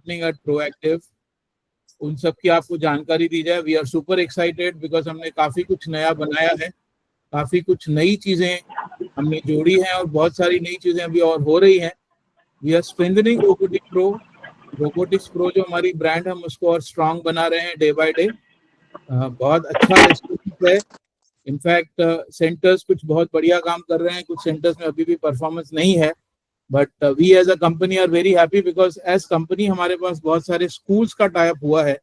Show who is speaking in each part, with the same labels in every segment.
Speaker 1: Eight proactive, उन सब की आपको जानकारी दी जाए। We are super excited because हमने काफी कुछ नया बनाया है, काफी कुछ नई चीजें हमने जोड़ी हैं और बहुत सारी नई चीजें अभी और हो रही हैं। We are strengthening robotics pro जो हमारी ब्रांड, हम उसको और स्ट्रांग बना रहे हैं डे बाय डे। बहुत अच्छा रिस्पॉन्स है। इनफैक्ट सेंटर्स कुछ बहुत बढ़िया काम कर रहे हैं, कुछ सेंटर्स में अभी भी परफॉर्मेंस नहीं है, but we as a company are very happy because as company हमारे पास बहुत सारे स्कूल्स का टाई अप हुआ है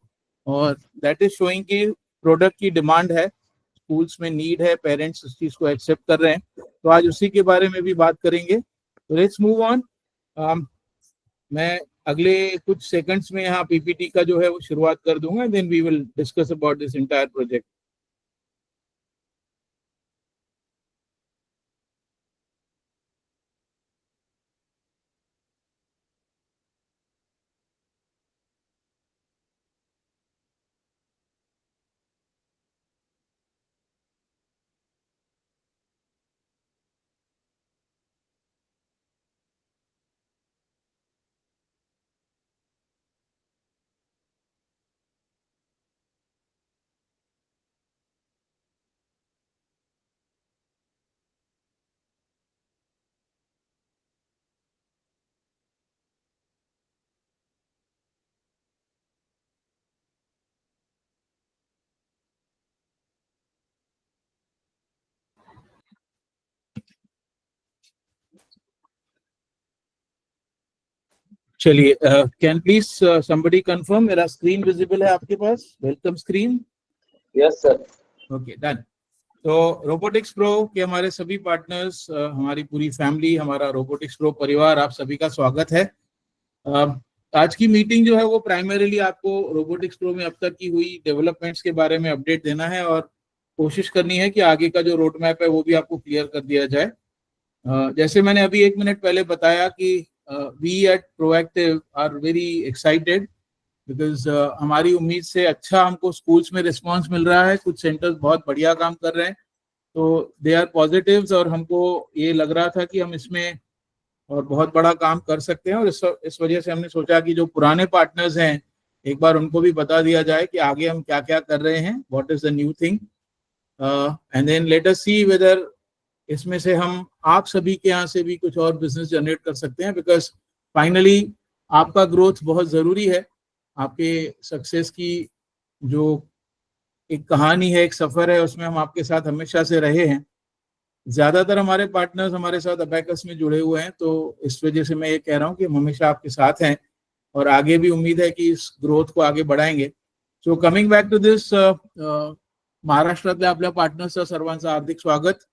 Speaker 1: और दैट इज शोइंग कि प्रोडक्ट की डिमांड है, स्कूल्स में नीड है, पेरेंट्स उस चीज को एक्सेप्ट कर रहे हैं। तो आज उसी के बारे में भी बात करेंगे। तो लेट्स मूव ऑन। मैं अगले कुछ सेकंड्स में यहाँ पीपीटी का जो है वो शुरुआत कर दूंगा, then we will discuss about this entire project. चलिए, कैन प्लीज समबडी कंफर्म मेरा स्क्रीन विजिबल है आपके पास? Welcome screen.
Speaker 2: Yes sir.
Speaker 1: Okay, done. तो रोबोटिक्स प्रो के हमारे सभी पार्टनर्स, हमारी पूरी फैमिली, हमारा रोबोटिक्स प्रो परिवार, आप सभी का स्वागत है। आज की मीटिंग जो है वो प्राइमरीली आपको रोबोटिक्स प्रो में अब तक की हुई डेवलपमेंट्स के बारे में अपडेट देना है और कोशिश करनी है कि आगे का जो रोड मैप है वो भी आपको क्लियर कर दिया जाए। जैसे मैंने अभी 1 मिनट पहले बताया कि we at proactive are very excited because हमारी उम्मीद से अच्छा हमको स्कूल्स में रिस्पांस मिल रहा है। कुछ सेंटर्स बहुत बढ़िया काम कर रहे हैं, तो दे आर पॉजिटिव्स और हमको ये लग रहा था कि हम इसमें और बहुत बड़ा काम कर सकते हैं। और इस वजह से हमने सोचा कि जो पुराने पार्टनर्स हैं एक बार उनको भी बता दिया जाए कि आगे हम क्या क्या कर रहे हैं, what is the new thing, and then let us see whether इसमें से हम आप सभी के यहाँ से भी कुछ और बिजनेस जनरेट कर सकते हैं। बिकॉज फाइनली आपका ग्रोथ बहुत ज़रूरी है। आपके सक्सेस की जो एक कहानी है, एक सफ़र है, उसमें हम आपके साथ हमेशा से रहे हैं। ज़्यादातर हमारे पार्टनर्स हमारे साथ अबैकस में जुड़े हुए हैं, तो इस वजह से मैं ये कह रहा हूँ कि हम हमेशा आपके साथ हैं और आगे भी उम्मीद है कि इस ग्रोथ को आगे बढ़ाएंगे। So coming back to this, महाराष्ट्रातल्या आपल्या पार्टनर्सचं सर्वांचं हार्दिक स्वागत।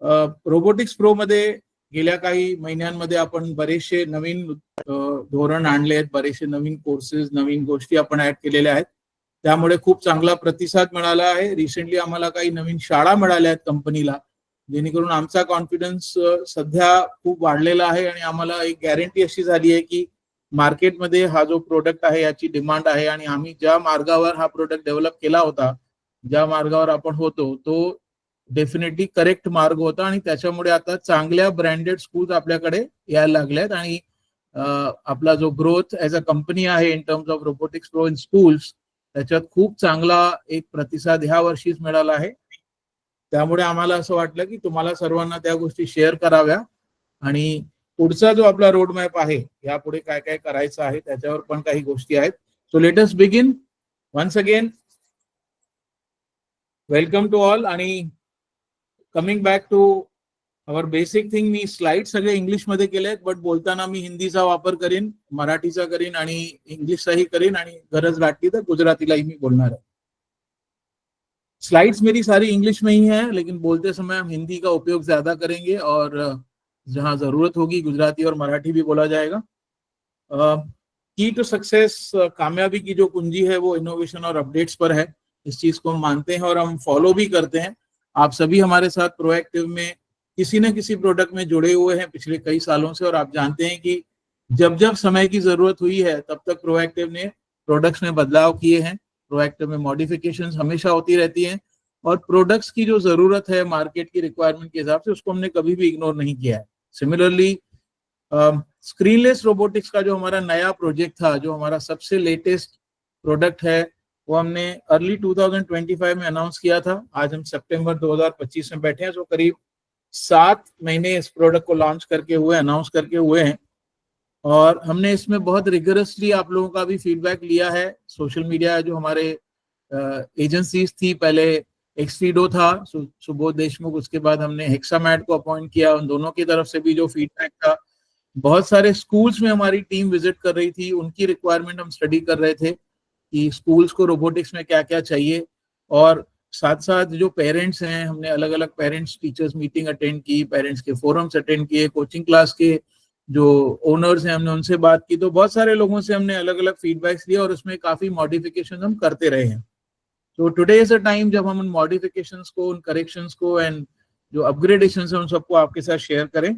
Speaker 1: रोबोटिक्स प्रो मध्ये गेल्या काही महिन्यांमध्ये आपण बरेचसे नवीन धोरण आणले आहेत, बरेचसे नवीन कोर्सेस, नवीन गोष्टी आपण ऍड केलेल्या आहेत, त्यामुळे खूप चांगला प्रतिसाद मिळाला आहे। रिसेंटली आम्हाला काही नवीन शाळा मिळाल्या आहेत कंपनीला, जेणेकरून आमचा कॉन्फिडन्स सध्या खूप वाढलेला आहे आणि आम्हाला एक गॅरंटी अशी झाली आहे की मार्केटमध्ये हा जो प्रोडक्ट आहे याची डिमांड आहे आणि आम्ही ज्या मार्गावर हा प्रोडक्ट डेव्हलप केला होता, ज्या मार्गावर आपण होतो, तो डेफिनेटली करेक्ट मार्ग होता आणि त्याच्यामुळे आता चांगल्या ब्रँडेड स्कूल्स आपल्याकडे यायला लागल्यात आणि आपला जो ग्रोथ ॲज अ कंपनी आहे इन terms of robotics pro in schools, त्याच्यात खूप चांगला एक प्रतिसाद ह्या वर्षीच मिळाला आहे। त्यामुळे आम्हाला असं वाटलं की तुम्हाला सर्वांना त्या गोष्टी शेअर कराव्या आणि पुढचा जो आपला रोड मॅप आहे, यापुढे काय काय करायचं आहे त्याच्यावर पण काही गोष्टी आहेत। So let us begin once again. Welcome to all. आणि coming back to our basic thing, मी स्लाइड सगळे इंग्लिश मध्ये केलेत, बट बोलताना मी हिंदीचा वापर करीन, मराठीचा करीन आणि इंग्लिशचाही करीन आणि गरज वाटली तर गुजरातीलाही मी बोलणार है। स्लाइड्स मेरी सारी इंग्लिश में ही है, लेकिन बोलते समय हम हिंदी का उपयोग ज्यादा करेंगे और जहां जरूरत होगी गुजराती और मराठी भी बोला जाएगा। की टू सक्सेस, कामयाबी की जो कुंजी है वो इनोवेशन और अपडेट्स पर है। इस चीज को हम मानते हैं और हम फॉलो भी करते हैं। आप सभी हमारे साथ प्रोएक्टिव में किसी न किसी प्रोडक्ट में जुड़े हुए हैं पिछले कई सालों से, और आप जानते हैं कि जब जब समय की जरूरत हुई है तब तक प्रोएक्टिव ने प्रोडक्ट्स में बदलाव किए हैं। प्रोएक्टिव में मॉडिफिकेशंस हमेशा होती रहती हैं और प्रोडक्ट्स की जो जरूरत है मार्केट की रिक्वायरमेंट के हिसाब से, उसको हमने कभी भी इग्नोर नहीं किया है। सिमिलरली स्क्रीनलेस रोबोटिक्स का जो हमारा नया प्रोजेक्ट था, जो हमारा सबसे लेटेस्ट प्रोडक्ट है, वो हमने अर्ली 2025 में अनाउंस किया था। आज हम सितंबर 2025 में बैठे हैं, तो करीब 7 महीने इस प्रोडक्ट को लॉन्च करके हुए, अनाउंस करके हुए हैं। और हमने इसमें बहुत रिगरसली आप लोगों का भी फीडबैक लिया है। सोशल मीडिया जो हमारे एजेंसीज थी, पहले एक्सफीडो था, सुबोध देशमुख, उसके बाद हमने हेक्सामैट को अपॉइंट किया, उन दोनों की तरफ से भी जो फीडबैक था। बहुत सारे स्कूल्स में हमारी टीम विजिट कर रही थी, उनकी रिक्वायरमेंट हम स्टडी कर रहे थे कि स्कूल्स को रोबोटिक्स में क्या क्या चाहिए। और साथ साथ जो पेरेंट्स हैं, हमने अलग अलग पेरेंट्स टीचर्स मीटिंग अटेंड की, पेरेंट्स के फोरम्स अटेंड किए, कोचिंग क्लास के जो ओनर्स हैं हमने उनसे बात की। तो बहुत सारे लोगों से हमने अलग अलग फीडबैक्स लिए और उसमें काफी मॉडिफिकेशन हम करते रहे हैं। तो टुडे इज अ टाइम जब हम उन मॉडिफिकेशंस को, उन करेक्शंस को एंड जो अपग्रेडेशंस हैं उन सबको आपके साथ शेयर करें।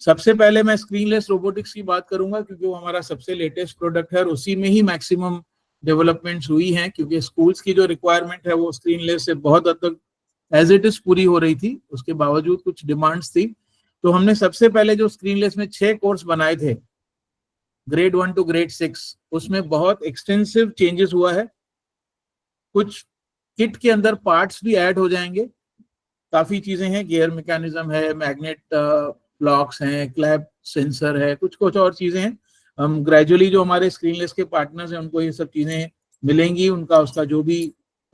Speaker 1: सबसे पहले मैं स्क्रीनलेस रोबोटिक्स की बात करूंगा, क्योंकि वो हमारा सबसे लेटेस्ट प्रोडक्ट है और उसी में ही मैक्सिमम डेवलपमेंट्स हुई हैं, क्योंकि स्कूल्स की जो रिक्वायरमेंट है वो स्क्रीनलेस से बहुत हद तक एज इट इज पूरी हो रही थी, उसके बावजूद कुछ डिमांड्स थी। तो हमने सबसे पहले जो स्क्रीनलेस में 6 कोर्स बनाए थे, ग्रेड 1 टू ग्रेड 6, उसमें बहुत एक्सटेंसिव चेंजेस हुआ है। कुछ किट के अंदर पार्ट्स भी ऐड हो जाएंगे, काफी चीजें हैं, गियर मैकेनिज्म है, मैग्नेट ब्लॉक्स हैं, क्लैप सेंसर है, कुछ कुछ और चीजें हैं। हम ग्रेजुअली जो हमारे स्क्रीनलेस के पार्टनर्स हैं उनको ये सब चीजें मिलेंगी, उनका उसका जो भी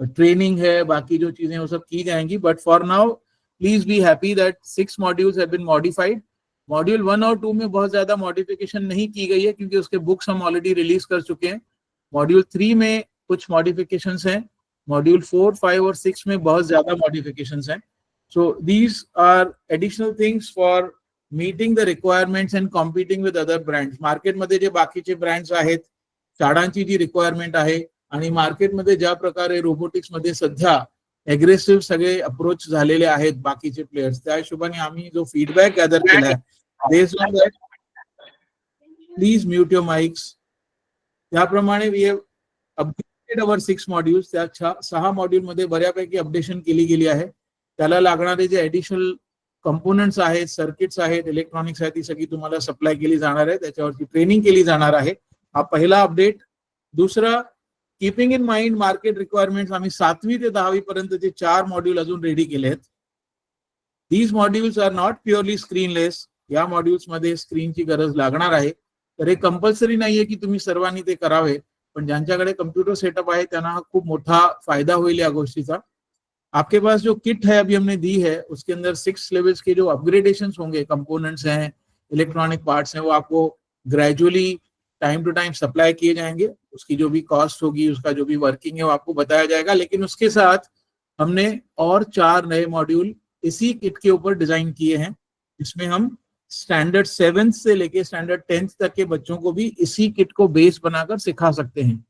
Speaker 1: ट्रेनिंग है, बाकी जो चीजें वो सब की जाएंगी। But for now please be happy that 6 modules have been modified. Module 1 और 2 में बहुत ज्यादा मॉडिफिकेशन नहीं की गई है, क्योंकि उसके बुक्स हम ऑलरेडी रिलीज कर चुके हैं। मॉड्यूल 3 में कुछ मॉडिफिकेशंस हैं, मॉड्यूल 4, 5 और 6 में बहुत ज्यादा मॉडिफिकेशंस हैं। So these are additional things for meeting the requirements and competing with other brands. मार्केटमध्ये जे बाकीचे ब्रँड्स आहेत, शाळांची जी रिक्वायरमेंट आहे आणि मार्केटमध्ये ज्या प्रकारे रोबोटिक्स मध्ये सध्या एग्रेसिव्ह सगळे अप्रोच झालेले आहेत बाकीचे प्लेयर्स, त्या हिशोबाने आम्ही जो फीडबॅक गॅदर केलाय, based on that please mute your mics, त्याप्रमाणे we have updated our 6 modules. त्या 6 मॉड्यूल मध्ये बऱ्यापैकी अपडेशन केली गेली आहे। त्याला लागणारे जे ऍडिशनल कंपोनेंट्स आहेत, सर्किट्स आहेत, इलेक्ट्रॉनिक्स आहेत, ती सगळी तुम्हाला सप्लाय केली जाणार आहे, त्याच्यावरती ट्रेनिंग केली जाणार आहे। हा पहिला अपडेट। दुसरा, keeping in mind market requirements, आम्ही 7वी ते 10वी पर्यंतचे 4 मॉड्यूल अजून रेडी केले आहेत। These modules are not purely screenless, या मॉड्यूल्स मध्ये स्क्रीनची गरज लागणार आहे। तर हे कंपल्सरी नाहीये की तुम्ही सर्वांनी ते करावे, पण ज्यांच्याकडे कम्प्युटर सेटअप आहे त्यांना हा खूप मोठा फायदा होईल या गोष्टीचा। आपके पास जो किट है अभी हमने दी है, उसके अंदर 6 लेवल्स के जो अपग्रेडेशंस होंगे, कंपोनेंट्स हैं, इलेक्ट्रॉनिक पार्ट्स हैं, वो आपको gradually time to time supply किए जाएंगे। उसकी जो भी कॉस्ट होगी, उसका जो भी वर्किंग है वो आपको बताया जाएगा। लेकिन उसके साथ हमने और 4 नए मॉड्यूल इसी किट के ऊपर डिजाइन किए हैं, जिसमें हम स्टैंडर्ड 7th से लेके स्टैंडर्ड 10th तक के बच्चों को भी इसी किट को बेस बनाकर सिखा सकते हैं।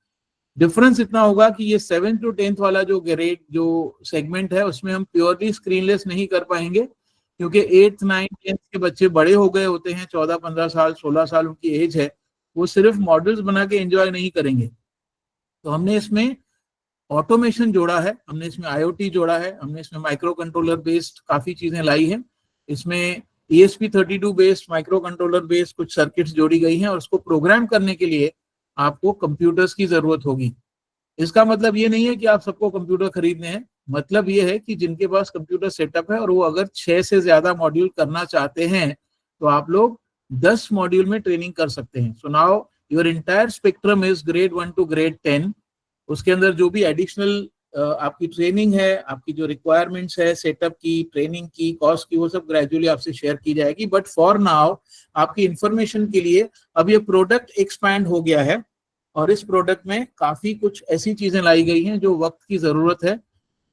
Speaker 1: डिफरेंस इतना होगा कि ये 7th to 10th वाला जो ग्रेड जो सेगमेंट है, उसमें हम प्योरली स्क्रीनलेस नहीं कर पाएंगे, क्योंकि 8th 9th 10th के बच्चे बड़े हो गए होते हैं, 14-15 साल 16 साल उनकी एज है, वो सिर्फ मॉडल्स बना के एंजॉय नहीं करेंगे। तो हमने इसमें ऑटोमेशन जोड़ा है, हमने इसमें IoT जोड़ा है, हमने इसमें माइक्रो कंट्रोलर बेस्ड काफी चीजें लाई हैं। इसमें ESP32 based micro controller based कुछ सर्किट्स जोड़ी गई हैं, और उसको प्रोग्राम करने के लिए आपको कंप्यूटर्स की जरूरत होगी। इसका मतलब ये नहीं है कि आप सबको कंप्यूटर खरीदने हैं, मतलब ये है कि जिनके पास कंप्यूटर सेटअप है और वो अगर 6 से ज्यादा मॉड्यूल करना चाहते हैं, तो आप लोग 10 मॉड्यूल में ट्रेनिंग कर सकते हैं। So now your entire spectrum is grade 1 to grade 10। उसके अंदर जो भी एडिशनल आपकी ट्रेनिंग है, आपकी जो रिक्वायरमेंट्स है सेटअप की, ट्रेनिंग की, कॉस्ट की, वो सब ग्रेजुअली आपसे शेयर की जाएगी। बट फॉर नाउ आपकी इंफॉर्मेशन के लिए अब ये प्रोडक्ट एक्सपैंड हो गया है, और इस प्रोडक्ट में काफी कुछ ऐसी चीजें लाई गई हैं जो वक्त की जरूरत है,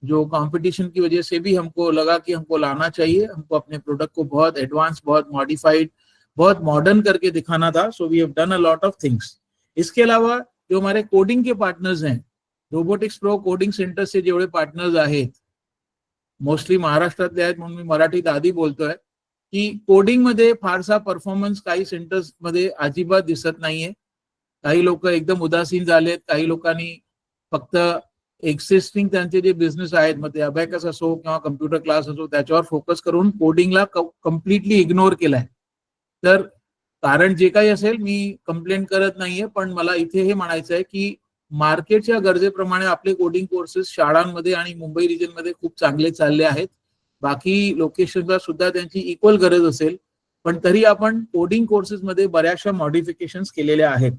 Speaker 1: जो कंपटीशन की वजह से भी हमको लगा कि हमको लाना चाहिए। हमको अपने प्रोडक्ट को बहुत एडवांस, बहुत मॉडिफाइड, बहुत मॉडर्न करके दिखाना था। So we have done a lot of things. इसके अलावा जो हमारे कोडिंग के पार्टनर्स हैं, रोबोटिक्स प्रो कोडिंग सेंटर से जेवढे पार्टनर्स आहेत, मोस्टली महाराष्ट्रातले आहेत, म्हणून मी मराठीत आधी बोलतोय की कोडिंग मध्ये फारसा परफॉर्मन्स काही सेंटर्स मध्ये अजिबात दिसत नाहीये। काही लोक एकदम उदासीन झालेत, काही लोकांनी फक्त एक्झिस्टिंग त्यांचे जे बिझनेस आहेत, मग ते अबॅकस असो किंवा कम्प्युटर क्लास असो, त्याच्यावर फोकस करून कोडिंगला कम्प्लिटली इग्नोर केलाय। तर कारण जे काही असेल मी कंप्लेंट करत नाहीये, पण मला इथे हे म्हणायचं आहे की मार्केटच्या गरजेप्रमाणे आपले कोडिंग कोर्सेस शाळांमध्ये आणि मुंबई रिजनमध्ये खूप चांगले चालले आहेत. बाकी लोकेशनला सुद्धा त्यांची इक्वल गरज असेल, पण तरी आपण कोडिंग कोर्सेसमध्ये बऱ्याचशा मॉडिफिकेशन्स केलेल्या आहेत.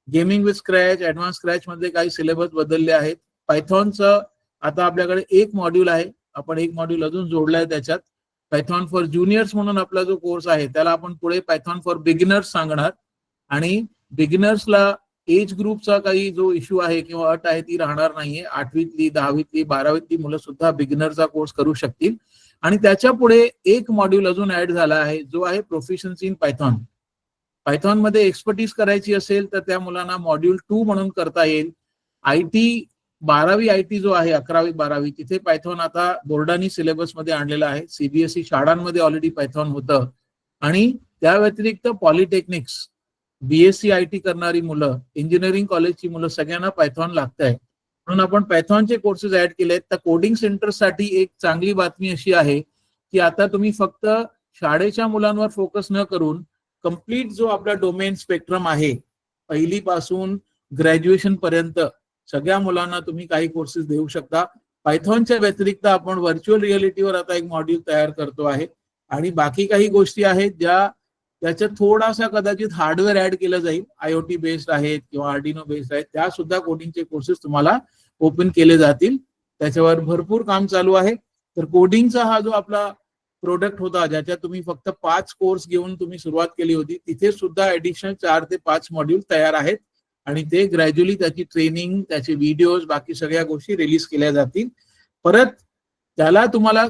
Speaker 1: Gaming with scratch, advance scratch मध्ये काही सिलेबस बदलले आहेत. पायथॉनचं आता आपल्याकडे एक मॉड्यूल आहे, आपण एक मॉड्यूल अजून जोडलाय त्याच्यात. पायथॉन फॉर ज्युनियर्स म्हणून आपला जो कोर्स आहे त्याला आपण पुढे पायथॉन फॉर बिगिनर्स सांगणार. आणि बिगिनर्सला एज ग्रुपचा काही जो इश्यू आहे किंवा अट आहे ती राहणार नाहीये. 8वीतली, 10वीतली, 12वीतली मुलं सुद्धा बिगिनरचा कोर्स करू शकतील. आणि त्याच्या पुढे एक मॉड्यूल अजून ऍड झाला आहे, जो आहे प्रोफिशियन्सी इन पायथॉन. पायथॉन मध्ये एक्सपर्टीज करायची असेल तर त्या मुलांना मॉड्यूल 2 म्हणून करता येईल. आयटी 12वी आयटी जो आहे, 11वी 12वी, तिथे पायथॉन आता बोर्डानी सिलेबस मध्ये आणलेला आहे. सीबीएसई शाळांमध्ये ऑलरेडी पायथॉन होतं. आणि त्या व्यतिरिक्त पॉलिटेक्निक्स, बीएससी आयटी करणारी मुलं, इंजिनिअरिंग कॉलेजची मुलं, सगळ्यांना पायथॉन लागत आहे. म्हणून आपण पायथॉनचे कोर्सेस ऍड केले आहेत. तर कोडिंग सेंटरसाठी एक चांगली बातमी अशी आहे की आता तुम्ही फक्त शाळेच्या मुलांवर फोकस न करून कंप्लीट जो आपला डोमेन स्पेक्ट्रम आहे, पहिलीपासून ग्रॅज्युएशन पर्यंत सगळ्या मुलांना तुम्ही काही कोर्सेस देऊ शकता. पायथॉनच्या व्यतिरिक्त आपण व्हर्च्युअल रिअलिटीवर आता एक मॉड्यूल तयार करतो आहे. आणि बाकी काही गोष्टी आहेत ज्या त्याच्यात थोडासा कदाचित हार्डवेअर ऍड केलं जाईल, आयओटी बेस्ड आहेत किंवा आर्डिनो बेस्ड आहेत, त्या सुद्धा कोडिंगचे कोर्सेस तुम्हाला ओपन केले जातील. त्याच्यावर भरपूर काम चालू आहे. तर कोडिंगचा हा जो आपला प्रोडक्ट होता, ज्याच्यात तुम्ही फक्त 5 कोर्स घेऊन तुम्ही सुरुवात केली होती, तिथे सुद्धा ऍडिशनल 4 ते 5 मॉड्यूल तयार आहेत. आणि ते ग्रॅज्युअली त्याची ट्रेनिंग, त्याचे व्हिडिओज, बाकी सगळ्या गोष्टी रिलीज केल्या जातील. परत त्याला तुम्हाला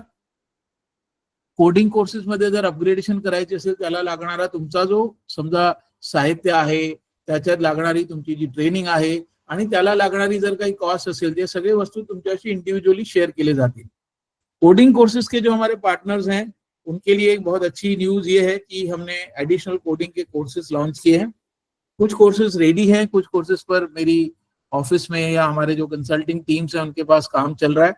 Speaker 1: कोडिंग कोर्सेस मध्ये जर अपग्रेडेशन करायचे असेल, त्याला लागणारा तुमचा जो समजा साहित्य आहे, त्याच्यात लागणारी तुमची जी ट्रेनिंग आहे आणि त्याला लागणारी जर काही कॉस्ट असेल, ते सगळे वस्तू तुमच्याशी इंडिविजुअली शेअर केले जातील. कोडिंग कोर्सेज के जो हमारे पार्टनर्स हैं उनके लिए एक बहुत अच्छी न्यूज ये है कि हमने एडिशनल कोडिंग के कोर्सेज लॉन्च किए हैं. कुछ कोर्सेज रेडी हैं, कुछ कोर्सेज पर मेरी ऑफिस में या हमारे जो कंसल्टिंग टीम्स हैं उनके पास काम चल रहा है.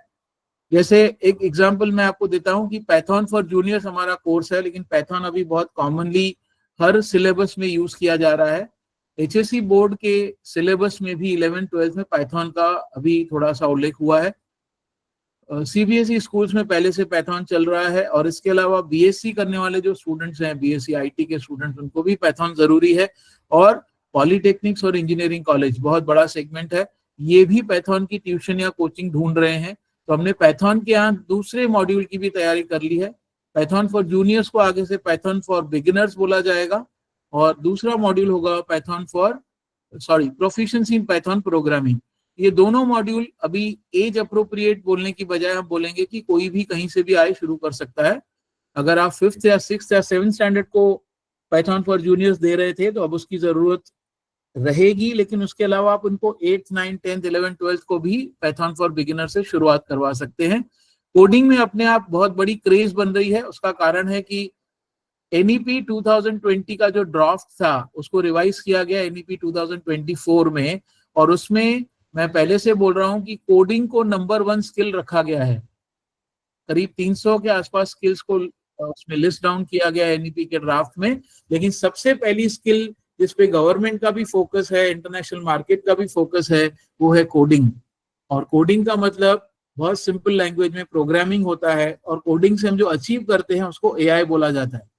Speaker 1: जैसे एक एग्जांपल मैं आपको देता हूं कि पाइथन फॉर जूनियर्स हमारा कोर्स है, लेकिन पाइथन अभी बहुत कॉमनली हर सिलेबस में यूज किया जा रहा है. एचएससी बोर्ड के सिलेबस में भी 11-12 में पाइथन का अभी थोड़ा सा उल्लेख हुआ है. सीबीएसई स्कूल्स में पहले से पाइथन चल रहा है. और इसके अलावा बीएससी करने वाले जो स्टूडेंट्स हैं, बीएससी आईटी के स्टूडेंट्स, उनको भी पाइथन जरूरी है. और पॉलिटेक्निक्स और इंजीनियरिंग कॉलेज बहुत बड़ा सेगमेंट है, ये भी पाइथन की ट्यूशन या कोचिंग ढूंढ रहे हैं. तो हमने पाइथन के यहाँ दूसरे मॉड्यूल की भी तैयारी कर ली है. पाइथन फॉर जूनियर्स को आगे से पाइथन फॉर बिगिनर्स बोला जाएगा. और दूसरा मॉड्यूल होगा Python for proficiency in Python programming. ये दोनों मॉड्यूल अभी एज अप्रोप्रिएट बोलने की बजाय हम बोलेंगे कि कोई भी कहीं से भी आए शुरू कर सकता है. अगर आप 5th या 6th या 7th स्टैंडर्ड को पाइथन फॉर जूनियर्स दे रहे थे तो अब उसकी जरूरत रहेगी, लेकिन उसके अलावा आप उनको 8th, 9th, 10th, 11th, 12th को भी पाइथन फॉर बिगिनर से शुरुआत करवा सकते हैं. कोडिंग में अपने आप बहुत बड़ी क्रेज बन रही है. उसका कारण है कि एनईपी 2020 का जो ड्राफ्ट था उसको रिवाइज किया गया एनईपी 2024 में. और उसमें मैं पहले से बोल रहा हूं कि कोडिंग को नंबर 1 स्किल रखा गया है. करीब 300 के आसपास स्किल्स को उसमें लिस्ट डाउन किया गया एनईपी के ड्राफ्ट में. लेकिन सबसे पहली स्किल जिस पे गवर्नमेंट का भी फोकस है, इंटरनेशनल मार्केट का भी फोकस है, वो है कोडिंग. और कोडिंग का मतलब बहुत सिंपल लैंग्वेज में प्रोग्रामिंग होता है. और कोडिंग से हम जो अचीव करते हैं उसको एआई बोला जाता है.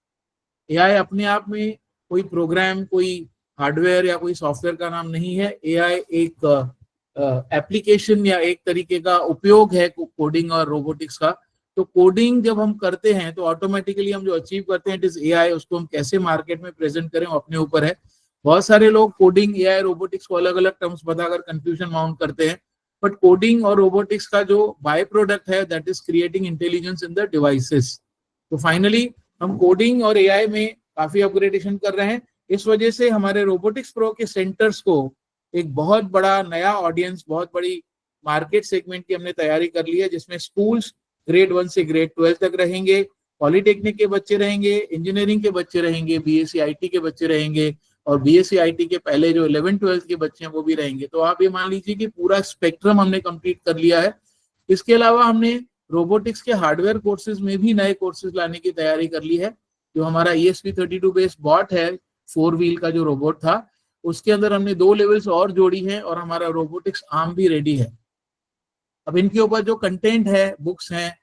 Speaker 1: एआई अपने आप में कोई प्रोग्राम, कोई हार्डवेयर या कोई सॉफ्टवेयर का नाम नहीं है. एआई एक एप्लीकेशन या एक तरीके का उपयोग है कोडिंग और रोबोटिक्स का. तो कोडिंग जब हम करते हैं तो ऑटोमेटिकली हम जो अचीव करते हैं इट इज एआई. उसको हम कैसे मार्केट में प्रेजेंट करें वो अपने ऊपर है. बहुत सारे लोग कोडिंग, एआई, रोबोटिक्स को अलग अलग टर्म्स बताकर कंफ्यूजन माउंट करते हैं. बट कोडिंग और रोबोटिक्स का जो बाय प्रोडक्ट है that is creating intelligence in the devices. तो फाइनली हम कोडिंग और एआई में काफी अपग्रेडेशन कर रहे हैं. इस वजह से हमारे रोबोटिक्स प्रो के सेंटर्स को एक बहुत बड़ा नया ऑडियंस, बहुत बड़ी मार्केट सेगमेंट की हमने तैयारी कर ली है, जिसमें स्कूल्स ग्रेड 1 से ग्रेड 12 तक रहेंगे, पॉलिटेक्निक के बच्चे रहेंगे, इंजीनियरिंग के बच्चे रहेंगे, बीएससी आईटी के बच्चे रहेंगे, और बीएससी आईटी के पहले जो 11-12 के बच्चे हैं वो भी रहेंगे. तो आप ये मान लीजिए कि पूरा स्पेक्ट्रम हमने कंप्लीट कर लिया है. इसके अलावा हमने रोबोटिक्स के हार्डवेयर कोर्सेज में भी नए कोर्सेज लाने की तैयारी कर ली है. जो हमारा ESP32 बेस्ड बॉट है 4 व्हील का जो रोबोट था, उसके अंदर हमने 2 लेवल्स और जोड़ी हैं और हमारा रोबोटिक्स आर्म भी रेडी है। अब इनके ऊपर जो कंटेंट है, बुक्स हैं,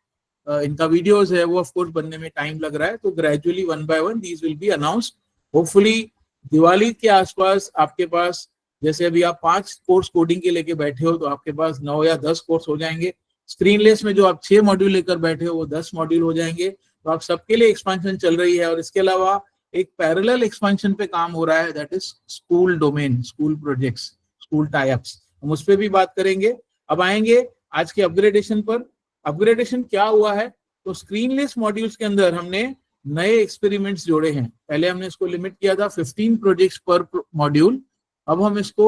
Speaker 1: इनका वीडियोस है, वो ऑफ कोर्स बनने में टाइम लग रहा है, तो gradually one by one these will be announced. Hopefully Diwali के आसपास आपके पास, जैसे अभी आप 5 कोर्स कोडिंग के लेके बैठे हो, तो आपके पास 9 या 10 कोर्स हो जाएंगे। स्क्रीनलेस में जो आप 6 मॉड्यूल लेकर बैठे हो, वो 10 मॉड्यूल हो जाएंगे। तो आप सबके लिए एक्सपेंशन चल रही है। और इसके अलावा एक पैरेलल एक्सपेंशन पे काम हो रहा है, that is school domain, school projects, school types, हम उस पर भी बात करेंगे। अब आएंगे आज के अपग्रेडेशन पर। अपग्रेडेशन क्या हुआ है, तो स्क्रीनलेस मॉड्यूल्स के अंदर हमने नए एक्सपेरिमेंट्स जोड़े हैं। पहले हमने इसको लिमिट किया था 15 प्रोजेक्ट्स पर मॉड्यूल। अब हम इसको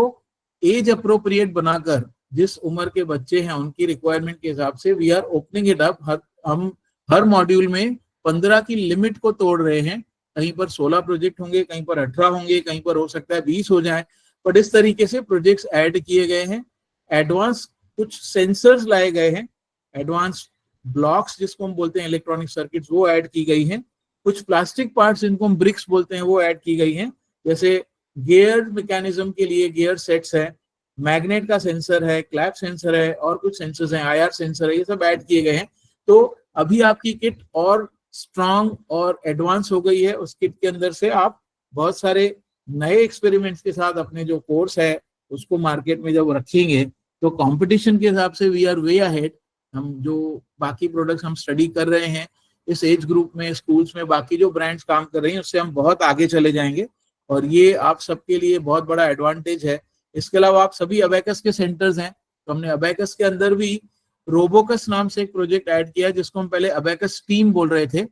Speaker 1: एज अप्रोप्रिएट बनाकर, जिस उम्र के बच्चे हैं उनकी रिक्वायरमेंट के हिसाब से we are opening it up. हम हर मॉड्यूल में 15 की लिमिट को तोड़ रहे हैं। कहीं पर 16 प्रोजेक्ट होंगे, कहीं पर 18 होंगे, कहीं पर हो सकता है 20 हो जाए, बट इस तरीके से प्रोजेक्ट्स ऐड किए गए हैं। एडवांस कुछ सेंसर्स लाए गए हैं, एडवांस ब्लॉक्स जिसको हम बोलते हैं इलेक्ट्रॉनिक सर्किट्स, वो ऐड की गई हैं। कुछ प्लास्टिक पार्ट्स जिनको हम ब्रिक्स बोलते हैं, वो ऐड की गई हैं। जैसे गियर मैकेनिज्म के लिए गियर सेट्स है, मैग्नेट का सेंसर है, क्लैप सेंसर है, और कुछ सेंसर्स हैं, IR सेंसर है, ये सब ऐड किए गए हैं। तो अभी आपकी किट और स्ट्रांग और एडवांस हो गई है। उस किट के अंदर से आप बहुत सारे नए एक्सपेरिमेंट्स के साथ अपने जो कोर्स है उसको मार्केट में जब रखेंगे, तो कंपटीशन के हिसाब से वी आर वे अहेड। हम जो बाकी प्रोडक्ट्स हम स्टडी कर रहे हैं इस एज ग्रुप में, स्कूल्स में बाकी जो ब्रांड्स काम कर रही हैं, उससे हम बहुत आगे चले जाएंगे, और ये आप सबके लिए बहुत बड़ा एडवांटेज है। इसके अलावा आप सभी अबेकस के सेंटर्स हैं, तो हमने अबेकस के अंदर भी रोबोकस नाम से एक प्रोजेक्ट ऐड किया, जिसको हम पहले अबेकस टीम बोल रहे थे।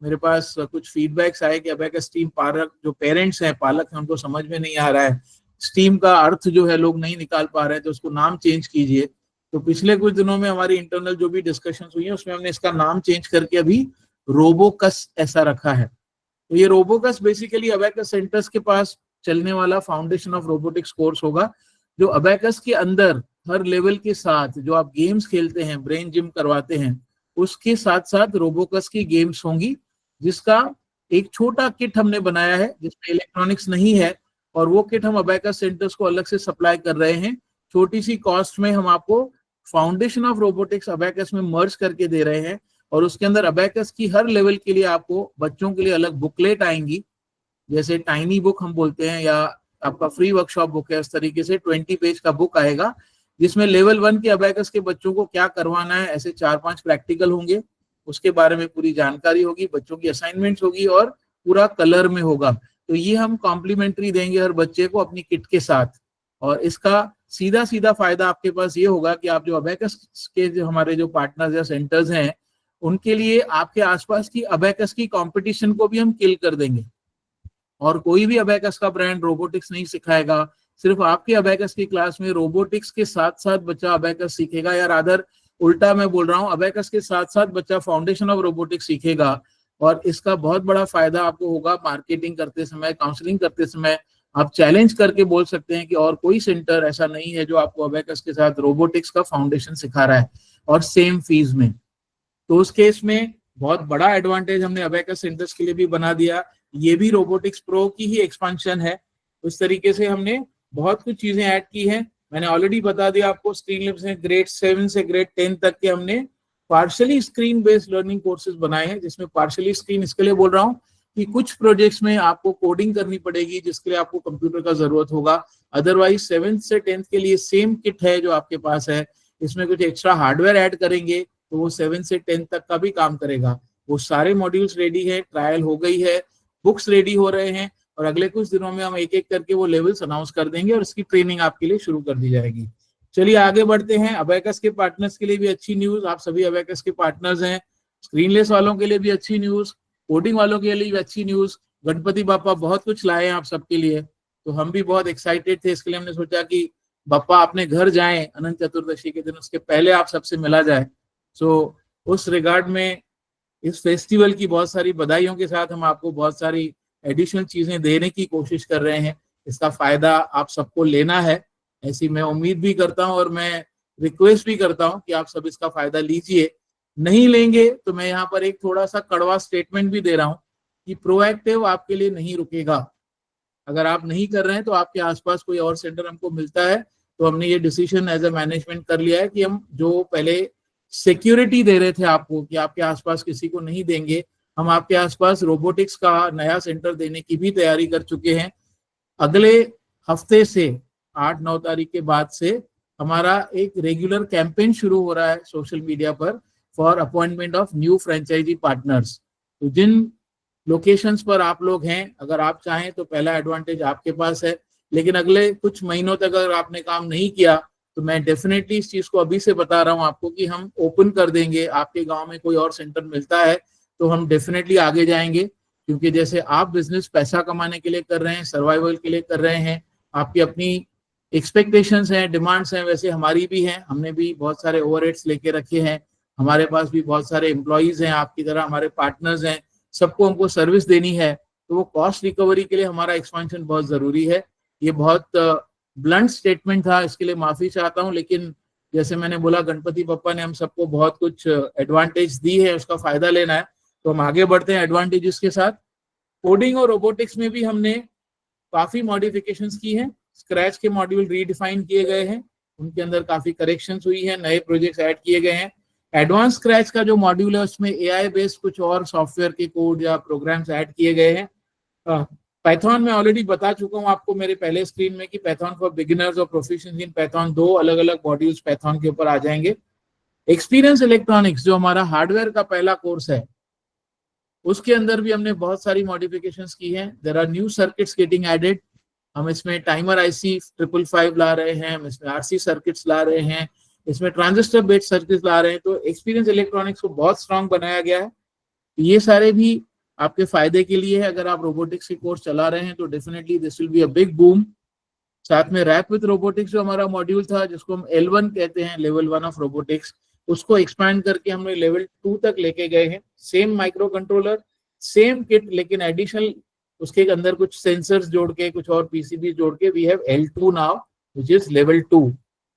Speaker 1: मेरे पास कुछ फीडबैक्स आए कि अबेकस टीम पालक, जो पेरेंट्स हैं, पालक हैं, उनको समझ में नहीं आ रहा है, स्टीम का अर्थ जो है लोग नहीं निकाल पा रहे हैं, तो उसको नाम चेंज कीजिए। तो पिछले कुछ दिनों में हमारी इंटरनल जो भी डिस्कशंस हुई है, उसमें हमने इसका नाम चेंज करके अभी रोबोकस ऐसा रखा है। तो ये रोबोकस बेसिकली अबेकस सेंटर्स के पास चलने वाला फाउंडेशन ऑफ रोबोटिक्स कोर्स होगा, जो अबेकस के अंदर हर लेवल के साथ जो आप गेम्स खेलते हैं, ब्रेन जिम करवाते हैं, उसके साथ साथ रोबोकस की गेम्स होंगी, जिसका एक छोटा किट हमने बनाया है जिसमें इलेक्ट्रॉनिक्स नहीं है, और वो किट हम अबेकस सेंटर्स को अलग से सप्लाई कर रहे हैं। छोटी सी कॉस्ट में हम आपको फाउंडेशन ऑफ रोबोटिक्स अबेकस में मर्ज करके दे रहे हैं, और उसके अंदर अबेकस की हर लेवल के लिए आपको बच्चों के लिए अलग बुकलेट आएंगी, जैसे टाइनी बुक हम बोलते हैं, या आपका फ्री वर्कशॉप बुक है, उस तरीके से 20 पेज का बुक आएगा, जिसमें लेवल 1 के अबेकस के बच्चों को क्या करवाना है, ऐसे 4-5 प्रैक्टिकल होंगे, उसके बारे में पूरी जानकारी होगी, बच्चों की असाइनमेंट्स होगी, और पूरा कलर में होगा। तो ये हम कॉम्प्लीमेंट्री देंगे हर बच्चे को अपनी किट के साथ। और इसका सीधा सीधा फायदा आपके पास ये होगा कि आप जो अबेकस के जो हमारे जो पार्टनर्स या सेंटर्स हैं, उनके लिए आपके आसपास की अबेकस की कंपटीशन को भी हम किल कर देंगे, और कोई भी अबेकस का ब्रांड रोबोटिक्स नहीं सिखाएगा। सिर्फ आपके अबेकस की क्लास में रोबोटिक्स के साथ साथ बच्चा अबेकस सीखेगा, या रादर उल्टा मैं बोल रहा हूँ, अबेकस के साथ साथ बच्चा फाउंडेशन ऑफ रोबोटिक्स सीखेगा। और इसका बहुत बड़ा फायदा आपको होगा मार्केटिंग करते समय, काउंसलिंग करते समय। आप चैलेंज करके बोल सकते हैं कि और कोई सेंटर ऐसा नहीं है जो आपको अबेकस के साथ रोबोटिक्स का फाउंडेशन सिखा रहा है, और सेम फीस में। तो उस केस में बहुत बड़ा एडवांटेज हमने अबेकस सेंटर्स के लिए भी बना दिया। ये भी रोबोटिक्स प्रो की ही एक्सपेंशन है। उस तरीके से हमने बहुत कुछ चीजें ऐड की हैं। मैंने ऑलरेडी बता दिया आपको, स्क्रीन से ग्रेड 7 से ग्रेड 10 तक के हमने partially screen based learning courses बनाए हैं, जिसमें पार्शली स्क्रीन इसके लिए बोल रहा हूँ कि कुछ प्रोजेक्ट्स में आपको कोडिंग करनी पड़ेगी, जिसके लिए आपको कंप्यूटर का जरूरत होगा। अदरवाइज 7th से 10th के लिए सेम किट है जो आपके पास है, इसमें कुछ एक्स्ट्रा हार्डवेयर ऐड करेंगे तो वो 7 से 10 तक का भी काम करेगा। वो सारे मॉड्यूल्स रेडी है, ट्रायल हो गई है, बुक्स रेडी हो रहे हैं, और अगले कुछ दिनों में हम एक एक करके वो लेवल्स अनाउंस कर देंगे, और इसकी ट्रेनिंग आपके लिए शुरू कर दी जाएगी। चलिए आगे बढ़ते हैं। अबेकस के पार्टनर्स के लिए भी अच्छी न्यूज, आप सभी अबेकस के पार्टनर्स हैं। स्क्रीनलेस वालों के लिए भी अच्छी न्यूज, कोडिंग वालों के लिए भी अच्छी न्यूज। गणपति बापा बहुत कुछ लाए हैं आप सबके लिए, तो हम भी बहुत एक्साइटेड थे। इसके लिए हमने सोचा कि बापा अपने घर जाएं अनंत चतुर्दशी के दिन, उसके पहले आप सबसे मिला जाए। सो उस रिगार्ड में इस फेस्टिवल की बहुत सारी बधाइयों के साथ हम आपको बहुत सारी एडिशनल चीजें देने की कोशिश कर रहे हैं। इसका फायदा आप सबको लेना है, ऐसी मैं उम्मीद भी करता हूं, और मैं रिक्वेस्ट भी करता हूं कि आप सब इसका फायदा लीजिए। नहीं लेंगे तो मैं यहाँ पर एक थोड़ा सा कड़वा स्टेटमेंट भी दे रहा हूं कि प्रोएक्टिव आपके लिए नहीं रुकेगा। अगर आप नहीं कर रहे हैं तो आपके आसपास कोई और सेंटर हमको मिलता है, तो हमने ये डिसीजन एज अ मैनेजमेंट कर लिया है कि हम जो पहले सिक्योरिटी दे रहे थे आपको कि आपके आसपास किसी को नहीं देंगे, हम आपके आसपास रोबोटिक्स का नया सेंटर देने की भी तैयारी कर चुके हैं। अगले हफ्ते से 8-9 तारीख के बाद से हमारा एक रेगुलर कैंपेन शुरू हो रहा है सोशल मीडिया पर for appointment of new franchisee partners. तो जिन लोकेशंस पर आप लोग हैं, अगर आप चाहें तो पहला एडवांटेज आपके पास है, लेकिन अगले कुछ महीनों तक अगर आपने काम नहीं किया तो मैं डेफिनेटली इस चीज को अभी से बता रहा हूं आपको कि हम ओपन कर देंगे। आपके गांव में कोई और सेंटर मिलता है तो हम डेफिनेटली आगे जाएंगे, क्योंकि जैसे आप बिजनेस पैसा कमाने के लिए कर रहे हैं, सर्वाइवल के लिए कर रहे हैं, आपकी अपनी एक्सपेक्टेशंस हैं, डिमांड्स हैं, वैसे हमारी भी हैं। हमने भी बहुत सारे ओवरहेड्स लेके रखे हैं, हमारे पास भी बहुत सारे एम्प्लॉइज हैं, आपकी तरह हमारे पार्टनर्स हैं, सबको हमको सर्विस देनी है। तो वो कॉस्ट रिकवरी के लिए हमारा एक्सपेंशन बहुत जरूरी है। ये बहुत ब्लंट स्टेटमेंट था, इसके लिए माफी चाहता हूं, लेकिन जैसे मैंने बोला गणपति बप्पा ने हम सबको बहुत कुछ एडवांटेज दी है, उसका फायदा लेना है, तो हम आगे बढ़ते हैं एडवांटेजेस के साथ। कोडिंग और रोबोटिक्स में भी हमने काफी मॉडिफिकेशंस की हैं। स्क्रैच के मॉड्यूल रीडिफाइन किए गए हैं, उनके अंदर काफी करेक्शंस हुई हैं, नए प्रोजेक्ट्स ऐड किए गए हैं। एडवांस स्क्रैच का जो मॉड्यूल है उसमें एआई बेस्ड कुछ और सॉफ्टवेयर के कोड या प्रोग्राम्स ऐड किए गए हैं। पाइथन में ऑलरेडी बता चुका हूं आपको मेरे पहले स्क्रीन में कि पाइथन फॉर बिगिनर्स और प्रोफिशिएंसी इन पाइथन, दो अलग अलग मॉड्यूल्स पाइथन के ऊपर आ जाएंगे। एक्सपीरियंस इलेक्ट्रॉनिक्स जो हमारा हार्डवेयर का पहला कोर्स है, उसके अंदर भी हमने बहुत सारी मॉडिफिकेशंस की हैं। There are new circuits getting added. हम इसमें टाइमर आईसी 555 ला रहे हैं, हम इसमें आरसी सर्किट्स ला रहे हैं, इसमें ट्रांजिस्टर बेस्ड सर्किट्स ला रहे हैं। तो एक्सपीरियंस इलेक्ट्रॉनिक्स को बहुत स्ट्रांग बनाया गया है। ये सारे भी आपके फायदे के लिए है। अगर आप रोबोटिक्स के कोर्स चला रहे हैं तो definitely this will be a big boom. साथ में रैप विद रोबोटिक्स जो हमारा मॉड्यूल था, जिसको हम L1 कहते हैं, लेवल 1 ऑफ रोबोटिक्स, उसको एक्सपैंड करके हमने लेवल 2 तक लेके गए हैं। Same micro controller, same kit, लेकिन एडिशनल उसके अंदर कुछ सेंसर्स जोड़ के, कुछ और पीसीबी जोड़ के we have L2 now which is level 2।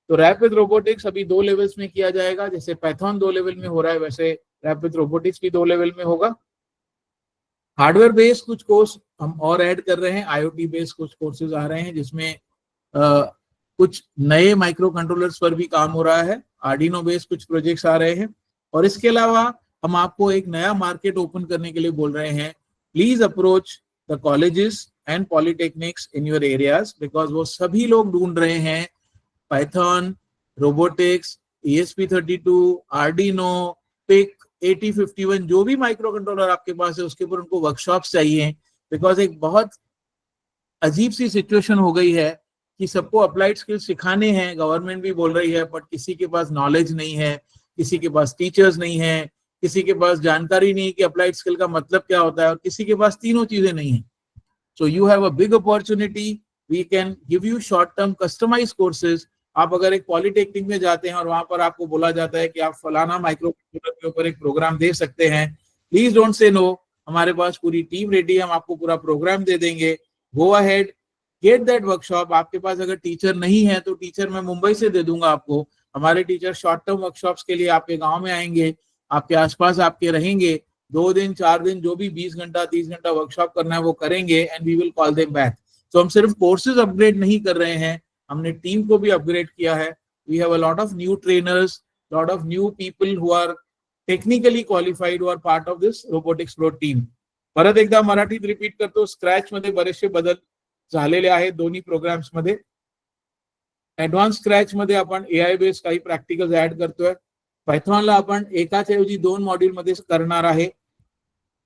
Speaker 1: तो रैप विद रोबोटिक्स अभी 2 लेवल्स में किया जाएगा। जैसे पाइथन 2 लेवल में हो रहा है, वैसे रैप विद रोबोटिक्स भी 2 लेवल में होगा। हार्डवेयर बेस्ड कुछ कोर्स हम और ऐड कर रहे हैं, IoT बेस्ड कुछ कोर्सेज आ रहे हैं, जिसमें कुछ नए माइक्रो कंट्रोलर्स पर भी काम हो रहा है, आर्डिनो बेस्ड कुछ प्रोजेक्ट्स आ रहे हैं। और इसके अलावा हम आपको एक नया मार्केट ओपन करने के लिए बोल रहे हैं। Please approach the colleges and polytechnics in your areas, because वो सभी लोग ढूंढ रहे हैं Python, robotics, ESP32, Arduino, pick, 8051, जो भी माइक्रो कंट्रोलर आपके पास है उसके ऊपर उनको वर्कशॉप्स चाहिए। बिकॉज एक बहुत अजीब सी सिचुएशन हो गई है कि सबको अप्लाइड स्किल्स सिखाने हैं, गवर्नमेंट भी बोल रही है, बट किसी के पास नॉलेज नहीं है, किसी के पास टीचर्स नहीं है, किसी के पास जानकारी नहीं कि अप्लाइड स्किल का मतलब क्या होता है, और किसी के पास तीनों चीजें नहीं है। So you have a big opportunity. We can give you short term customise courses. आप अगर एक पॉलिटेक्निक में जाते हैं और वहां पर आपको बोला जाता है कि आप फलाना माइक्रो कंप्यूटर के ऊपर एक प्रोग्राम दे सकते हैं, प्लीज डोंट से नो। हमारे पास पूरी टीम रेडी है, हम आपको पूरा प्रोग्राम दे देंगे। Go ahead, get that workshop. आपके पास अगर टीचर नहीं है तो टीचर मैं मुंबई से दे दूंगा आपको। हमारे टीचर शॉर्ट टर्म वर्कशॉप्स के लिए आपके गांव में आएंगे, आपके आसपास आपके रहेंगे, 2 दिन 4 दिन जो भी 20 घंटा 30 घंटा वर्कशॉप करना है वो करेंगे, and we will call them back. तो हम सिर्फ कोर्सेज अपग्रेड नहीं कर रहे हैं, हमने टीम को भी अपग्रेड किया है। We have a lot of new trainers, lot of new people who are technically qualified, who are part of this robotics pro team. परत एकदा मराठीत रिपीट करतो, स्क्रॅच मध्ये बरेचसे बदल झालेले आहेत दोन्ही प्रोग्राम्स मध्ये। ऍडव्हान्स स्क्रॅच मध्ये आपण AI बेस्ड काही प्रॅक्टिकल्स ऍड करतोय। पायथॉनला आपण एकाच ऐवजी 2 मॉड्यूल मध्ये करणार आहे।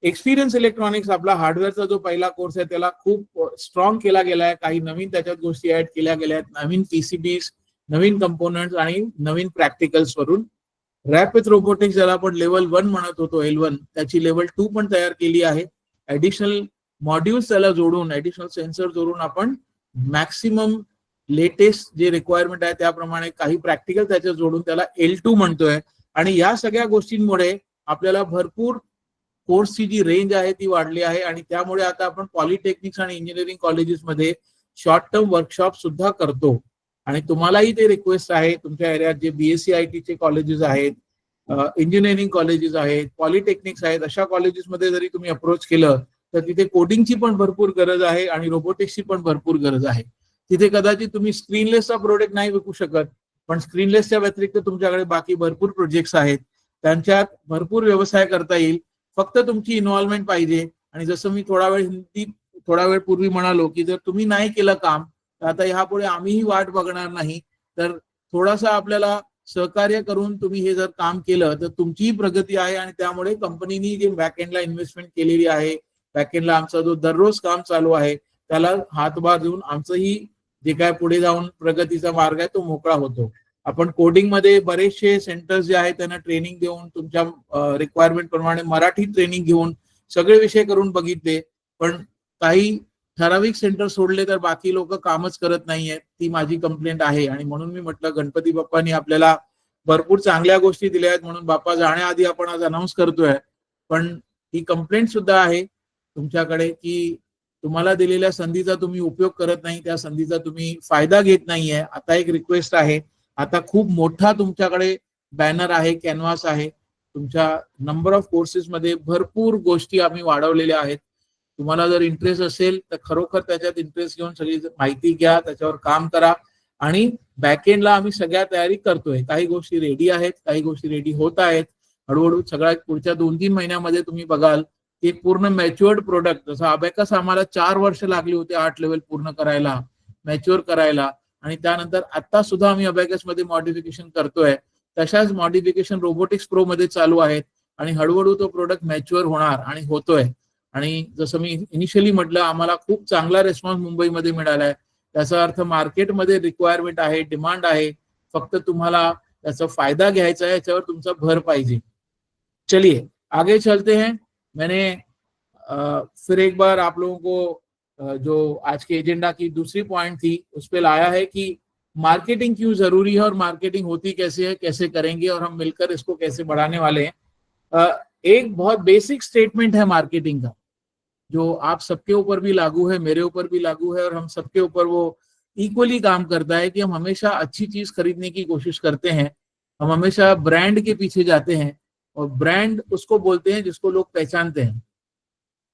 Speaker 1: एक्सपिरियन्स इलेक्ट्रॉनिक्स आपला हार्डवेअरचा जो पहिला कोर्स आहे त्याला खूप स्ट्रॉंग केला गेला आहे, काही नवीन त्याच्यात गोष्टी ऍड केल्या गेल्या आहेत, नवीन पीसीबीज, नवीन कंपोनेंट्स आणि नवीन प्रॅक्टिकल्स वरून। रॅप विथ रोबोटिक्स ज्याला आपण लेवल 1 म्हणत होतो, L1, त्याची लेवल 2 पण तयार केली आहे। ऍडिशनल मॉड्यूल्स त्याला जोडून, ऍडिशनल सेन्सर जोडून आपण मॅक्सिमम लेटेस्ट जे रिक्वायरमेंट आहे त्याप्रमाणे काही प्रॅक्टिकल त्याच्यात जोडून त्याला L2 म्हणतोय। आणि या सगळ्या गोष्टींमुळे आपल्याला भरपूर कोर्सची जी रेंज आहे ती वाढली आहे, आणि त्यामुळे आता आपण पॉलिटेक्निक्स आणि इंजिनिअरिंग कॉलेजेसमध्ये शॉर्ट टर्म वर्कशॉप सुद्धा करतो। आणि तुम्हालाही ते रिक्वेस्ट आहे, तुमच्या एरियात जे BSc IT चे कॉलेजेस आहेत, इंजिनिअरिंग कॉलेजेस आहेत, पॉलिटेक्निक्स आहेत, अशा कॉलेजेसमध्ये जरी तुम्ही अप्रोच केलं तर तिथे कोडिंगची पण भरपूर गरज आहे आणि रोबोटिक्सची पण भरपूर गरज आहे. तिथे कदाचित तुम्ही स्क्रीनलेसचा प्रोडक्ट नाही विकू शकत, पण स्क्रीनलेसच्या व्यतिरिक्त तुमच्याकडे बाकी भरपूर प्रोजेक्ट्स आहेत, त्यांच्यात भरपूर व्यवसाय करता येईल. फक्त तुमची इन्व्हॉल्वमेंट पाहिजे. आणि जसं मी थोडा वेळ पूर्वी म्हणालो की जर तुम्ही नाही केलं काम तर आता ह्यापुढे आम्हीही वाट बघणार नाही. तर थोडासा आपल्याला सहकार्य करून तुम्ही हे जर काम केलं तर तुमचीही प्रगती आहे आणि त्यामुळे कंपनीनी जे बॅकएंडला इन्व्हेस्टमेंट केलेली आहे, बॅकएंडला आमचा जो दररोज काम चालू आहे त्याला हातभार देऊन आमचंही जे काय पुढे जाऊन प्रगतीचा मार्ग आहे तो मोकळा होतो. आपण कोडिंगमध्ये बरेचसे सेंटर्स जे आहेत त्यांना ट्रेनिंग देऊन तुमच्या रिक्वायरमेंट प्रमाणे मराठी ट्रेनिंग घेऊन सगळे विषय करून बघितले, पण काही ठराविक सेंटर सोडले तर बाकी लोक कामच करत नाहीयेत. ती माझी कंप्लेंट आहे आणि म्हणून मी म्हटलं गणपती बाप्पांनी आपल्याला भरपूर चांगल्या गोष्टी दिल्या आहेत म्हणून बाप्पा जाण्याआधी आपण आज अनाऊन्स करतोय. पण ही कंप्लेंट सुद्धा आहे तुमच्याकडे की तुम्हाला दिलेल्या संधीचा तुम्ही उपयोग करत नाही, त्या संधीचा तुम्ही फायदा घेत नाहीये. आता एक रिक्वेस्ट आहे, आता खूप मोठा तुमच्याकडे बॅनर आहे, कॅनव्हास आहे. तुमच्या नंबर ऑफ कोर्सेस मध्ये भरपूर गोष्टी आम्ही वाढवलेल्या आहेत. तुम्हाला जर इंटरेस्ट असेल तर खरोखर त्याच्यात इंटरेस्ट घेऊन सगळी माहिती घ्या, त्याच्यावर काम करा. आणि बॅकएंडला आम्ही सगळ्या तयारी करतोय. काही गोष्टी रेडी आहेत, काही गोष्टी रेडी होत आहेत. हळूहळू सगळ्या पुढच्या 2-3 महिन्यामध्ये तुम्ही बघाल की पूर्ण मॅच्युअर्ड प्रोडक्ट, जसं अबॅकस आम्हाला 4 वर्ष लागली होती 8 लेवल पूर्ण करायला, मॅच्युअर करायला, आणि त्यानंतर आता सुद्धा आम्ही अबॅकस मध्ये मॉडिफिकेशन करतोय. तशाच मॉडिफिकेशन रोबोटिक्स प्रो मध्ये चालू आहेत आणि हळूहळू तो प्रोडक्ट मॅच्युअर होणार आणि होतोय. आणि जसं मी इनिशियली म्हटलं आम्हाला खूप चांगला रिस्पॉन्स मुंबईमध्ये मिळालाय. त्याचा अर्थ मार्केटमध्ये रिक्वायरमेंट आहे, डिमांड आहे. फक्त तुम्हाला त्याचा फायदा घ्यायचा है, याच्यावर तुमचा भर पाहिजे. चलिए आगे चलते हैं. मैंने फिर एक बार आप लोगों को जो आज के एजेंडा की दूसरी पॉइंट थी उस पर लाया है कि मार्केटिंग क्यों जरूरी है और मार्केटिंग होती कैसे है, कैसे करेंगे और हम मिलकर इसको कैसे बढ़ाने वाले हैं. एक बहुत बेसिक स्टेटमेंट है मार्केटिंग का जो आप सबके ऊपर भी लागू है, मेरे ऊपर भी लागू है और हम सबके ऊपर वो इक्वली काम करता है कि हम हमेशा अच्छी चीज खरीदने की कोशिश करते हैं. हम हमेशा ब्रांड के पीछे जाते हैं और ब्रांड उसको बोलते हैं जिसको लोग पहचानते हैं.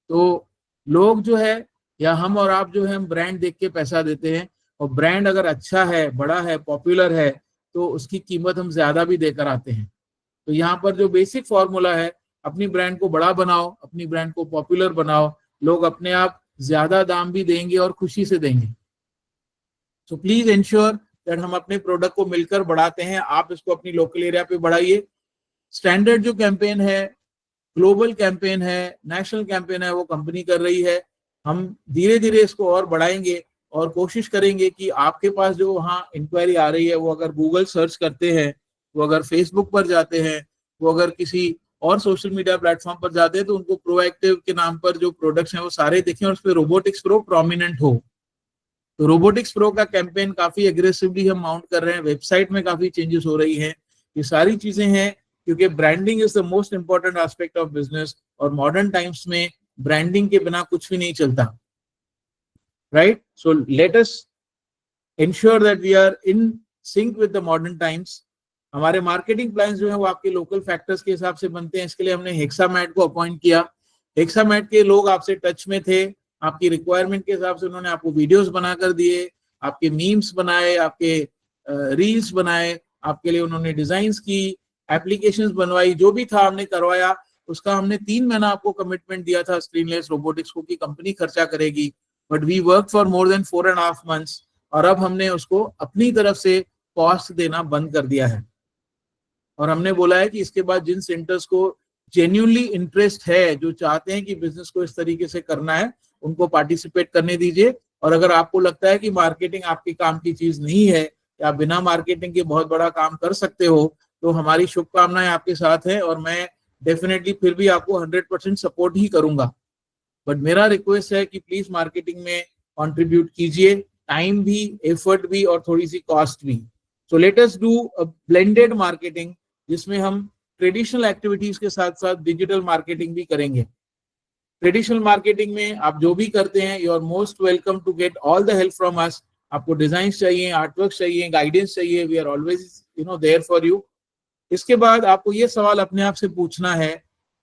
Speaker 1: तो लोग जो है या हम और आप जो है हम ब्रांड देख के पैसा देते हैं और ब्रांड अगर अच्छा है, बड़ा है, पॉपुलर है तो उसकी कीमत हम ज्यादा भी देकर आते हैं. तो यहाँ पर जो बेसिक फॉर्मूला है, अपनी ब्रांड को बड़ा बनाओ, अपनी ब्रांड को पॉपुलर बनाओ, लोग अपने आप ज्यादा दाम भी देंगे और खुशी से देंगे. सो प्लीज इंश्योर दैट हम अपने प्रोडक्ट को मिलकर बढ़ाते हैं. आप इसको अपनी लोकल एरिया पे बढ़ाइए. स्टैंडर्ड जो कैंपेन है, ग्लोबल कैंपेन है, नेशनल कैंपेन है, वो कंपनी कर रही है. हम धीरे धीरे इसको और बढ़ाएंगे और कोशिश करेंगे कि आपके पास जो वहाँ इंक्वायरी आ रही है वो अगर गूगल सर्च करते हैं, वो अगर फेसबुक पर जाते हैं, वो अगर किसी और सोशल मीडिया प्लेटफॉर्म पर जाते हैं तो उनको प्रोएक्टिव के नाम पर जो प्रोडक्ट्स हैं वो सारे देखें और उस पर रोबोटिक्स प्रो प्रोमिनेंट हो. तो रोबोटिक्स प्रो का कैंपेन काफी एग्रेसिवली हम माउंट कर रहे हैं. वेबसाइट में काफी चेंजेस हो रही हैं. ये सारी चीजें हैं क्योंकि branding is the most important aspect of business और मॉडर्न टाइम्स में ब्रांडिंग के बिना कुछ भी नहीं चलता. Right. So let us ensure that we are in sync with the modern times. हमारे मार्केटिंग प्लान जो है वो आपके लोकल फैक्टर्स के हिसाब से बनते हैं. इसके लिए हमने हेक्सामैट को अपॉइंट किया. हेक्सामैट के लोग आपसे टच में थे, आपकी रिक्वायरमेंट के हिसाब से उन्होंने आपको वीडियोस बनाकर दिए, आपके मीम्स बनाए, आपके रील्स बनाए, आपके लिए उन्होंने डिजाइन्स की, एप्लीकेशंस बनवाई, जो भी था हमने करवाया. उसका हमने 3 महीना आपको कमिटमेंट दिया था स्क्रीनलेस रोबोटिक्स को कि कंपनी खर्चा करेगी. But we work for more than 4.5 months और अब हमने उसको अपनी तरफ से कॉस्ट देना बंद कर दिया है. और हमने बोला है कि इसके बाद जिन सेंटर्स को जेन्युइनली इंटरेस्ट है, जो चाहते हैं कि बिजनेस को इस तरीके से करना है, उनको पार्टिसिपेट करने दीजिए. और अगर आपको लगता है कि मार्केटिंग आपके काम की चीज नहीं है या बिना मार्केटिंग के बहुत बड़ा काम कर सकते हो, तो हमारी शुभकामनाएं आपके साथ है और मैं डेफिनेटली फिर भी आपको 100% सपोर्ट ही करूंगा. बट मेरा रिक्वेस्ट है कि प्लीज मार्केटिंग में कंट्रीब्यूट कीजिए, टाइम भी, एफर्ट भी और थोड़ी सी कॉस्ट भी. सो let us do a blended marketing जिसमें हम ट्रेडिशनल एक्टिविटीज के साथ साथ डिजिटल मार्केटिंग भी करेंगे. ट्रेडिशनल मार्केटिंग में आप जो भी करते हैं, you are most welcome to get all the help from us. आपको डिजाइन चाहिए, आर्टवर्क चाहिए, गाइडेंस चाहिए, we are always there for you. इसके बाद आपको ये सवाल अपने आप से पूछना है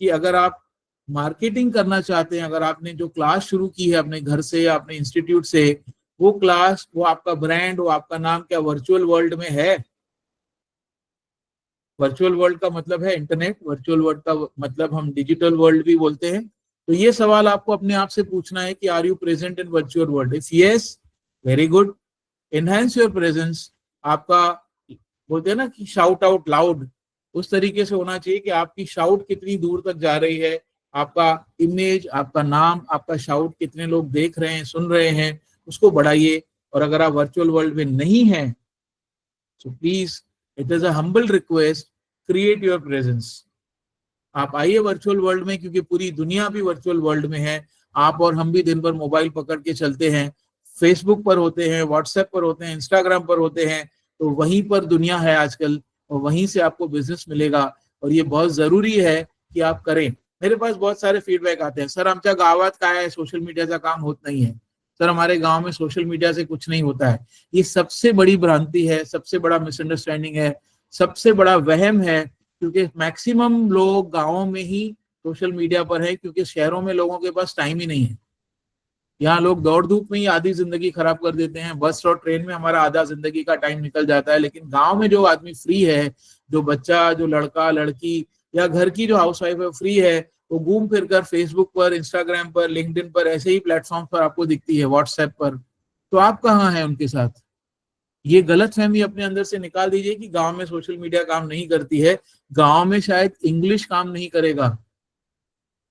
Speaker 1: कि अगर आप मार्केटिंग करना चाहते हैं, अगर आपने जो क्लास शुरू की है अपने घर से या अपने इंस्टीट्यूट से, वो क्लास, वो आपका ब्रांड, वो आपका नाम क्या वर्चुअल वर्ल्ड में है? वर्चुअल वर्ल्ड का मतलब है इंटरनेट, वर्चुअल वर्ल्ड का मतलब हम डिजिटल वर्ल्ड भी बोलते हैं। तो ये सवाल आपको अपने आप से पूछना है कि are you present in virtual world? If yes, very good, enhance your presence. आपका, बोलते हैं ना कि शाउट आउट लाउड, उस तरीके से होना चाहिए कि आपकी शाउट कितनी दूर तक जा रही है, आपका इमेज, आपका नाम, आपका शाउट कितने लोग देख रहे हैं, सुन रहे हैं, उसको बढ़ाइए। और अगर आप वर्चुअल वर्ल्ड में नहीं हैं, so please, it is a humble request, create your presence. आप आइए वर्चुअल वर्ल्ड में, क्योंकि पूरी दुनिया भी वर्चुअल वर्ल्ड में है। आप और हम भी दिन भर मोबाइल पकड़ के चलते हैं, फेसबुक पर होते हैं, व्हाट्सएप पर होते हैं, इंस्टाग्राम पर होते हैं। तो वहीं पर दुनिया है आजकल, और वहीं से आपको बिजनेस मिलेगा। और ये बहुत जरूरी है कि आप करें। मेरे पास बहुत सारे फीडबैक आते हैं, सर आमच्या गावात काय है, सोशल मीडियाचा काम होत नहीं है, सर हमारे गांव में सोशल मीडिया से कुछ नहीं होता है। ये सबसे बड़ी भ्रांति है, सबसे बड़ा मिसअंडरस्टैंडिंग है, सबसे बड़ा वहम है। क्योंकि मैक्सिमम लोग गांवों में ही सोशल मीडिया पर है, क्योंकि शहरों में लोगों के पास टाइम ही नहीं है। यहाँ लोग दौड़ धूप में ही आधी जिंदगी खराब कर देते हैं, बस और ट्रेन में हमारा आधा जिंदगी का टाइम निकल जाता है। लेकिन गांव में जो आदमी फ्री है, जो बच्चा, जो लड़का लड़की या घर की जो हाउसवाइफ है फ्री है, वो घूम फिर कर फेसबुक पर, इंस्टाग्राम पर, लिंक्डइन पर, ऐसे ही प्लेटफॉर्म पर आपको दिखती है, व्हाट्सएप पर। तो आप कहाँ हैं उनके साथ? ये गलतफहमी अपने अंदर से निकाल दीजिए कि गांव में सोशल मीडिया काम नहीं करती है। गांव में शायद इंग्लिश काम नहीं करेगा,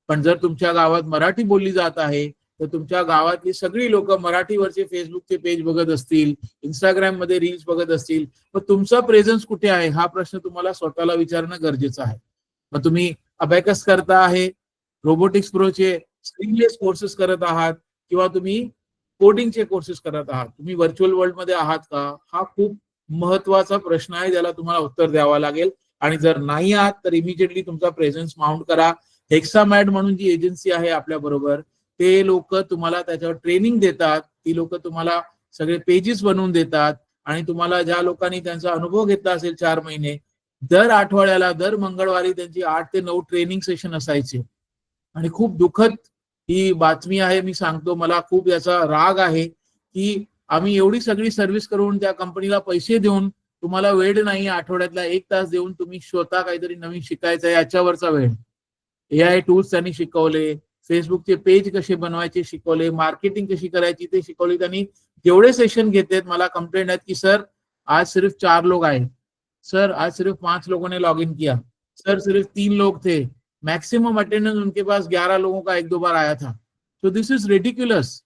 Speaker 1: पण जर तुमच्या गावात मराठी बोलली जात आहे, तर तुमच्या गावातली सगळी लोक मराठीवरचे फेसबुकचे पेज बघत असतील, इंस्टाग्राम मध्ये रील्स बघत असतील, मग तुमचा प्रेझेन्स कुठे आहे, हा प्रश्न तुम्हाला स्वतःला विचारणं गरजेचं आहे। मग तुम्ही अबॅकस करता आहे, रोबोटिक्स प्रोचे स्किललेस कोर्सेस करत आहात, किंवा तुम्ही कोडिंगचे कोर्सेस करत आहात, तुम्ही व्हर्च्युअल वर्ल्ड मध्ये आहात का? हा खूप महत्वाचा प्रश्न आहे, ज्याला तुम्हाला उत्तर द्यावा लागेल। आणि जर नाही आहात तर इमिजिएटली तुमचा प्रेझेन्स माउंट करा। हेक्सामॅड म्हणून जी एजन्सी आहे आपल्या बरोबर, ते लोक तुम्हाला त्याच्यावर ट्रेनिंग देतात, ती लोक तुम्हाला सगळे पेजेस बनवून देतात। आणि तुम्हाला ज्या लोकांनी त्यांचा अनुभव घेतला असेल 4 महिने, दर आठवड्याला, दर मंगळवारी त्यांची 8 ते 9 ट्रेनिंग सेशन असायचे। आणि खूप दुःखद ही बातमी आहे, मी सांगतो, मला खूप याचा राग आहे की आम्ही एवढी सगळी सर्व्हिस करून त्या कंपनीला पैसे देऊन, तुम्हाला वेळ नाही आठवड्यातला 1 तास देऊन तुम्ही स्वतः काहीतरी नवीन शिकायचं आहे याच्यावरचा वेळ। एआय टूल्स त्यांनी शिकवले, फेसबुकचे पेज कसे बनवायचे शिकवले, मार्केटिंग कशी करायची ते शिकवले त्यांनी। जेवढे सेशन घेतलेत, मला कंप्लेंट आहेत की सर आज सिर्फ 4 लोग आए, सर आज सिर्फ 5 लोगों ने लॉग इन किया, सर सिर्फ 3 लोग थे, मैक्सिमम अटेंडेंस उनके पास 11 लोगों का 1-2 बार आया था। तो दिस इज रिडिकुलस।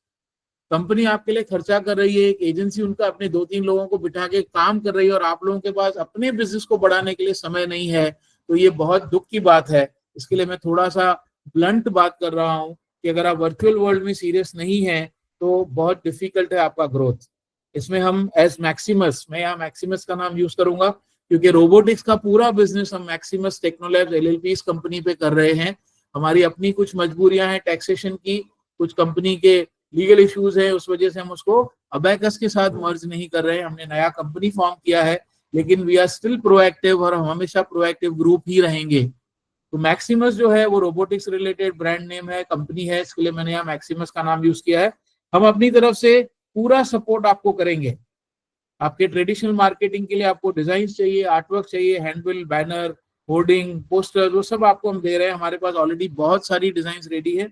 Speaker 1: कंपनी आपके लिए खर्चा कर रही है, एक एजेंसी उनका अपने 2-3 लोगों को बिठा के काम कर रही है, और आप लोगों के पास अपने बिजनेस को बढ़ाने के लिए समय नहीं है। तो ये बहुत दुख की बात है। इसके लिए मैं थोड़ा सा ब्लंट बात कर रहा हूं कि अगर आप वर्चुअल वर्ल्ड में सीरियस नहीं है, तो बहुत डिफिकल्ट है आपका ग्रोथ। इसमें हम एज मैक्सिमस, मैं यहाँ मैक्सिमस का नाम यूज करूंगा, क्योंकि रोबोटिक्स का पूरा बिजनेस हम मैक्सिमस टेक्नोलैब्स एलएलपी इस कंपनी पे कर रहे हैं। हमारी अपनी कुछ मजबूरियां हैं टैक्सेशन की, कुछ कंपनी के लीगल इश्यूज है, उस वजह से हम उसको अबैकस के साथ मर्ज नहीं कर रहे हैं। हमने नया कंपनी फॉर्म किया है, लेकिन वी आर स्टिल प्रोएक्टिव, और हम हमेशा प्रोएक्टिव ग्रुप ही रहेंगे। तो मैक्सिमस जो है वो रोबोटिक्स रिलेटेड ब्रांड नेम है, कंपनी है, इसके लिए मैंने यहाँ मैक्सिमस का नाम यूज किया है। हम अपनी तरफ से पूरा सपोर्ट आपको करेंगे। आपके ट्रेडिशनल मार्केटिंग के लिए आपको डिजाइन चाहिए, आर्टवर्क चाहिए, हैंडबिल, बैनर, होर्डिंग, पोस्टर, वो सब आपको हम दे रहे हैं। हमारे पास ऑलरेडी बहुत सारी डिजाइन रेडी है।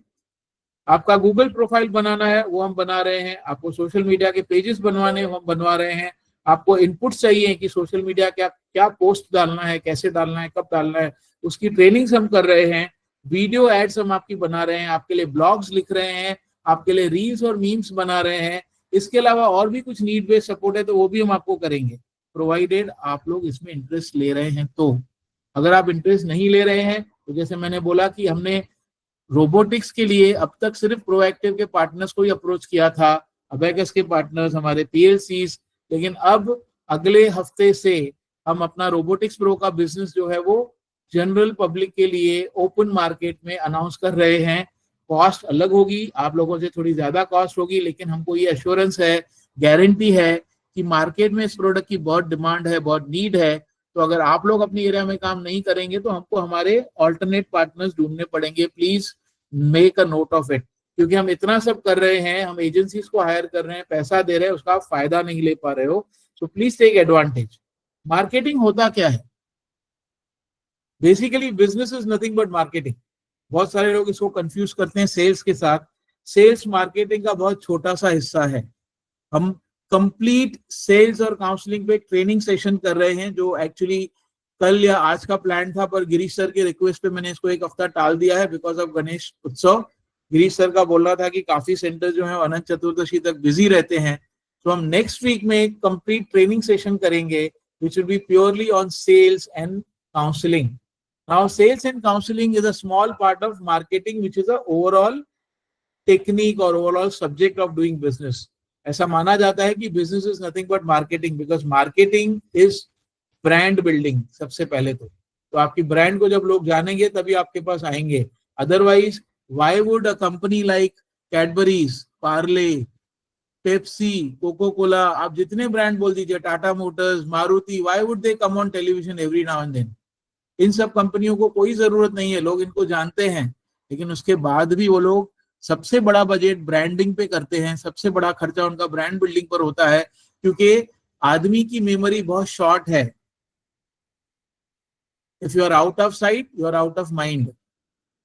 Speaker 1: आपका गूगल प्रोफाइल बनाना है, वो हम बना रहे हैं। आपको सोशल मीडिया के पेजेस बनवाने, हम बनवा रहे हैं। आपको इनपुट चाहिए कि सोशल मीडिया क्या क्या पोस्ट डालना है, कैसे डालना है, कब डालना है, उसकी ट्रेनिंग्स हम कर रहे हैं। वीडियो एड्स हम आपकी बना रहे हैं, आपके लिए ब्लॉग्स लिख रहे हैं, आपके लिए रील्स और मीम्स बना रहे हैं। इसके अलावा और भी कुछ नीड बेस्ड सपोर्ट है, तो वो भी हम आपको करेंगे, प्रोवाइडेड आप लोग इसमें इंटरेस्ट ले रहे हैं। तो अगर आप इंटरेस्ट नहीं ले रहे हैं, तो जैसे मैंने बोला कि हमने रोबोटिक्स के लिए अब तक सिर्फ प्रोएक्टिव के पार्टनर्स को ही अप्रोच किया था, अबैकस के पार्टनर्स, हमारे पीएलसीज। लेकिन अब अगले हफ्ते से हम अपना रोबोटिक्स प्रो का बिजनेस जो है वो जनरल पब्लिक के लिए ओपन मार्केट में अनाउंस कर रहे हैं। कॉस्ट अलग होगी, आप लोगों से थोड़ी ज्यादा कॉस्ट होगी, लेकिन हमको ये एश्योरेंस है, गारंटी है कि मार्केट में इस प्रोडक्ट की बहुत डिमांड है, बहुत नीड है। तो अगर आप लोग अपनी एरिया में काम नहीं करेंगे, तो हमको हमारे ऑल्टरनेट पार्टनर्स ढूंढने पड़ेंगे। Please make a note of it, क्योंकि हम इतना सब कर रहे हैं, हम एजेंसीज को हायर कर रहे हैं, पैसा दे रहे हैं, उसका आप फायदा नहीं ले पा रहे हो। So please take advantage. Marketing होता क्या है? Basically business is nothing but marketing. बहुत सारे लोग इसको कंफ्यूज करते हैं सेल्स के साथ। सेल्स मार्केटिंग का बहुत छोटा सा हिस्सा है। हम कंप्लीट सेल्स और काउंसलिंग पे एक ट्रेनिंग सेशन कर रहे हैं, जो एक्चुअली कल या आज का प्लान था, पर गिरीश सर के रिक्वेस्ट पे मैंने इसको एक हफ्ता टाल दिया है बिकॉज ऑफ गणेश उत्सव। गिरीश सर का बोल रहा था कि काफी सेंटर जो है अनंत चतुर्दशी तक बिजी रहते हैं, तो हम नेक्स्ट वीक में एक कंप्लीट ट्रेनिंग सेशन करेंगे which will be purely on sales and counselling. Now sales and counselling is a small part of marketing which is a overall technique और overall subject of doing business. ऐसा माना जाता है कि business is nothing but marketing, because marketing is brand building सबसे पहले। तो आपकी ब्रांड को जब लोग जानेंगे तभी आपके पास आएंगे। Otherwise why would a company like Cadbury's, Parle, Pepsi, Coca Cola, आप जितने ब्रांड बोल दीजिए, Tata Motors, Maruti, why would they come on television every now and then? इन सब कंपनियों को कोई जरूरत नहीं है, लोग इनको जानते हैं, लेकिन उसके बाद भी वो लोग सबसे बड़ा बजट ब्रांडिंग पे करते हैं, सबसे बड़ा खर्चा उनका ब्रांड बिल्डिंग पर होता है, क्योंकि आदमी की मेमोरी बहुत शॉर्ट है। If you are out of sight you are out of mind.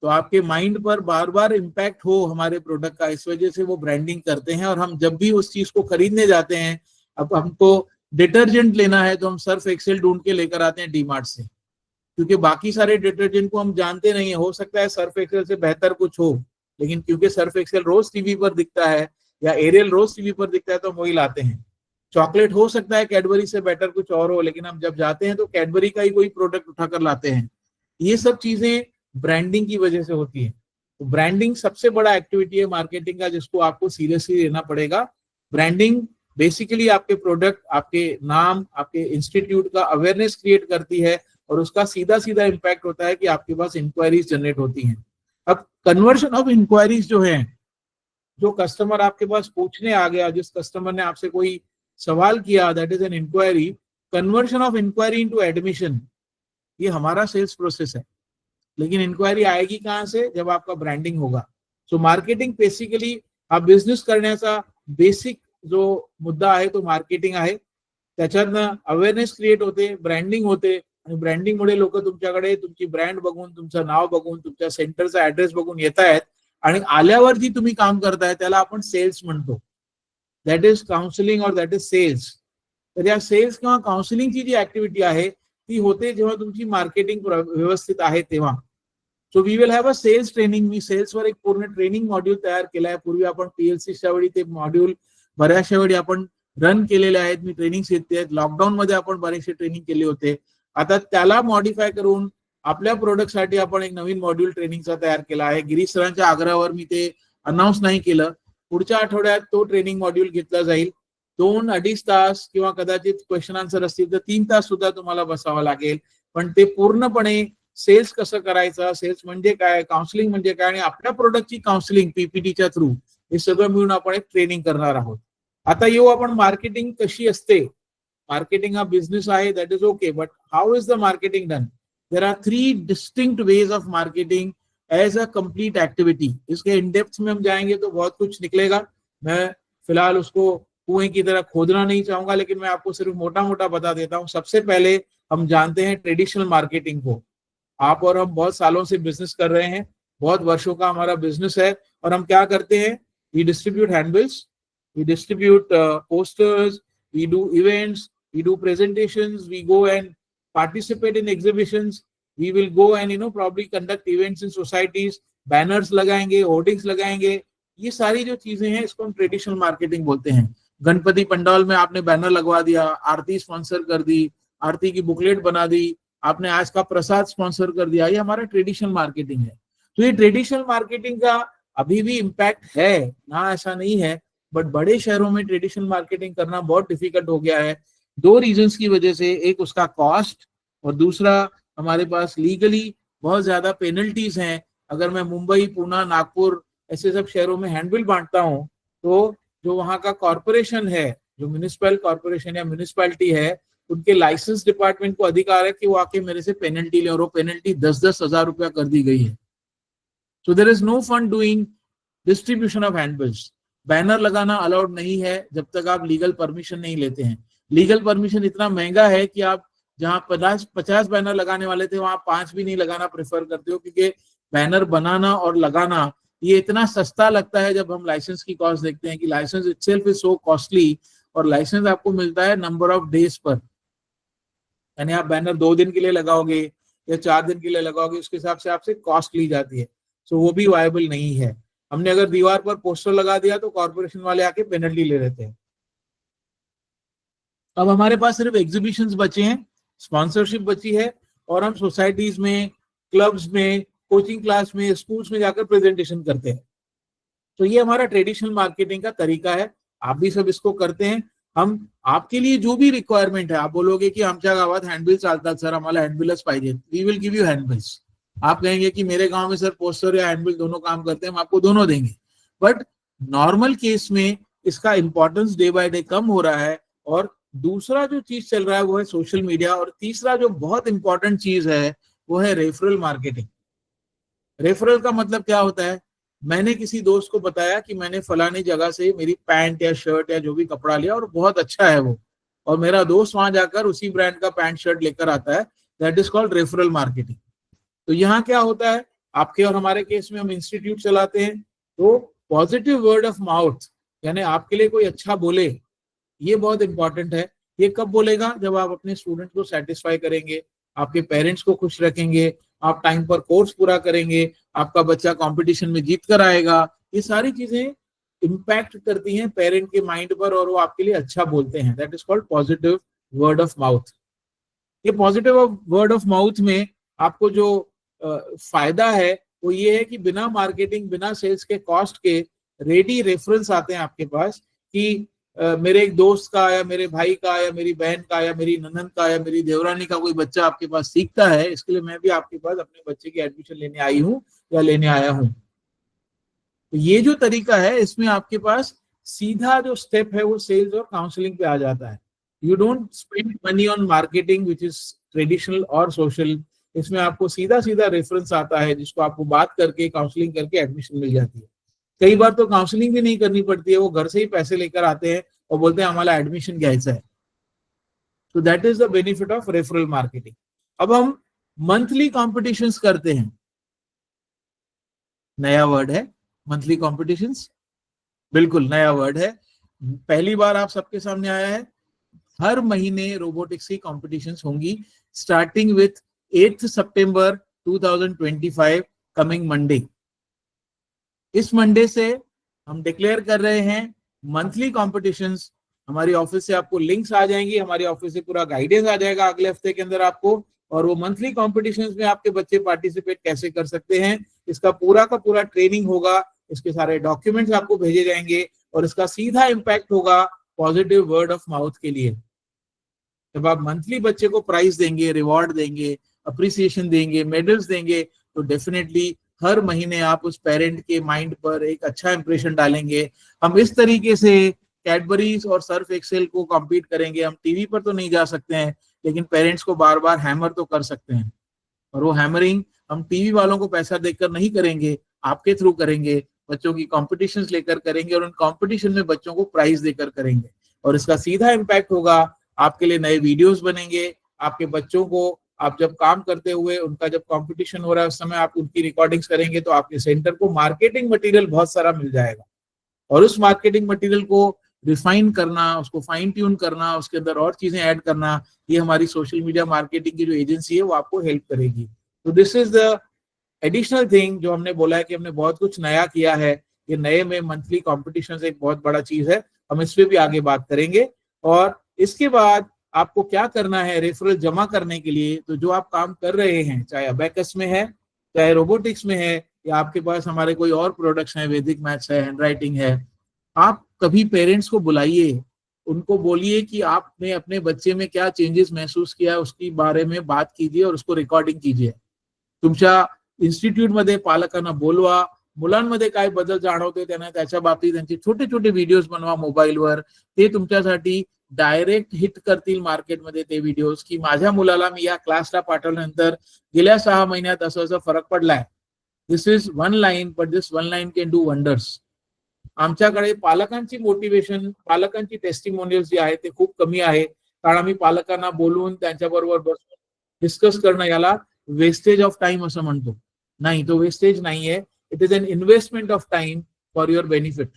Speaker 1: तो आपके माइंड पर बार बार इम्पैक्ट हो हमारे प्रोडक्ट का, इस वजह से वो ब्रांडिंग करते हैं। और हम जब भी उस चीज को खरीदने जाते हैं, अब हमको डिटर्जेंट लेना है तो हम सर्फ एक्सेल ढूंढ के लेकर आते हैं डीमार्ट से, क्योंकि बाकी सारे डिटर्जेंट को हम जानते नहीं है। हो सकता है सर्फ एक्सेल से बेहतर कुछ हो, लेकिन क्योंकि सर्फ एक्सेल रोज टीवी पर दिखता है या एरियल रोज टीवी पर दिखता है तो हम वही लाते हैं। चॉकलेट हो सकता है कैडबरी से बेटर कुछ और हो, लेकिन हम जब जाते हैं तो कैडबरी का ही कोई प्रोडक्ट उठाकर लाते हैं। ये सब चीजें ब्रांडिंग की वजह से होती है। तो ब्रांडिंग सबसे बड़ा एक्टिविटी है मार्केटिंग का, जिसको आपको सीरियसली लेना पड़ेगा। ब्रांडिंग बेसिकली आपके प्रोडक्ट, आपके नाम, आपके इंस्टीट्यूट का अवेयरनेस क्रिएट करती है, और उसका सीधा सीधा इम्पैक्ट होता है कि आपके पास इंक्वायरीज जनरेट होती हैं। अब कन्वर्शन ऑफ इंक्वायरीज जो है, जो कस्टमर आपके पास पूछने आ गया, जिस कस्टमर ने आपसे कोई सवाल किया, that is an inquiry. Conversion of inquiry into admission, ये हमारा सेल्स प्रोसेस है। लेकिन इंक्वायरी आएगी कहां से? जब आपका ब्रांडिंग होगा। सो मार्केटिंग बेसिकली, आप बिझनेस करण्याचा बेसिक जो मुद्दा आहे तो मार्केटिंग आहे। त्याच्यातनं अवेअरनेस क्रिएट होते, ब्रँडिंग होते, आणि ब्रँडिंगमुळे लोक तुमच्याकडे तुमची ब्रँड बघून, तुमचं नाव बघून, तुमच्या सेंटरचा ऍड्रेस बघून येत आहेत, आणि आल्यावर जी तुम्ही काम करताय त्याला आपण सेल्स म्हणतो। दॅट इज काउन्सिलिंग और दॅट इज सेल्स। तर या सेल्स किंवा काउन्सिलिंगची जी ऍक्टिव्हिटी आहे ती होते जेव्हा तुमची मार्केटिंग व्यवस्थित आहे तेव्हा। So we will have a sales training. मी सेल्सवर एक पूर्ण ट्रेनिंग मॉड्यूल तयार केला आहे। पूर्वी आपण पीएलसीच्या वेळी ते मॉड्यूल बऱ्याचशा वेळी आपण रन केलेले आहेत, मी ट्रेनिंग घेतली आहेत। लॉकडाऊन मध्ये आपण बरेचसे ट्रेनिंग केले होते। आता त्याला मॉडिफाय करून आपल्या प्रोडक्टसाठी आपण एक नवीन मॉड्यूल ट्रेनिंगचा तयार केला आहे। गिरीश सरांच्या आग्रहावर मी ते अनाउन्स नाही केलं। पुढच्या आठवड्यात तो ट्रेनिंग मॉड्यूल घेतला जाईल। 2-2.5 तास किंवा कदाचित क्वेश्चन आन्सर असतील तर 3 तास सुद्धा तुम्हाला बसावं लागेल, पण ते पूर्णपणे सेल्स कसं करायचं, सेल्स म्हणजे काय, काउन्सिलिंग म्हणजे काय, आणि आपल्या प्रोडक्टची काउन्सिलिंग पीपीटीच्या थ्रू, हे सगळं मिळून आपण एक ट्रेनिंग करणार आहोत। आता येऊ आपण मार्केटिंग कशी असते। मार्केटिंग हा बिझनेस आहे, that is okay, but how is the marketing done? There are 3 distinct ways of marketing as a complete activity. इसके इन डेप्थ में हम जाएंगे तो बहुत कुछ निकलेगा। मैं फिलहाल उसको कुएं की तरह खोदना नहीं चाहूंगा, लेकिन मैं आपको सिर्फ मोटा मोटा बता देता हूं। सबसे पहले हम जानते हैं ट्रेडिशनल मार्केटिंग को। आप और हम बहुत सालों से बिजनेस कर रहे हैं, बहुत वर्षों का हमारा बिजनेस है, और हम क्या करते हैं? We distribute handbills, we distribute posters, we do events, we do presentations, we go and participate in exhibitions, we will go and probably conduct events in societies, banners लगाएंगे, hoardings लगाएंगे। ये सारी जो चीजें हैं इसको हम ट्रेडिशनल मार्केटिंग बोलते हैं। गणपति पंडाल में आपने बैनर लगवा दिया, आरती स्पॉन्सर कर दी, आरती की बुकलेट बना दी, आपने आज का प्रसाद स्पॉन्सर कर दिया, ये हमारा ट्रेडिशनल मार्केटिंग है। तो ये ट्रेडिशनल मार्केटिंग का अभी भी इम्पैक्ट है ना, ऐसा नहीं है, बट बड़े शहरों में ट्रेडिशनल मार्केटिंग करना बहुत डिफिकल्ट हो गया है। 2 रीजंस की वजह से, एक उसका कॉस्ट, और दूसरा हमारे पास लीगली बहुत ज्यादा पेनल्टीज हैं। अगर मैं मुंबई, पुणे, नागपुर ऐसे सब शहरों में हैंडबिल बांटता हूँ, तो जो वहाँ का कॉर्पोरेशन है, जो म्यूनिसिपल कॉर्पोरेशन या म्यूनिसिपैलिटी है, उनके लाइसेंस डिपार्टमेंट को अधिकार है कि वो आके मेरे से पेनल्टी ले, और वो पेनल्टी 10-10 हजार रुपया कर दी गई है। So there is no fun doing distribution of handbills. Banner लगाना अलाउड नहीं है जब तक आप लीगल परमिशन नहीं लेते हैं। लीगल परमिशन इतना महंगा है कि आप जहां 50 बैनर लगाने वाले थे वहां 5 भी नहीं लगाना प्रेफर करते हो, क्योंकि बैनर बनाना और लगाना ये इतना सस्ता लगता है जब हम लाइसेंस की कॉस्ट देखते हैं कि licence itself is so costly, और लाइसेंस आपको मिलता है नंबर ऑफ डेज पर। यानी आप बैनर 2 दिन के लिए लगाओगे या 4 दिन के लिए लगाओगे, उसके हिसाब से आपसे कॉस्ट ली जाती है। सो वो भी वायबल नहीं है। हमने अगर दीवार पर पोस्टर लगा दिया तो कॉर्पोरेशन वाले आके पेनल्टी ले लेते हैं। अब हमारे पास सिर्फ एग्जीबिशंस बचे हैं, स्पॉन्सरशिप बची है, और हम सोसाइटीज में, क्लब्स में, कोचिंग क्लास में, स्कूल्स में जाकर प्रेजेंटेशन करते हैं। तो ये हमारा ट्रेडिशनल मार्केटिंग का तरीका है। आप भी सब इसको करते हैं। हम आपके लिए जो भी रिक्वायरमेंट है, आप बोलोगे की आमच्या गावात हँडबिल चालतात सर, आम्हाला हँडबिलच पाहिजे, वी विल गिव यू हँडबिल्स। आप कहेंगे कि मेरे गांव में सर पोस्टर या हैंडबिल दोनों काम करते हैं, हम आपको दोनों देंगे। बट नॉर्मल केस में इसका इंपॉर्टेंस डे बाय डे कम हो रहा है। और दूसरा जो चीज चल रहा है वो है सोशल मीडिया, और तीसरा जो बहुत इंपॉर्टेंट चीज है वो है रेफरल मार्केटिंग। रेफरल का मतलब क्या होता है? मैंने किसी दोस्त को बताया कि मैंने फलानी जगह से मेरी पैंट या शर्ट या जो भी कपड़ा लिया और बहुत अच्छा है वो, और मेरा दोस्त वहां जाकर उसी ब्रांड का पैंट शर्ट लेकर आता है। That is called referral marketing. तो यहाँ क्या होता है, आपके और हमारे केस में हम इंस्टीट्यूट चलाते हैं, तो पॉजिटिव वर्ड ऑफ माउथ, यानी आपके लिए कोई अच्छा बोले, ये बहुत इंपॉर्टेंट है। ये कब बोलेगा? जब आप अपने स्टूडेंट को सेटिस्फाई करेंगे, आपके पेरेंट्स को खुश रखेंगे, आप टाइम पर कोर्स पूरा करेंगे, आपका बच्चा कंपटीशन में जीत कर आएगा। ये सारी चीजें इम्पैक्ट करती हैं पेरेंट के माइंड पर, और वो आपके लिए अच्छा बोलते हैं। That is called positive word of mouth. ये पॉजिटिव वर्ड ऑफ माउथ में आपको जो फायदा है वो ये है कि बिना मार्केटिंग, बिना सेल्स के, कॉस्ट के रेडी रेफरेंस आते हैं आपके पास कि मेरे एक दोस्त का या मेरे भाई का या मेरी बहन का या मेरी ननद का या मेरी देवरानी का कोई बच्चा आपके पास सीखता है, इसके लिए मैं भी आपके पास अपने बच्चे की एडमिशन लेने आई हूँ या लेने आया हूँ। तो ये जो तरीका है, इसमें आपके पास सीधा जो स्टेप है वो सेल्स और काउंसलिंग पे आ जाता है। You don't spend money on marketing which is traditional और सोशल। इसमें आपको सीधा सीधा रेफरेंस आता है जिसको आपको बात करके, काउंसलिंग करके एडमिशन मिल जाती है। कई बार तो काउंसलिंग भी नहीं करनी पड़ती है, वो घर से ही पैसे लेकर आते हैं और बोलते हैं हमारा एडमिशन घ्यायचा है। तो that is the benefit of referral marketing. अब हम मंथली कॉम्पिटिशन्स करते हैं। नया वर्ड है मंथली कॉम्पिटिशन्स, बिल्कुल नया वर्ड है, पहली बार आप सबके सामने आया है। हर महीने रोबोटिक्स की कॉम्पिटिशन्स होंगी, starting with 8 September 2025, coming Monday. इस मंडे से हम डिक्लेयर कर रहे हैं मंथली कॉम्पिटिशन्स। हमारी ऑफिस से आपको लिंक्स आ जाएंगी, हमारी ऑफिस से पूरा गाइडेंस आ जाएगा अगले हफ्ते के अंदर आपको, और वो मंथली कॉम्पिटिशन्स में आपके बच्चे पार्टिसिपेट कैसे कर सकते हैं, इसका पूरा का पूरा ट्रेनिंग होगा, इसके सारे डॉक्यूमेंट्स आपको भेजे जाएंगे, और इसका सीधा इम्पैक्ट होगा पॉजिटिव वर्ड ऑफ माउथ के लिए। जब आप मंथली बच्चे को प्राइज देंगे, रिवॉर्ड देंगे, अप्रिसिएशन देंगे, मेडल्स देंगे, तो डेफिनेटली हर महीने आप उस पेरेंट के माइंड पर एक अच्छा इंप्रेशन डालेंगे। हम इस तरीके से कैडबरीज और सर्फ एक्सेल को कॉम्पीट करेंगे। हम टीवी पर तो नहीं जा सकते हैं, लेकिन पेरेंट्स को बार बार हैमर तो कर सकते हैं, और वो हैमरिंग हम टीवी वालों को पैसा देकर नहीं करेंगे, आपके थ्रू करेंगे, बच्चों की कॉम्पिटिशन्स लेकर करेंगे, और उन कॉम्पिटिशन में बच्चों को प्राइज देकर करेंगे। और इसका सीधा इम्पैक्ट होगा, आपके लिए नए वीडियोस बनेंगे, आपके बच्चों को आप जब काम करते हुए, उनका जब कंपटीशन हो रहा है उस समय आप उनकी रिकॉर्डिंग्स करेंगे, तो आपके सेंटर को मार्केटिंग मटेरियल बहुत सारा मिल जाएगा, और उस मार्केटिंग मटेरियल को रिफाइन करना, उसको फाइन ट्यून करना, उसके अंदर और चीजें ऐड करना, ये हमारी सोशल मीडिया मार्केटिंग की जो एजेंसी है वो आपको हेल्प करेगी। तो this is the additional thing जो हमने बोला है कि हमने बहुत कुछ नया किया है। ये नए में मंथली कॉम्पिटिशन एक बहुत बड़ा चीज है, हम इस पे भी आगे बात करेंगे। और इसके बाद आपको क्या करना है रेफरल जमा करने के लिए, तो जो आप काम कर रहे हैं, चाहे अबेकस में है, चाहे रोबोटिक्स में है, या आपके पास हमारे कोई और प्रोडक्ट्स हैं, वैदिक मैथ्स है, हैंडराइटिंग है, आप कभी पेरेंट्स को बुलाइए, उनको बोलिए कि आपने अपने बच्चे में क्या चेंजेस महसूस किया है उसकी बारे में बात कीजिए, और उसको रिकॉर्डिंग कीजिए। तुमच्या इन्स्टिट्यूट मध्ये पालकांना बोलवा, मुलांमध्ये काय बदल जाणवते त्यांना त्याच्या बाबतीत त्यांचे छोटे छोटे व्हिडिओज बनवा मोबाईलवर, ते तुमच्यासाठी डायरेक्ट हिट करतील मार्केटमध्ये ते व्हिडिओज, की माझ्या मुलाला मी या क्लासला पाठवल्यानंतर गेल्या 6 महिन्यात असं असं फरक पडलाय, this is one line, but this one line can do wonders. आमच्याकडे पालकांची मोटिवेशन, पालकांची टेस्टिमोनियल्स जी आहे ते खूप कमी आहे, कारण आम्ही पालकांना बोलवून त्यांच्याबरोबर बसून डिस्कस करणं याला वेस्टेज ऑफ टाइम असं म्हणतो. नाही, तो वेस्टेज नाहीये. It is an investment of time for your benefit.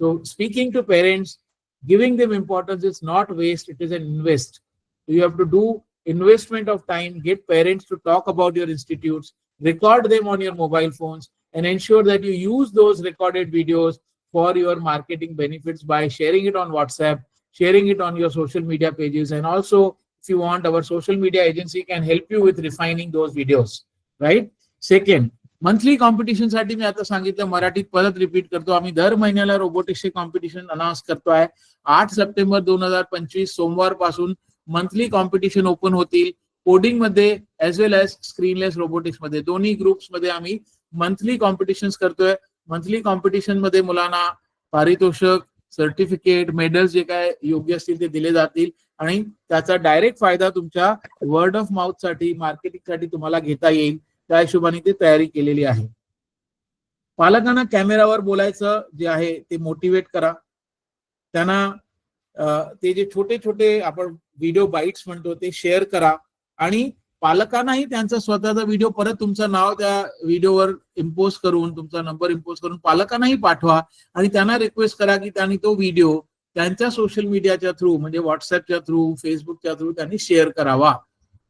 Speaker 1: So speaking to parents, giving them importance is not waste, it is an invest. You have to do investment of time, get parents to talk about your institutes, record them on your mobile phones, and ensure that you use those recorded videos for your marketing benefits by sharing it on WhatsApp, sharing it on your social media pages, and also if you want, our social media agency can help you with refining those videos, right? Second, monthly competition साठी मी आता सांगितलं, मराठीत परत repeat करतो, आम्ही दर महिन्याला रोबोटिक्सचे competition announce करतोय. 8 September 2025 सोमवार पासून मंथली कॉम्पिटिशन ओपन होतील. कोडिंग मध्ये एज वेल एज स्क्रीनलेस रोबोटिक्स मध्ये दोन्ही ग्रुप्स मध्ये आम्ही मंथली कॉम्पिटिशन करतोय. मंथली कॉम्पिटिशन मध्ये मुलांना पारितोषिक, सर्टिफिकेट, मेडल्स जे काय योग्य असतील ते दिले जातील आणि त्याचा डायरेक्ट फायदा तुमच्या वर्ड ऑफ माउथ साठी, मार्केटिंग साठी तुम्हाला घेता येईल. त्या हिशोबाने ती तयारी केलेली आहे. पालकांना कॅमेरावर बोलायचं जे आहे ते मोटिवेट करा. त्यांना ते जे छोटे छोटे आपण व्हिडिओ बाईट्स म्हणतो ते शेअर करा आणि पालकांनाही त्यांचा स्वतःचा व्हिडिओ परत तुमचं नाव त्या व्हिडिओवर इम्पोज करून, तुमचा नंबर इम्पोज करून पालकांनाही पाठवा आणि त्यांना रिक्वेस्ट करा की त्यांनी तो व्हिडिओ त्यांच्या सोशल मीडियाच्या थ्रू, म्हणजे व्हॉट्सअपच्या थ्रू, फेसबुकच्या थ्रू त्यांनी शेअर करावा.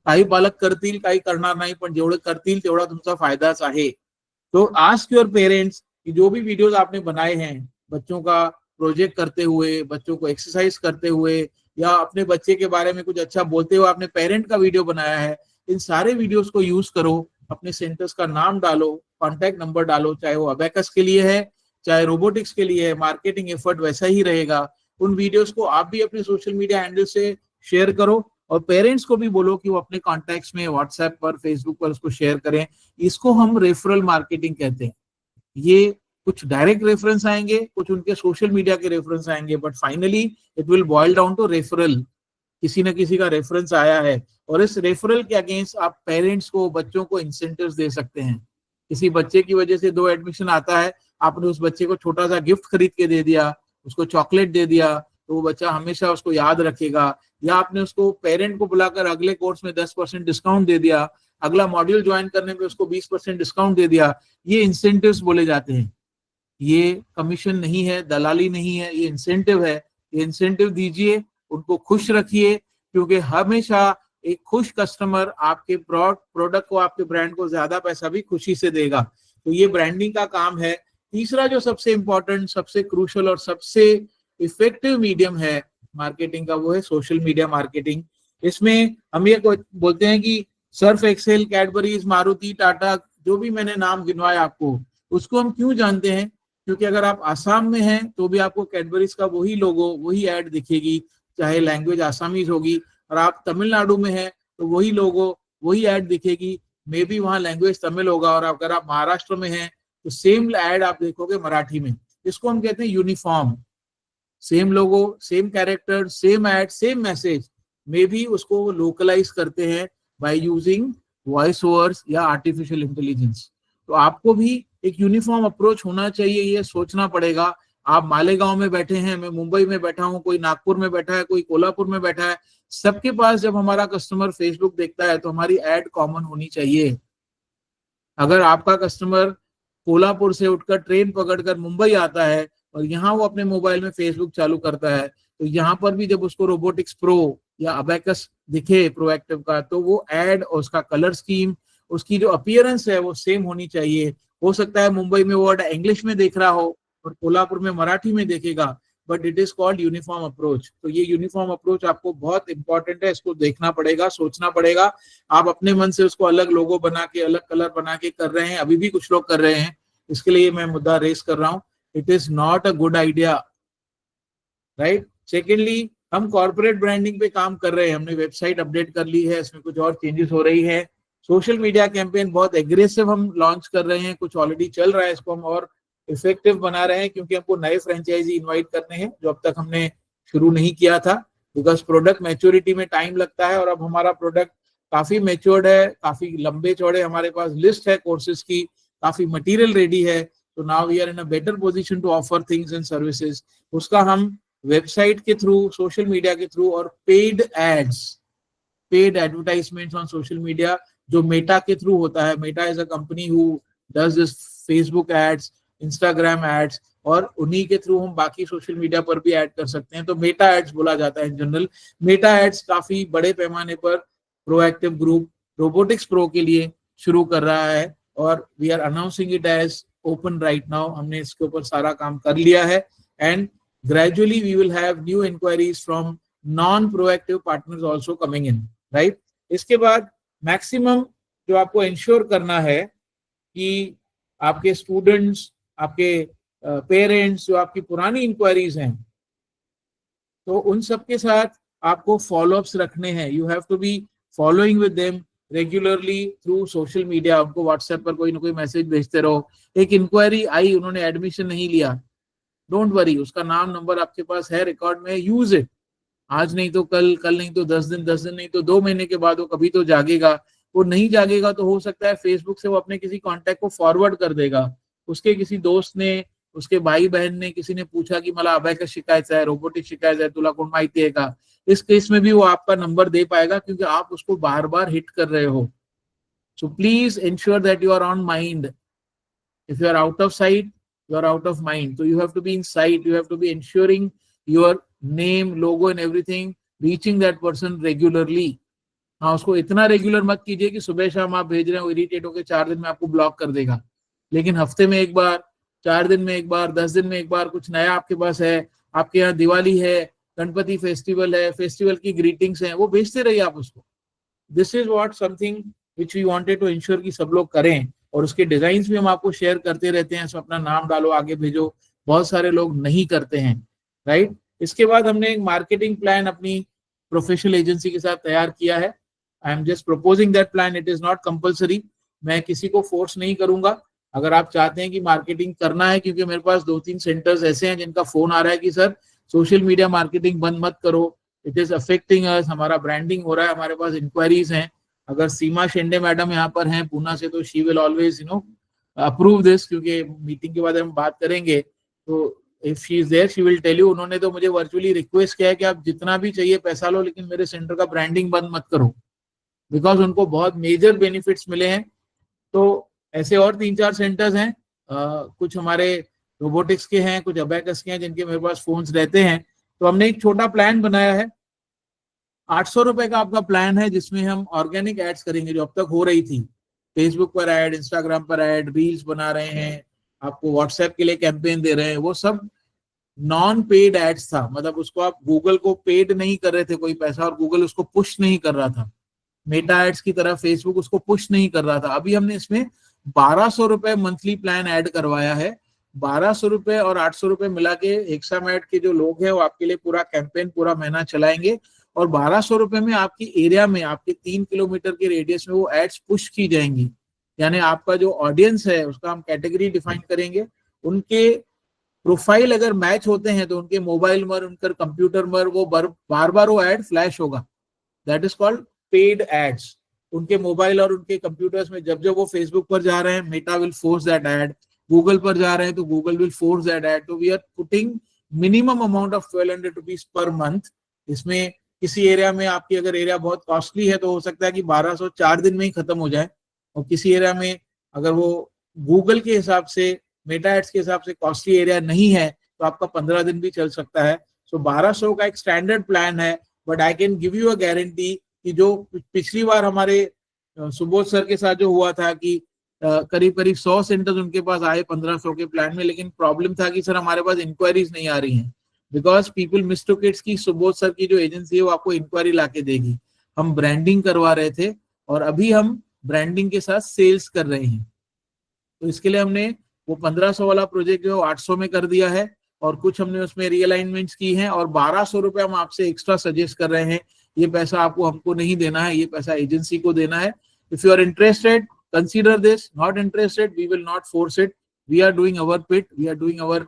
Speaker 1: काही पालक करतील, काही करणार नाही, पण जेवढे करतील तेवढा तुमचा फायदाच आहे. तो आस्क योर पेरेंट्स कि जो भी वीडियोस आपने बनाए हैं, बच्चों का प्रोजेक्ट करते हुए, बच्चों को एक्सरसाइज करते हुए या अपने बच्चे के बारे में कुछ अच्छा बोलते हुए आपने पेरेंट का वीडियो बनाया है, इन सारे वीडियोस को यूज करो. अपने सेंटर्स का नाम डालो, कॉन्टैक्ट नंबर डालो, चाहे वो अबैकस के लिए है, चाहे रोबोटिक्स के लिए है, मार्केटिंग एफर्ट वैसा ही रहेगा. उन वीडियोस को आप भी अपने सोशल मीडिया हैंडल से शेयर करो और पेरेंट्स को भी बोलो कि वो अपने कॉन्टैक्ट्स में व्हाट्सएप पर, फेसबुक पर उसको शेयर करें. इसको हम रेफरल मार्केटिंग कहते हैं. ये कुछ डायरेक्ट रेफरेंस आएंगे, कुछ उनके सोशल मीडिया के रेफरेंस आएंगे, but finally it will boil down to referral. किसी न किसी का रेफरेंस आया है और इस रेफरल के अगेंस्ट आप पेरेंट्स को, बच्चों को इंसेंटिव्स दे सकते हैं. किसी बच्चे की वजह से 2 एडमिशन आता है, आपने उस बच्चे को छोटा सा गिफ्ट खरीद के दे दिया, उसको चॉकलेट दे दिया, तो वो बच्चा हमेशा उसको याद रखेगा. या आपने उसको, पेरेंट को बुलाकर अगले कोर्स में 10% डिस्काउंट दे दिया, अगला मॉड्यूल ज्वाइन करने पे उसको 20% डिस्काउंट दे दिया. ये इंसेंटिव्स बोले जाते हैं. ये कमीशन नहीं है, दलाली नहीं है, ये इंसेंटिव है. ये इंसेंटिव दीजिए, उनको खुश रखिए, क्योंकि हमेशा एक खुश कस्टमर आपके प्रोडक्ट को, आपके ब्रांड को ज्यादा पैसा भी खुशी से देगा. तो ये ब्रांडिंग का काम है. तीसरा जो सबसे इंपॉर्टेंट, सबसे क्रूशल और सबसे इफेक्टिव मीडियम है मार्केटिंग का, वो है सोशल मीडिया मार्केटिंग. इसमें हम ये बोलते हैं कि Surf Excel, Cadbury's, Maruti, Tata, जो भी मैंने नाम गिनवाए आपको, उसको हम क्यों जानते हैं? क्योंकि अगर आप आसाम में हैं तो भी आपको कैडबरीज का वही लोगो, वही एड दिखेगी, चाहे लैंग्वेज आसामीज होगी. और आप तमिलनाडु में हैं तो वही लोगो, वही एड दिखेगी, मे बी वहाँ लैंग्वेज तमिल होगा. और अगर आप महाराष्ट्र में हैं तो सेम एड आप देखोगे मराठी में. इसको हम कहते हैं uniform. Same logo, same character, same ad, same message, मे भी उसको लोकलाइज करते हैं बाय यूजिंग वॉइस ओवर्स या आर्टिफिशियल इंटेलिजेंस. तो आपको भी एक यूनिफॉर्म अप्रोच होना चाहिए, ये सोचना पड़ेगा. आप मालेगांव में बैठे हैं, मैं मुंबई में बैठा हूं, कोई नागपुर में बैठा है, कोई कोल्हापुर में बैठा है, सबके पास जब हमारा कस्टमर फेसबुक देखता है तो हमारी एड कॉमन होनी चाहिए. अगर आपका कस्टमर कोल्हापुर से उठकर ट्रेन पकड़कर मुंबई आता है और यहाँ वो अपने मोबाइल में फेसबुक चालू करता है, तो यहाँ पर भी जब उसको रोबोटिक्स प्रो या अबैकस दिखे प्रोएक्टिव का, तो वो एड और उसका कलर स्कीम, उसकी जो अपीयरेंस है वो सेम होनी चाहिए. हो सकता है मुंबई में वर्ड इंग्लिश में देख रहा हो और कोल्हापुर में मराठी में देखेगा, but it is called uniform approach. तो ये यूनिफॉर्म अप्रोच आपको बहुत इंपॉर्टेंट है, इसको देखना पड़ेगा, सोचना पड़ेगा. आप अपने मन से उसको अलग लोगो बना के, अलग कलर बना के कर रहे हैं, अभी भी कुछ लोग कर रहे हैं, इसके लिए मैं मुद्दा रेस कर रहा हूं. It is not a good idea, right. Secondly, हम कॉर्पोरेट ब्रांडिंग पे काम कर रहे हैं, हमने वेबसाइट अपडेट कर ली है, इसमें कुछ और चेंजेस हो रही है. सोशल मीडिया कैंपेन बहुत एग्रेसिव हम लॉन्च कर रहे हैं, कुछ ऑलरेडी चल रहा है, इसको हम और इफेक्टिव बना रहे हैं, क्योंकि हमको नए फ्रेंचाइजी इनवाइट करने हैं जो अब तक हमने शुरू नहीं किया था. बिकॉज प्रोडक्ट मैच्योरिटी में टाइम लगता है और अब हमारा प्रोडक्ट काफी मैच्योर्ड है, काफी लंबे चौड़े हमारे पास लिस्ट है कोर्सेज की, काफी मटेरियल रेडी है, तो now we are in a better position to offer things and services. उसका हम वेबसाइट के थ्रू, सोशल मीडिया के थ्रू और paid ads, paid advertisements on social media जो मेटा के थ्रू होता है। Meta is a company who does this Facebook ads, Instagram ads, और उन्हीं के थ्रू हम बाकी सोशल मीडिया पर भी ऐड कर सकते हैं, तो मेटा एड्स बोला जाता है इन जनरल। मेटा एड्स काफी बड़े पैमाने पर प्रोएक्टिव ग्रुप रोबोटिक्स प्रो के लिए शुरू कर रहा है, और we are announcing it as open right now. हमने इसके ऊपर सारा काम कर लिया है, and gradually we will have new inquiries from non proactive partners also coming in, right? इसके बाद मैक्सिमम जो आपको इंश्योर करना है कि आपके स्टूडेंट्स, आपके पेरेंट्स, जो आपकी पुरानी इंक्वायरीज हैं, तो उन सब के साथ आपको फॉलोअप्स रखने हैं। You have to be following with them regularly through social media. उनको व्हाट्सएप पर कोई ना कोई मैसेज भेजते रहो। एक इंक्वायरी आई, उन्होंने एडमिशन नहीं लिया, डोंट वरी, उसका नाम नंबर आपके पास है रिकॉर्ड में, यूज इट। आज नहीं तो कल, कल नहीं तो 10 दिन, 10 दिन नहीं तो 2 महीने के बाद वो कभी तो जागेगा। वो नहीं जागेगा तो हो सकता है फेसबुक से वो अपने किसी कांटेक्ट को फॉरवर्ड कर देगा, उसके किसी दोस्त ने, उसके भाई बहन ने, किसी ने पूछा कि मला अबॅकस शिकायचं है, रोबोटिक्स शिकायचं है, तुला कोण माहिती है का? इस केस में भी वो आपका नंबर दे पाएगा, क्योंकि आप उसको बार बार हिट कर रहे हो। So please ensure that you are on mind. If you are out of sight, you are out of mind, so you have to be in sight. You have to be ensuring your name, logo and everything reaching that person regularly. हाँ, उसको इतना regular मत कीजिए कि सुबह शाम आप भेज रहे हो, इरिटेट होकर 4 दिन में आपको ब्लॉक कर देगा। लेकिन हफ्ते में एक बार, 4 दिन में एक बार, 10 दिन में एक बार कुछ नया आपके पास है, आपके यहाँ दिवाली है, गणपति फेस्टिवल है, फेस्टिवल की ग्रीटिंग्स हैं, वो भेजते रहिए आप उसको। This is what something which we wanted to ensure कि सब लोग करें, और उसके डिजाइन्स भी हम आपको शेयर करते रहते हैं। इसमें अपना नाम डालो, आगे भेजो। बहुत सारे लोग नहीं करते हैं, राइट? इसके बाद हमने एक मार्केटिंग प्लान अपनी प्रोफेशनल एजेंसी के साथ तैयार किया है। I am just proposing that plan, it is not compulsory. मैं किसी को फोर्स नहीं करूंगा। अगर आप चाहते हैं कि मार्केटिंग करना है, क्योंकि मेरे पास 2-3 सेंटर्स ऐसे हैं जिनका फोन आ रहा है कि सर सोशल मीडिया मार्केटिंग बंद मत करो, इट इज अफेक्टिंग अस, हमारा ब्रांडिंग हो रहा है, हमारे पास इंक्वायरीज हैं। अगर सीमा शेंडे मैडम यहाँ पर हैं पूना से, तो she will always approve this, क्योंकि मीटिंग के बाद हम बात करेंगे। तो if she is there she will tell you. उन्होंने तो मुझे वर्चुअली रिक्वेस्ट किया है कि आप जितना भी चाहिए पैसा लो, लेकिन मेरे सेंटर का ब्रांडिंग बंद मत करो, बिकॉज उनको बहुत मेजर बेनिफिट्स मिले हैं। तो ऐसे और 3-4 सेंटर्स हैं, कुछ हमारे रोबोटिक्स के हैं, कुछ अबॅकस के हैं, जिनके मेरे पास फोन्स रहते हैं। तो हमने एक छोटा प्लान बनाया है, 800 रुपए का आपका प्लान है, जिसमें हम ऑर्गेनिक एड्स करेंगे जो अब तक हो रही थी। फेसबुक पर ऐड, इंस्टाग्राम पर ऐड, रील्स बना रहे हैं, आपको व्हाट्सएप के लिए कैंपेन दे रहे हैं, वो सब नॉन पेड एड्स था। मतलब उसको आप गूगल को पेड नहीं कर रहे थे कोई पैसा, और गूगल उसको पुश नहीं कर रहा था। मेटा एड्स की तरह फेसबुक उसको पुश नहीं कर रहा था। अभी हमने इसमें 1200 रुपए मंथली प्लान ऐड करवाया है। 1200 रुपए और 800 रुपए मिला के हेक्सामेट के जो लोग हैं वो आपके लिए पूरा कैंपेन पूरा महीना चलाएंगे, और 1200 रुपए में आपकी एरिया में, आपके 3 किलोमीटर के रेडियस में वो एड्स पुश की जाएंगी। यानी आपका जो ऑडियंस है उसका हम कैटेगरी डिफाइन करेंगे, उनके प्रोफाइल अगर मैच होते हैं तो उनके मोबाइल पर, उनके कंप्यूटर पर वो बार बार वो एड फ्लैश होगा। That is called paid ads. उनके मोबाइल और उनके कंप्यूटर्स में जब जब वो फेसबुक पर जा रहे हैं, Meta will force that ad. Google पर जा रहे हैं तो Google will force that ad. तो we are putting minimum amount of 1200 rupees per month. इसमें किसी एरिया में, आपकी अगर एरिया बहुत कॉस्टली है तो हो सकता है कि 1200 4 दिन में ही खत्म हो जाए, और किसी एरिया में अगर वो गूगल के हिसाब से, मेटा एड्स के हिसाब से कॉस्टली एरिया नहीं है तो आपका 15 दिन भी चल सकता है। सो 1200 का एक स्टैंडर्ड प्लान है, but I can give you a guarantee कि जो पिछली बार हमारे सुबोध सर के साथ जो हुआ था कि करीब करीब 100 सेंटर्स उनके पास आए 1500 के प्लान में, लेकिन प्रॉब्लम था कि सर हमारे पास इंक्वायरीज नहीं आ रही हैं, बिकॉज पीपल मिस्टूक इट की सुबोध सर की जो एजेंसी है वो आपको इंक्वायरी लाके देगी। हम ब्रांडिंग करवा रहे थे, और अभी हम ब्रांडिंग के साथ सेल्स कर रहे हैं। तो इसके लिए हमने वो 1500 वाला प्रोजेक्ट जो 800 में कर दिया है, और कुछ हमने उसमें रीअलाइनमेंट्स की हैं, और 1200 रुपए हम आपसे एक्स्ट्रा सजेस्ट कर रहे हैं। ये पैसा आपको हमको नहीं देना है, ये पैसा एजेंसी को देना है। If you are interested, consider this. Not interested, we will not force it. We are doing our bit, we are doing our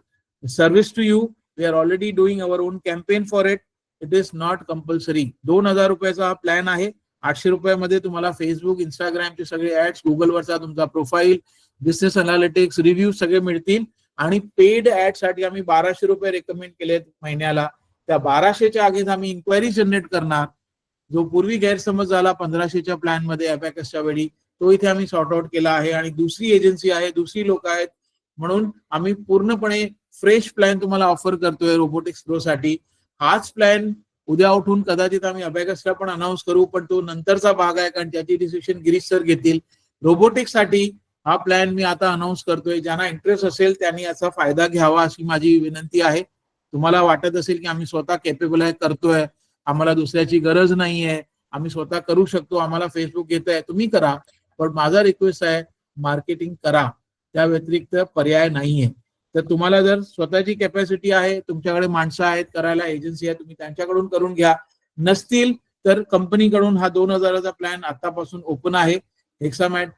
Speaker 1: service to you. We are already doing our own campaign for it. It is not compulsory. 2000 रुपए का plan आहे, ₹800 तुम्हाला Facebook, इंस्टाग्रामचे सगळे ads, गुगलवरचा तुमचा profile, business analytics, review सगळे मिळतील. आणि paid add साठी आम्ही ₹1200 रेकमेंड केलेत महिन्याला. त्या 1200च्या आगीच आम्ही इन्क्वायरी जनरेट करणार. जो पूर्वी गैरसमज झाला 1500च्या प्लॅन मध्ये अबॅकसच्या वेळी, तो इथे आम्ही सॉर्ट आउट केला आहे. आणि दुसरी एजन्सी आहे, दुसरी लोक आहेत, म्हणून आम्ही पूर्णपणे फ्रेश प्लॅन तुम्हाला ऑफर करतोय रोबोटिक्स प्रो साठी. हाच प्लॅन उद्या उठून कदाचित आम्ही अबॅकसला पण अनाऊन्स करू, पण तो नंतरचा भाग आहे, कारण त्याची डिसिशन गिरीश सर घेतील. रोबोटिक्स साठी हा प्लॅन मी आता अनाऊन्स करतोय. ज्यांना इंटरेस्ट असेल त्यांनी याचा फायदा घ्यावा अशी माझी विनंती आहे. तुम्हाला वाटत असेल की आम्ही स्वतः केपेबल आहे, करतोय, आम्हाला दुसऱ्याची गरज नाहीये, आम्ही स्वतः करू शकतो, आम्हाला फेसबुक येत आहे, तुम्ही करा. पण माझा रिक्वेस्ट आहे, मार्केटिंग करा, त्या व्यतिरिक्त पर्याय नाहीये. तर तुम्हाला जर स्वतःची कॅपॅसिटी आहे, तुमच्याकडे माणसं आहेत करायला, एजन्सी आहे, तुम्ही त्यांच्याकडून करून घ्या. नसतील तर कंपनीकडून हा 2000चा प्लॅन आतापासून ओपन आहे. हेक्सामॅट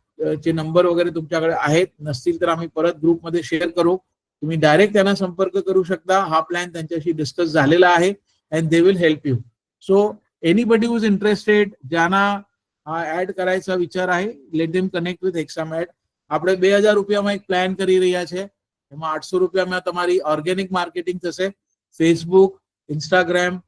Speaker 1: चे नंबर वगैरे तुमच्याकडे आहेत. नसतील तर आम्ही परत ग्रुपमध्ये शेअर करू. तुम्ही डायरेक्ट त्यांना संपर्क करू शकता. हा प्लॅन त्यांच्याशी डिस्कस झालेला आहे and they will help you. So anybody who is interested, ज्यांना हा એડ करायचा વિચાર आहे, લેટ ધેમ કનેક્ટ વિથ હેક્સામેટ. આપણે ₹2000 એક પ્લાન કરી રહ્યા છે. એમાં ₹800 તમારી ઓર્ગેનિક માર્કેટિંગ થશે. ફેસબુક, ઇન્સ્ટાગ્રામ,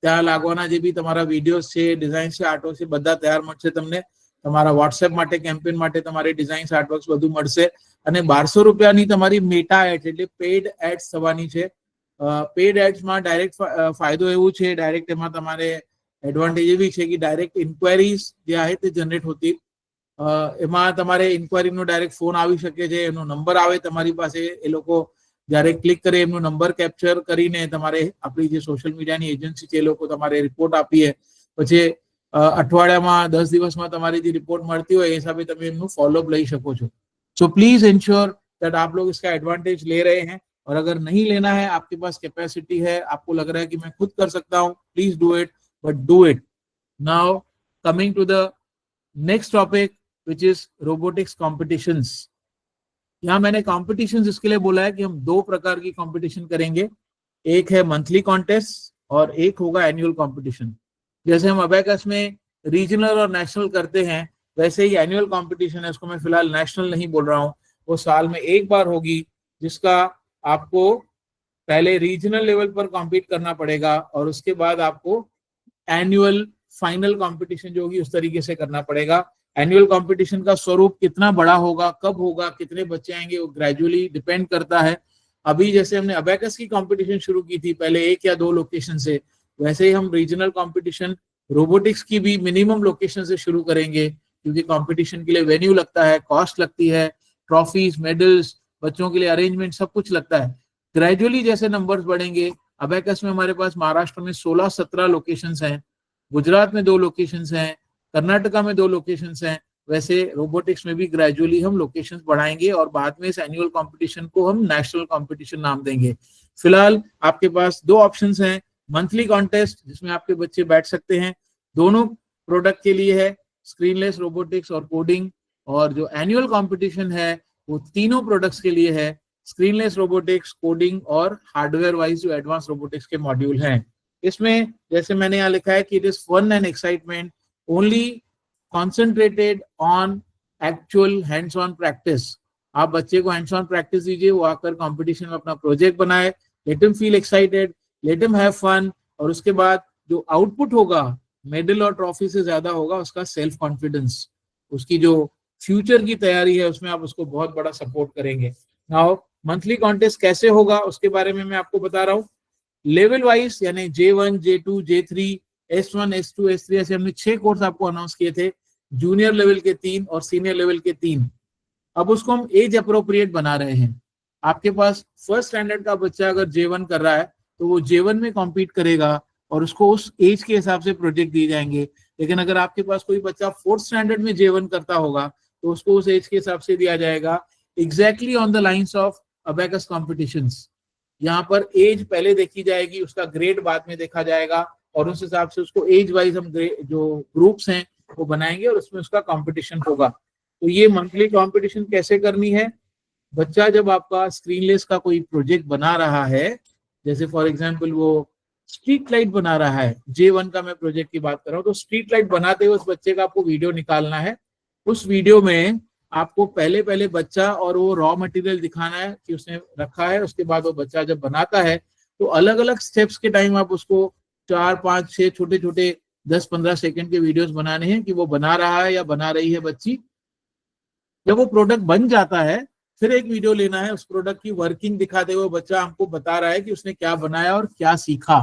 Speaker 1: ત્યાં લાગવાના જે બી તમારા વિડીયોઝ છે, ડિઝાઇન્સ છે, આર્ટવર્ક છે, બધા તૈયાર મળશે તમને. તમારા વોટ્સએપ માટે, કેમ્પેન માટે તમારી ડિઝાઇન્સ, આર્ટવર્ક્સ બધું મળશે. અને ₹1200ની તમારી મેટા એડ્સ એટલે પેડ એડ્સ થવાની છે. પેડ એડ્સમાં ડાયરેક્ટ ફાયદો એવું છે, ડાયરેક્ટ એમાં તમારે એડવાન્ટેજ એવી છે કે ડાયરેક્ટ ઇન્ક્વાયરીઝ જે आहे તે જનરેટ હોતી. એમાં તમારે ઇન્ક્વાયરીનો ડાયરેક્ટ ફોન આવી શકે છે, એનો નંબર આવે તમારી પાસે, એ લોકો જ્યારે ક્લિક કરે એમનો નંબર કેપ્ચર કરીને તમારે આપણી જે સોશિયલ મીડિયાની એજન્સી છે એ લોકો તમારે રિપોર્ટ આપીએ, પછી અઠવાડિયામાં 10 દિવસમાં તમારી જે રિપોર્ટ મળતી હોય એ હિસાબે તમે એમનું ફોલોઅપ લઈ શકો છો. सो प्लीज इंश्योर दैट आप लोग इसका एडवांटेज ले रहे हैं. और अगर नहीं लेना है, आपके पास कैपेसिटी है, आपको लग रहा है कि मैं खुद कर सकता हूं, please do it, but do it. Now coming to the next topic which is robotics competitions. यहाँ मैंने कॉम्पिटिशंस इसके लिए बोला है कि हम 2 प्रकार की कॉम्पिटिशन करेंगे. एक है मंथली कॉन्टेस्ट और एक होगा एनुअल कॉम्पिटिशन. जैसे हम अबैकस में रीजनल और नेशनल करते हैं, वैसे ही एनुअल कॉम्पिटिशन है, इसको मैं फिलहाल नेशनल नहीं बोल रहा हूँ, वो साल में एक बार होगी, जिसका आपको पहले रीजनल लेवल पर कॉम्पीट करना पड़ेगा और उसके बाद आपको एनुअल फाइनल कंपटीशन जो होगी उस तरीके से करना पड़ेगा. एनुअल कंपटीशन का स्वरूप कितना बड़ा होगा, कब होगा, कितने बच्चे आएंगे, वो ग्रेजुअली डिपेंड करता है. अभी जैसे हमने अबैकस की कंपटीशन शुरू की थी पहले 1 या 2 लोकेशन से, वैसे ही हम रीजनल कंपटीशन रोबोटिक्स की भी मिनिमम लोकेशन से शुरू करेंगे, क्योंकि कंपटीशन के लिए वेन्यू लगता है, कॉस्ट लगती है, ट्रॉफीज, मेडल्स, बच्चों के लिए अरेंजमेंट, सब कुछ लगता है. ग्रेजुअली जैसे नंबर्स बढ़ेंगे, अबैकस में हमारे पास महाराष्ट्र में 16-17 लोकेशंस हैं, गुजरात में 2 लोकेशंस हैं, कर्नाटका में 2 लोकेशंस हैं, वैसे रोबोटिक्स में भी ग्रेजुअली हम लोकेशंस बढ़ाएंगे और बाद में इस एनुअल कंपटीशन को हम नेशनल कंपटीशन नाम देंगे. फिलहाल आपके पास 2 ऑप्शंस हैं. मंथली कॉन्टेस्ट जिसमें आपके बच्चे बैठ सकते हैं, दोनों प्रोडक्ट के लिए है, स्क्रीनलेस रोबोटिक्स और कोडिंग. और जो एनुअल कंपटीशन है वो तीनों प्रोडक्ट्स के लिए है, स्क्रीनलेस रोबोटिक्स, कोडिंग और हार्डवेयर वाइज जो एडवांस रोबोटिक्स के मॉड्यूल हैं. इसमें जैसे मैंने यहाँ लिखा है कि it is fun and excitement, only concentrated on actual hands on practice. आप बच्चे को हैंड्स ऑन प्रैक्टिस दीजिए, वो आकर कंपटीशन में अपना प्रोजेक्ट बनाए, let him feel excited, let him have fun. और उसके बाद जो आउटपुट होगा मेडल और ट्रॉफी से ज्यादा होगा उसका सेल्फ कॉन्फिडेंस, उसकी जो फ्यूचर की तैयारी है उसमें आप उसको बहुत बड़ा सपोर्ट करेंगे. नाउ मंथली कॉन्टेस्ट कैसे होगा उसके बारे में मैं आपको बता रहा हूँ. लेवल वाइज यानी J1, J2, J3, S1, S2, S3 ऐसे हमने 6 कोर्स आपको अनाउंस किए थे. जूनियर लेवल के 3 और सीनियर लेवल के 3. अब उसको हम एज अप्रोप्रिएट बना रहे हैं. आपके पास फर्स्ट स्टैंडर्ड का बच्चा अगर J1 कर रहा है तो वो J1 में कॉम्पीट करेगा और उसको उस एज के हिसाब से प्रोजेक्ट दिए जाएंगे. लेकिन अगर आपके पास कोई बच्चा 4th स्टैंडर्ड में J1 करता होगा तो उसको उस एज के हिसाब से दिया जाएगा, exactly on the lines of abacus competitions. यहाँ पर एज पहले देखी जाएगी, उसका ग्रेड बाद में देखा जाएगा और उस हिसाब से उसको एज वाइज हम जो ग्रुप्स हैं वो बनाएंगे और उसमें उसका कंपटीशन होगा. तो ये मंथली कंपटीशन कैसे करनी है, बच्चा जब आपका स्क्रीनलेस का कोई प्रोजेक्ट बना रहा है, जैसे फॉर एग्जांपल वो स्ट्रीट लाइट बना रहा है, J1 का मैं प्रोजेक्ट की बात कर रहा हूँ, तो स्ट्रीट लाइट बनाते हुए उस बच्चे का आपको वीडियो निकालना है। उस वीडियो में आपको पहले पहले बच्चा और वो रॉ मटेरियल दिखाना है कि उसने रखा है, उसके बाद वो बच्चा जब बनाता है तो अलग अलग स्टेप्स के टाइम आप उसको 4 5 6 छोटे छोटे 10 15 सेकंड के वीडियोस बनाने हैं कि वो बना रहा है या बना रही है बच्ची। जब वो प्रोडक्ट बन जाता है फिर एक वीडियो लेना है, उस प्रोडक्ट की वर्किंग दिखाते हुए बच्चा हमको बता रहा है कि उसने क्या बनाया और क्या सीखा।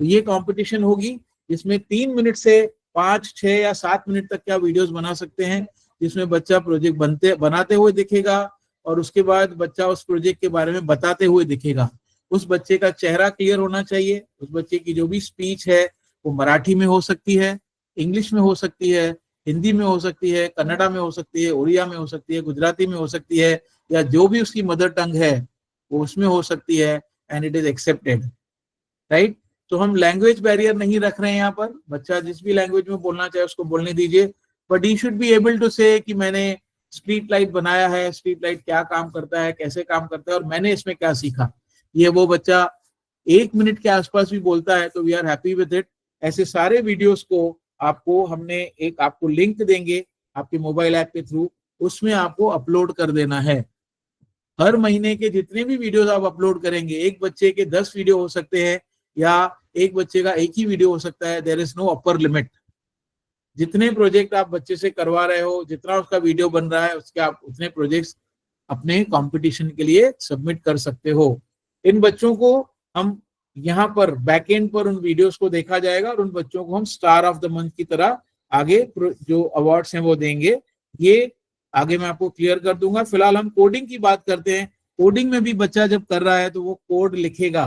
Speaker 1: तो ये कंपटीशन होगी, जिसमें 3 मिनट से 5 6 या 7 मिनट तक क्या वीडियोस बना सकते हैं, जिसमें बच्चा प्रोजेक्ट बनाते हुए दिखेगा और उसके बाद बच्चा उस प्रोजेक्ट के बारे में बताते हुए दिखेगा। उस बच्चे का चेहरा क्लियर होना चाहिए, उस बच्चे की जो भी स्पीच है वो मराठी में हो सकती है, इंग्लिश में हो सकती है, हिंदी में हो सकती है, कन्नड़ा में हो सकती है, उड़िया में हो सकती है, गुजराती में हो सकती है, या जो भी उसकी मदर टंग है वो उसमें हो सकती है, and it is accepted, right. तो हम लैंग्वेज बैरियर नहीं रख रहे हैं यहाँ पर, बच्चा जिस भी लैंग्वेज में बोलना चाहे उसको बोलने दीजिए, but he should be able to say कि मैंने स्ट्रीट लाइट बनाया है, स्ट्रीट लाइट क्या काम करता है, कैसे काम करता है और मैंने इसमें क्या सीखा। ये वो बच्चा 1 मिनट के आसपास भी बोलता है तो we are happy with it. ऐसे सारे वीडियोस को आपको हमने एक आपको लिंक देंगे आपके मोबाइल ऐप के थ्रू, उसमें आपको अपलोड कर देना है। हर महीने के जितने भी वीडियोस आप अपलोड करेंगे, एक बच्चे के 10 वीडियो हो सकते हैं या एक बच्चे का एक ही वीडियो हो सकता है, there is no upper limit. जितने प्रोजेक्ट आप बच्चे से करवा रहे हो, जितना उसका वीडियो बन रहा है, उसके आप उतने प्रोजेक्ट्स अपने कंपटीशन के लिए सबमिट कर सकते हो। इन बच्चों को हम यहाँ पर बैकएंड पर उन वीडियोस को देखा जाएगा और उन बच्चों को हम स्टार ऑफ द मंथ की तरह आगे जो अवार्ड्स हैं वो देंगे। ये आगे मैं आपको क्लियर कर दूंगा। फिलहाल हम कोडिंग की बात करते हैं। कोडिंग में भी बच्चा जब कर रहा है तो वो कोड लिखेगा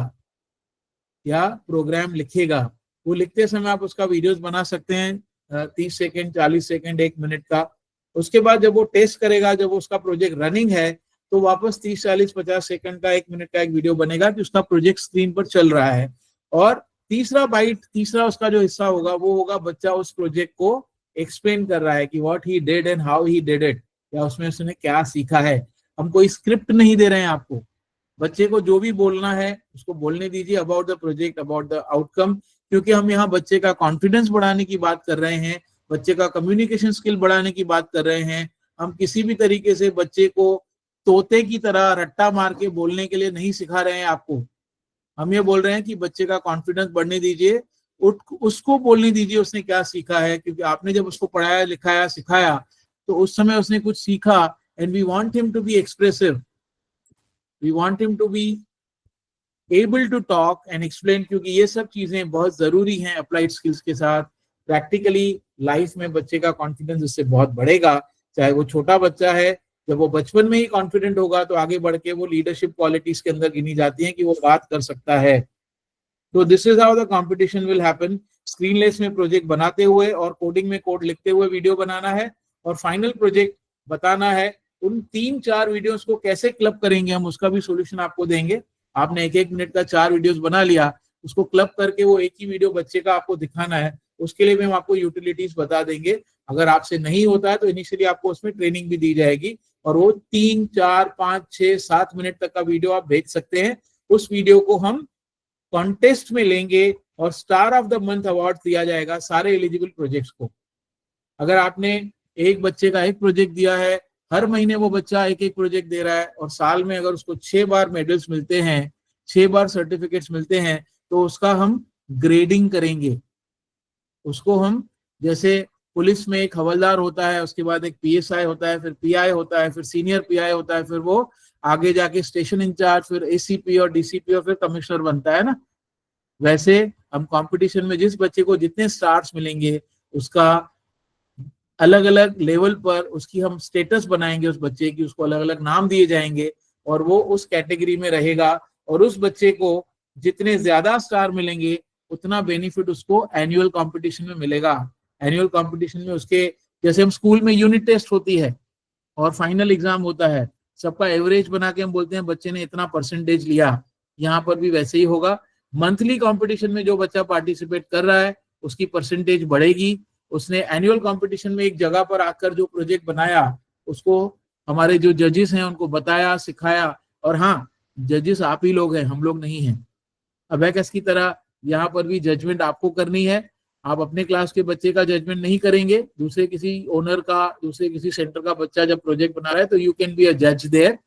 Speaker 1: या प्रोग्राम लिखेगा। वो लिखते समय आप उसका वीडियोस बना सकते हैं 30 सेकंड, 40 सेकंड, 1 मिनट का। उसके बाद जब वो टेस्ट करेगा, जब उसका प्रोजेक्ट रनिंग है, तो वापस 30 40 50 सेकंड का, 1 मिनट का एक वीडियो बनेगा कि उसका प्रोजेक्ट स्क्रीन पर चल रहा है। और तीसरा उसका जो हिस्सा होगा वो होगा बच्चा उस प्रोजेक्ट को एक्सप्लेन कर रहा है कि what he did and how he did it, या उसमें उसने क्या सीखा है। हम कोई स्क्रिप्ट नहीं दे रहे हैं आपको, बच्चे को जो भी बोलना है उसको बोलने दीजिए about the project, about the outcome, क्योंकि हम यहाँ बच्चे का कॉन्फिडेंस बढ़ाने की बात कर रहे हैं, बच्चे का कम्युनिकेशन स्किल बढ़ाने की बात कर रहे हैं। हम किसी भी तरीके से बच्चे को तोते की तरह रट्टा मार के बोलने के लिए नहीं सिखा रहे हैं आपको। हम ये बोल रहे हैं कि बच्चे का कॉन्फिडेंस बढ़ने दीजिए, उसको बोलने दीजिए उसने क्या सीखा है, क्योंकि आपने जब उसको पढ़ाया, लिखाया, सिखाया तो उस समय उसने कुछ सीखा। And we want him to be expressive, we want him to be able to talk and explain, क्योंकि ये सब चीजें बहुत जरूरी हैं अप्लाइड स्किल्स के साथ। प्रैक्टिकली लाइफ में बच्चे का कॉन्फिडेंस इससे बहुत बढ़ेगा। चाहे वो छोटा बच्चा है, जब वो बचपन में ही कॉन्फिडेंट होगा तो आगे बढ़ के वो लीडरशिप क्वालिटीज के अंदर गिनी जाती हैं कि वो बात कर सकता है। तो this is how the competition will happen. Screenless में प्रोजेक्ट बनाते हुए और कोडिंग में कोड लिखते हुए वीडियो बनाना है और फाइनल प्रोजेक्ट बताना है। उन 3 4 वीडियोस को कैसे क्लब करेंगे हम, उसका भी सोल्यूशन आपको देंगे। आपने 1 1 मिनट का 4 वीडियोस बना लिया, उसको क्लब करके वो एक ही वीडियो बच्चे का आपको दिखाना है, उसके लिए भी हम आपको यूटिलिटीज बता देंगे। अगर आपसे नहीं होता है तो इनिशियली आपको उसमें ट्रेनिंग भी दी जाएगी और वो 3 4 5 6 7 मिनट तक का वीडियो आप भेज सकते हैं। उस वीडियो को हम कॉन्टेस्ट में लेंगे और star of the month award दिया जाएगा सारे एलिजिबल प्रोजेक्ट्स को। अगर आपने एक बच्चे का एक प्रोजेक्ट दिया है, हर महीने वो बच्चा एक एक प्रोजेक्ट दे रहा है और साल में अगर उसको 6 बार मेडल्स मिलते हैं, 6 बार सर्टिफिकेट्स मिलते हैं, तो उसका हम ग्रेडिंग करेंगे। उसको हम, जैसे पुलिस में एक हवलदार होता है, उसके बाद एक पीएसआई होता है, फिर पीआई होता है, फिर सीनियर पीआई होता है, फिर वो आगे जाके स्टेशन इंचार्ज, फिर एसीपी और डीसीपी और फिर कमिश्नर बनता है ना। वैसे हम कंपटीशन में जिस बच्चे को जितने स्टार्स मिलेंगे उसका अलग अलग लेवल पर उसकी हम स्टेटस बनाएंगे उस बच्चे की, उसको अलग अलग नाम दिए जाएंगे और वो उस कैटेगरी में रहेगा। और उस बच्चे को जितने ज्यादा स्टार मिलेंगे उतना बेनिफिट उसको एनुअल कंपटीशन में मिलेगा। एनुअल कंपटीशन में उसके, जैसे हम स्कूल में यूनिट टेस्ट होती है और फाइनल एग्जाम होता है, सबका एवरेज बना के हम बोलते हैं बच्चे ने इतना परसेंटेज लिया, यहाँ पर भी वैसे ही होगा। मंथली कंपटीशन में जो बच्चा पार्टिसिपेट कर रहा है उसकी परसेंटेज बढ़ेगी। उसने एनुअल कंपटीशन में एक जगह पर आकर जो प्रोजेक्ट बनाया उसको हमारे जो जजेस हैं उनको बताया, सिखाया। और हाँ, जजेस आप ही लोग हैं, हम लोग नहीं हैं। अबेकस की तरह यहाँ पर भी जजमेंट आपको करनी है। आप अपने क्लास के बच्चे का जजमेंट नहीं करेंगे, दूसरे किसी ओनर का, दूसरे किसी सेंटर का बच्चा जब प्रोजेक्ट बना रहा है तो यू कैन बी अ जज देयर।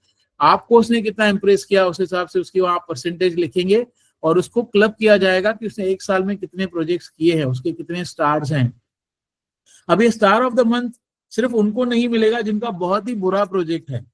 Speaker 1: आपको उसने कितना इंप्रेस किया उस हिसाब से उसकी वहां परसेंटेज लिखेंगे और उसको क्लब किया जाएगा कि उसने एक साल में कितने प्रोजेक्ट्स किए हैं, उसके कितने स्टार्स हैं। अब ये स्टार ऑफ द मंथ सिर्फ उनको नहीं मिलेगा जिनका बहुत ही बुरा प्रोजेक्ट है।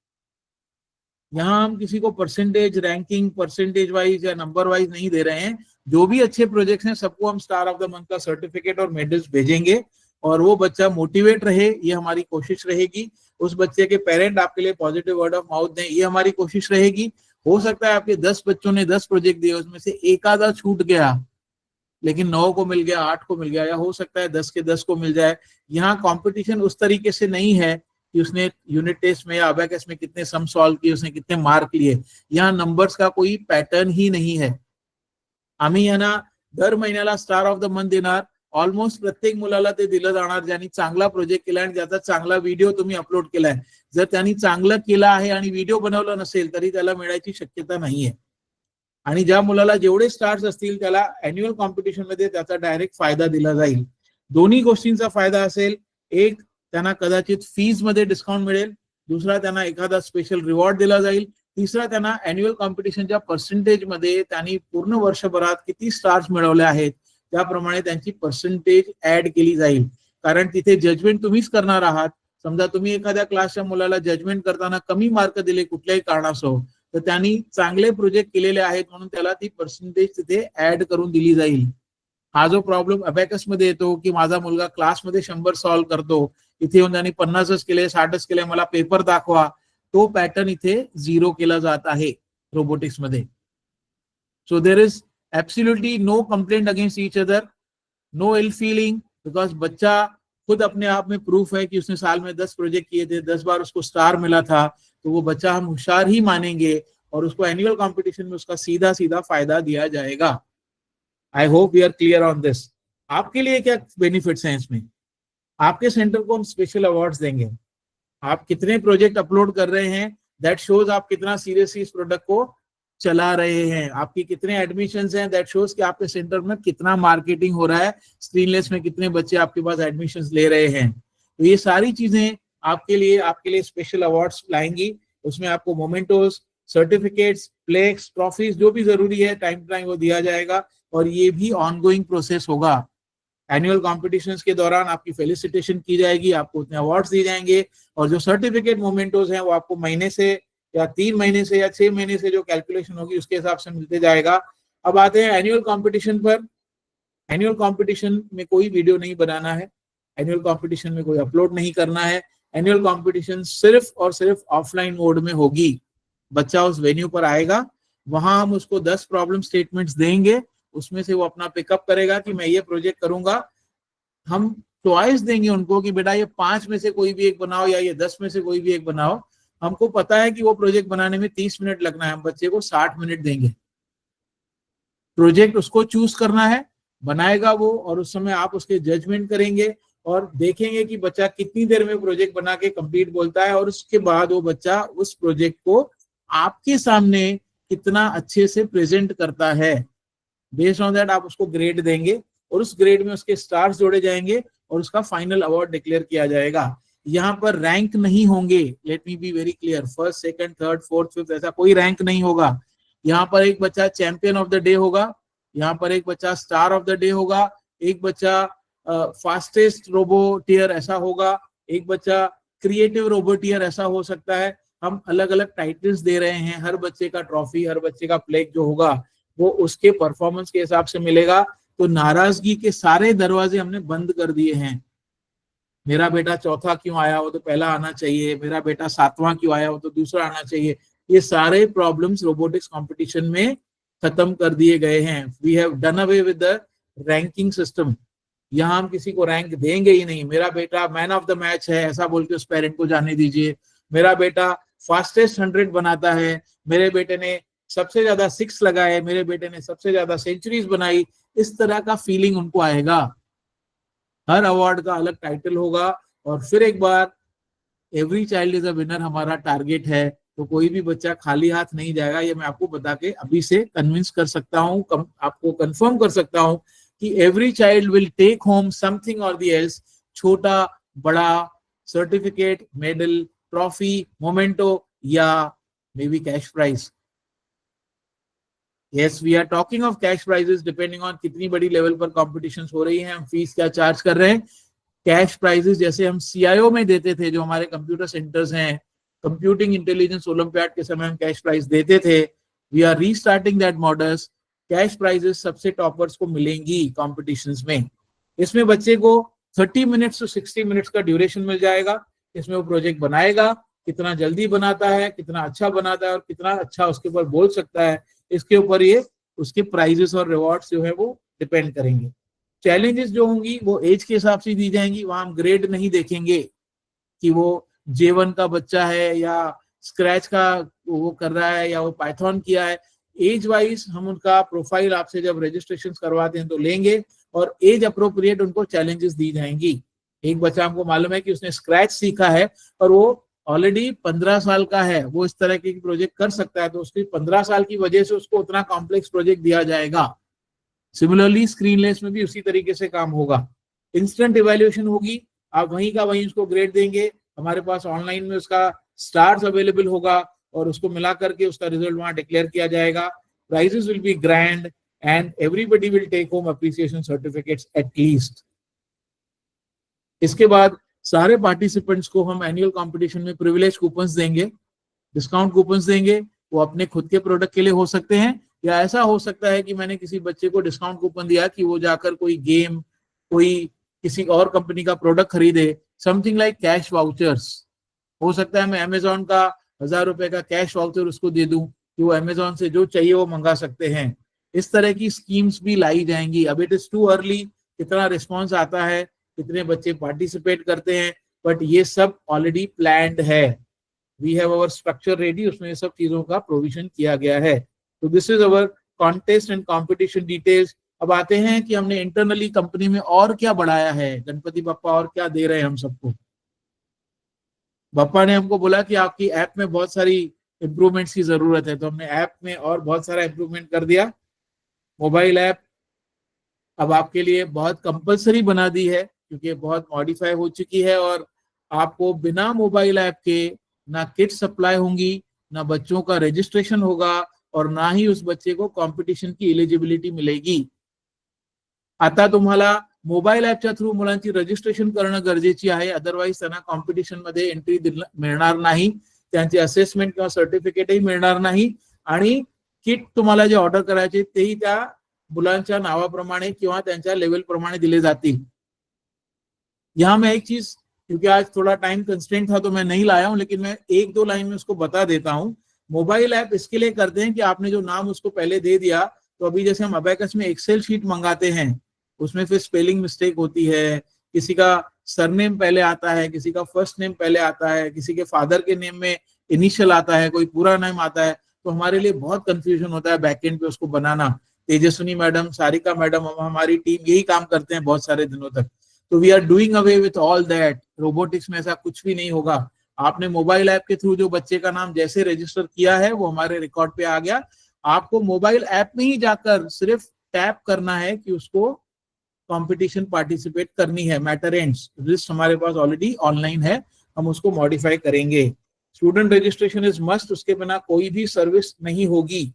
Speaker 1: यहाँ हम किसी को परसेंटेज रैंकिंग परसेंटेज वाइज या नंबर वाइज नहीं दे रहे हैं। जो भी अच्छे प्रोजेक्ट्स हैं सबको हम स्टार ऑफ द मंथ का सर्टिफिकेट और मेडल्स भेजेंगे और वो बच्चा मोटिवेट रहे, ये हमारी कोशिश रहेगी। उस बच्चे के पेरेंट आपके लिए पॉजिटिव वर्ड ऑफ माउथ दें, ये हमारी कोशिश रहेगी। हो सकता है आपके 10 बच्चों ने 10 प्रोजेक्ट दिए, उसमें से एक आधा छूट गया लेकिन 9 को मिल गया, 8 को मिल गया, या हो सकता है 10 के 10 को मिल जाए। यहाँ कंपटीशन उस तरीके से नहीं है कि उसने यूनिट टेस्ट में या अबेकस में कितने सम सॉल्व किए, उसने कितने मार्क लिए। यहाँ नंबर्स का कोई पैटर्न ही नहीं है। आम्ही यांना दर महिन्याला स्टार ऑफ द मंथ देणार। ऑलमोस्ट प्रत्येक मुलाला ते दिलं जाणार ज्यांनी चांगला प्रोजेक्ट केला आणि ज्याचा चांगला व्हिडिओ तुम्ही अपलोड केलाय। जर त्यांनी चांगलं केलं आहे आणि व्हिडिओ बनवला नसेल तरी त्याला मिळायची शक्यता नाहीये। आणि ज्या मुलाला जेवढे स्टार्स असतील त्याला अॅन्युअल कॉम्पिटिशन मध्ये त्याचा डायरेक्ट फायदा दिला जाईल। दोन्ही गोष्टींचा फायदा असेल, एक त्यांना कदाचित फीज मध्ये डिस्काउंट मिळेल, दुसरा त्यांना एखादा स्पेशल रिवॉर्ड दिला जाईल, तिसरा त्यांना अॅन्युअल कॉम्पिटिशनच्या पर्सेंटेज मध्ये त्यांनी पूर्ण वर्षभरात किती स्टार्स मिळवले आहेत त्याप्रमाणे त्यांची पर्सेंटेज ऍड केली जाईल। कारण तिथे जजमेंट तुम्हीच करणार आहात। समजा तुम्ही एखाद्या क्लासच्या मुलाला जजमेंट करताना कमी मार्क दिले कुठल्याही कारणासह तर त्यांनी चांगले प्रोजेक्ट केलेले आहेत म्हणून त्याला ती पर्सेंटेज तिथे ऍड करून दिली जाईल। हा जो प्रॉब्लेम अबॅकस मध्ये येतो की माझा मुलगा क्लासमध्ये 100 सॉल्व करतो, इथे येऊन त्यांनी 50च केले 60च केले, मला पेपर दाखवा, तो पॅटर्न इथे झिरो केला जात आहे रोबोटिक्स मध्ये। So there is absolutely no complaint against each other, no ill feeling, because बच्चा खुद अपने आप में प्रूफ है कि उसने साल में 10 प्रोजेक्ट किए थे, 10 बार उसको स्टार मिला था, तो वो बच्चा हम होशियार ही मानेंगे और उसको एनुअल कंपटीशन में उसका सीधा सीधा फायदा दिया जाएगा। I hope we are clear on this. आपके लिए क्या बेनिफिट्स हैं इसमें? आपके सेंटर को हम स्पेशल अवार्ड्स देंगे। आप कितने प्रोजेक्ट अपलोड कर रहे हैं दैट शोज आप कितना सीरियसली इस प्रोडक्ट को चला रहे हैं। आपकी कितने एडमिशंस हैं दैट शोज कि आपके सेंटर में कितना मार्केटिंग हो रहा है, स्क्रीनलेस में कितने बच्चे आपके पास एडमिशंस ले रहे हैं। तो ये सारी चीजें आपके लिए स्पेशल अवार्ड्स लाएंगी। उसमें आपको मोमेंटोस, सर्टिफिकेट्स, प्लेक्स, ट्रॉफीज जो भी जरूरी है टाइम टू टाइम वो दिया जाएगा और ये भी ऑनगोइंग प्रोसेस होगा। एनुअल कॉम्पिटिशंस के दौरान आपकी फेलिसिटेशन की जाएगी, आपको उतने अवार्ड्स दिए जाएंगे और जो सर्टिफिकेट मोमेंटोस हैं वो आपको महीने से या 3 महीने से या 6 महीने से जो कैलकुलेशन होगी उसके हिसाब से मिलते जाएगा। अब आते हैं एनुअल कॉम्पिटिशन पर। एनुअल कॉम्पिटिशन में कोई वीडियो नहीं बनाना है, एनुअल कॉम्पिटिशन में कोई अपलोड नहीं करना है। एनुअल कॉम्पिटिशन सिर्फ और सिर्फ ऑफलाइन मोड में होगी। बच्चा उस वेन्यू पर आएगा, वहां हम उसको 10 प्रॉब्लम स्टेटमेंट्स देंगे, उसमें से वो अपना पिकअप करेगा कि मैं ये प्रोजेक्ट करूंगा। हम चॉइस देंगे उनको कि बेटा ये 5 में से कोई भी एक बनाओ या ये 10 में से कोई भी एक बनाओ। हमको पता है कि वो प्रोजेक्ट बनाने में 30 मिनट लगना है, हम बच्चे को 60 मिनट देंगे। प्रोजेक्ट उसको चूज करना है, बनाएगा वो, और उस समय आप उसके जजमेंट करेंगे और देखेंगे कि बच्चा कितनी देर में प्रोजेक्ट बना के कंप्लीट बोलता है और उसके बाद वो बच्चा उस प्रोजेक्ट को आपके सामने कितना अच्छे से प्रेजेंट करता है। बेस्ड ऑन दैट आप उसको ग्रेड देंगे और उस ग्रेड में उसके स्टार्स जोड़े जाएंगे और उसका फाइनल अवार्ड डिक्लेयर किया जाएगा। यहाँ पर रैंक नहीं होंगे, let me be very clear, first, second, third, fourth, fifth, ऐसा कोई रैंक नहीं होगा। यहाँ पर एक बच्चा चैंपियन ऑफ द डे होगा, यहाँ पर एक बच्चा स्टार ऑफ द डे होगा, एक बच्चा फास्टेस्ट रोबोटियर ऐसा होगा, एक बच्चा क्रिएटिव रोबोटियर ऐसा हो सकता है। हम अलग अलग टाइटल्स दे रहे हैं। हर बच्चे का ट्रॉफी, हर बच्चे का प्लेक जो होगा वो उसके परफॉर्मेंस के हिसाब से मिलेगा। तो नाराजगी के सारे दरवाजे हमने बंद कर दिए हैं। मेरा बेटा चौथा क्यों आया, वो तो पहला आना चाहिए, मेरा बेटा 7वां क्यों आया, वो तो दूसरा आना चाहिए, ये सारे प्रॉब्लम्स रोबोटिक्स कंपटीशन में खत्म कर दिए गए हैं। We have done away with the ranking system. यहाँ हम किसी को रैंक देंगे ही नहीं। मेरा बेटा मैन ऑफ द मैच है ऐसा बोल के उस पेरेंट को जाने दीजिए, मेरा बेटा फास्टेस्ट 100 बनाता है, मेरे बेटे ने सबसे ज्यादा 6 लगाए, मेरे बेटे ने सबसे ज्यादा सेंचुरीज बनाई, इस तरह का फीलिंग उनको आएगा। हर अवार्ड का अलग टाइटल होगा और फिर एक बार every child is a winner हमारा टारगेट है। तो कोई भी बच्चा खाली हाथ नहीं जाएगा, ये मैं आपको बता के अभी से कन्विंस कर सकता हूँ, आपको कंफर्म कर सकता हूँ कि every child will take home something और द एल्स, छोटा बड़ा सर्टिफिकेट, मेडल, ट्रॉफी, मोमेंटो या maybe cash prize. Yes, we are talking of cash prizes depending on कितनी बड़ी लेवल पर कॉम्पिटिशन हो रही है, हम फीस क्या चार्ज कर रहे हैं। कैश प्राइजेस जैसे हम CIO में देते थे, जो हमारे कंप्यूटर सेंटर्स हैं, कंप्यूटिंग इंटेलिजेंस ओलंपियाड के समय हम कैश प्राइज देते थे, we are restarting that models. Cash prizes सबसे टॉपर्स को मिलेंगी कॉम्पिटिशन्स में। इसमें बच्चे को 30 मिनट्स to 60 मिनट्स का ड्यूरेशन मिल जाएगा। इसमें वो प्रोजेक्ट बनाएगा, कितना जल्दी बनाता है, कितना अच्छा बनाता है और कितना अच्छा उसके ऊपर बोल सकता है, इसके ऊपर ये उसके प्राइजेस और रिवॉर्ड्स जो है वो डिपेंड करेंगे। चैलेंजेस जो होंगी वो एज के हिसाब से दी जाएंगी, वहां हम ग्रेड नहीं देखेंगे कि वो J1 का बच्चा है या स्क्रैच का वो कर रहा है या वो पाइथन किया है। एज वाइज हम उनका प्रोफाइल आपसे जब रजिस्ट्रेशन करवाते हैं तो लेंगे और एज अप्रोप्रिएट उनको चैलेंजेस दी जाएंगी। एक बच्चा हमको मालूम है कि उसने स्क्रैच सीखा है और वो ऑलरेडी 15 साल का है, वो इस तरह की प्रोजेक्ट कर सकता है, तो उसकी 15 साल की वजह से उसको उतना कॉम्प्लेक्स प्रोजेक्ट दिया जाएगा। सिमिलरली स्क्रीनलेस में भी उसी तरीके से काम होगा। इंस्टेंट इवैल्यूएशन होगी, आप वहीं का वहीं उसको ग्रेड देंगे। हमारे पास ऑनलाइन में उसका स्टार्स अवेलेबल होगा और उसको मिला करके उसका रिजल्ट वहां डिक्लेयर किया जाएगा। Prizes will be grand and everybody will take home appreciation certificates at least. इसके बाद सारे पार्टिसिपेंट्स को हम एनुअल कंपटीशन में प्रिविलेज कूपन्स देंगे, डिस्काउंट कूपन्स देंगे। वो अपने खुद के प्रोडक्ट के लिए हो सकते हैं या ऐसा हो सकता है कि मैंने किसी बच्चे को डिस्काउंट कूपन दिया कि वो जाकर कोई गेम, कोई किसी और कंपनी का प्रोडक्ट खरीदे, समथिंग लाइक कैश वाउचर्स। हो सकता है मैं अमेजोन का 1000 रुपए का कैश वाउचर उसको दे दूं कि वो अमेजोन से जो चाहिए वो मंगा सकते हैं। इस तरह की स्कीम्स भी लाई जाएंगी। अब इट इज टू अर्ली, कितना रिस्पॉन्स आता है, कितने बच्चे पार्टिसिपेट करते हैं, बट ये सब ऑलरेडी प्लान्ड है। We have our structure ready, उसमें ये सब चीजों का प्रोविजन किया गया है। तो this is our contest and competition details. अब आते हैं कि हमने इंटरनली कंपनी में और क्या बढ़ाया है, गणपति बप्पा और क्या दे रहे हैं हम सबको। बप्पा ने हमको बोला कि आपकी ऐप में बहुत सारी इंप्रूवमेंट्स की जरूरत है, तो हमने ऐप में और बहुत सारा इंप्रूवमेंट कर दिया। मोबाइल ऐप अब आपके लिए बहुत कंपलसरी बना दी है क्योंकि बहुत मॉडिफाई हो चुकी है और आपको बिना मोबाइल ऐप के ना किट सप्लाई होंगी, ना बच्चों का रजिस्ट्रेशन होगा और ना ही उस बच्चे को कॉम्पिटिशन की एलिजिबिलिटी मिलेगी। आता तुम्हाला मोबाईल ऍपच्या थ्रू मुलांची रजिस्ट्रेशन करणं गरजेची आहे, अदरवाईज त्यांना कॉम्पिटिशन मध्ये एंट्री मिळणार नाही, त्यांचे असेसमेंट किंवा सर्टिफिकेटही मिळणार नाही आणि किट तुम्हाला जे ऑर्डर करायचे तेही त्या मुलांच्या नावाप्रमाणे किंवा त्यांच्या लेवल प्रमाणे दिले जातील। यहाँ मैं एक चीज, क्योंकि आज थोड़ा टाइम कंस्ट्रेंट था तो मैं नहीं लाया हूं, लेकिन मैं एक दो लाइन में उसको बता देता हूं। मोबाइल ऐप इसके लिए करते हैं कि आपने जो नाम उसको पहले दे दिया, तो अभी जैसे हम अबैकस में एक्सेल शीट मंगाते हैं, उसमें फिर स्पेलिंग मिस्टेक होती है, किसी का सरनेम पहले आता है, किसी का फर्स्ट नेम पहले आता है, किसी के फादर के नेम में इनिशियल आता है, कोई पूरा नेम आता है, तो हमारे लिए बहुत कंफ्यूजन होता है बैकएंड पे उसको बनाना। तेजस्विनी मैडम, सारिका मैडम, हमारी टीम यही काम करते हैं बहुत सारे दिनों तक। तो we are doing away with all that. Robotics में ऐसा कुछ भी नहीं होगा। आपने मोबाइल ऐप के थ्रू जो बच्चे का नाम जैसे रजिस्टर किया है वो हमारे रिकॉर्ड पे आ गया। आपको मोबाइल ऐप में ही जाकर सिर्फ टैप करना है कि उसको कंपटीशन पार्टिसिपेट करनी है। मैटर एंड्स लिस्ट हमारे पास ऑलरेडी ऑनलाइन है, हम उसको मॉडिफाई करेंगे। स्टूडेंट रजिस्ट्रेशन इज मस्ट, उसके बिना कोई भी सर्विस नहीं होगी।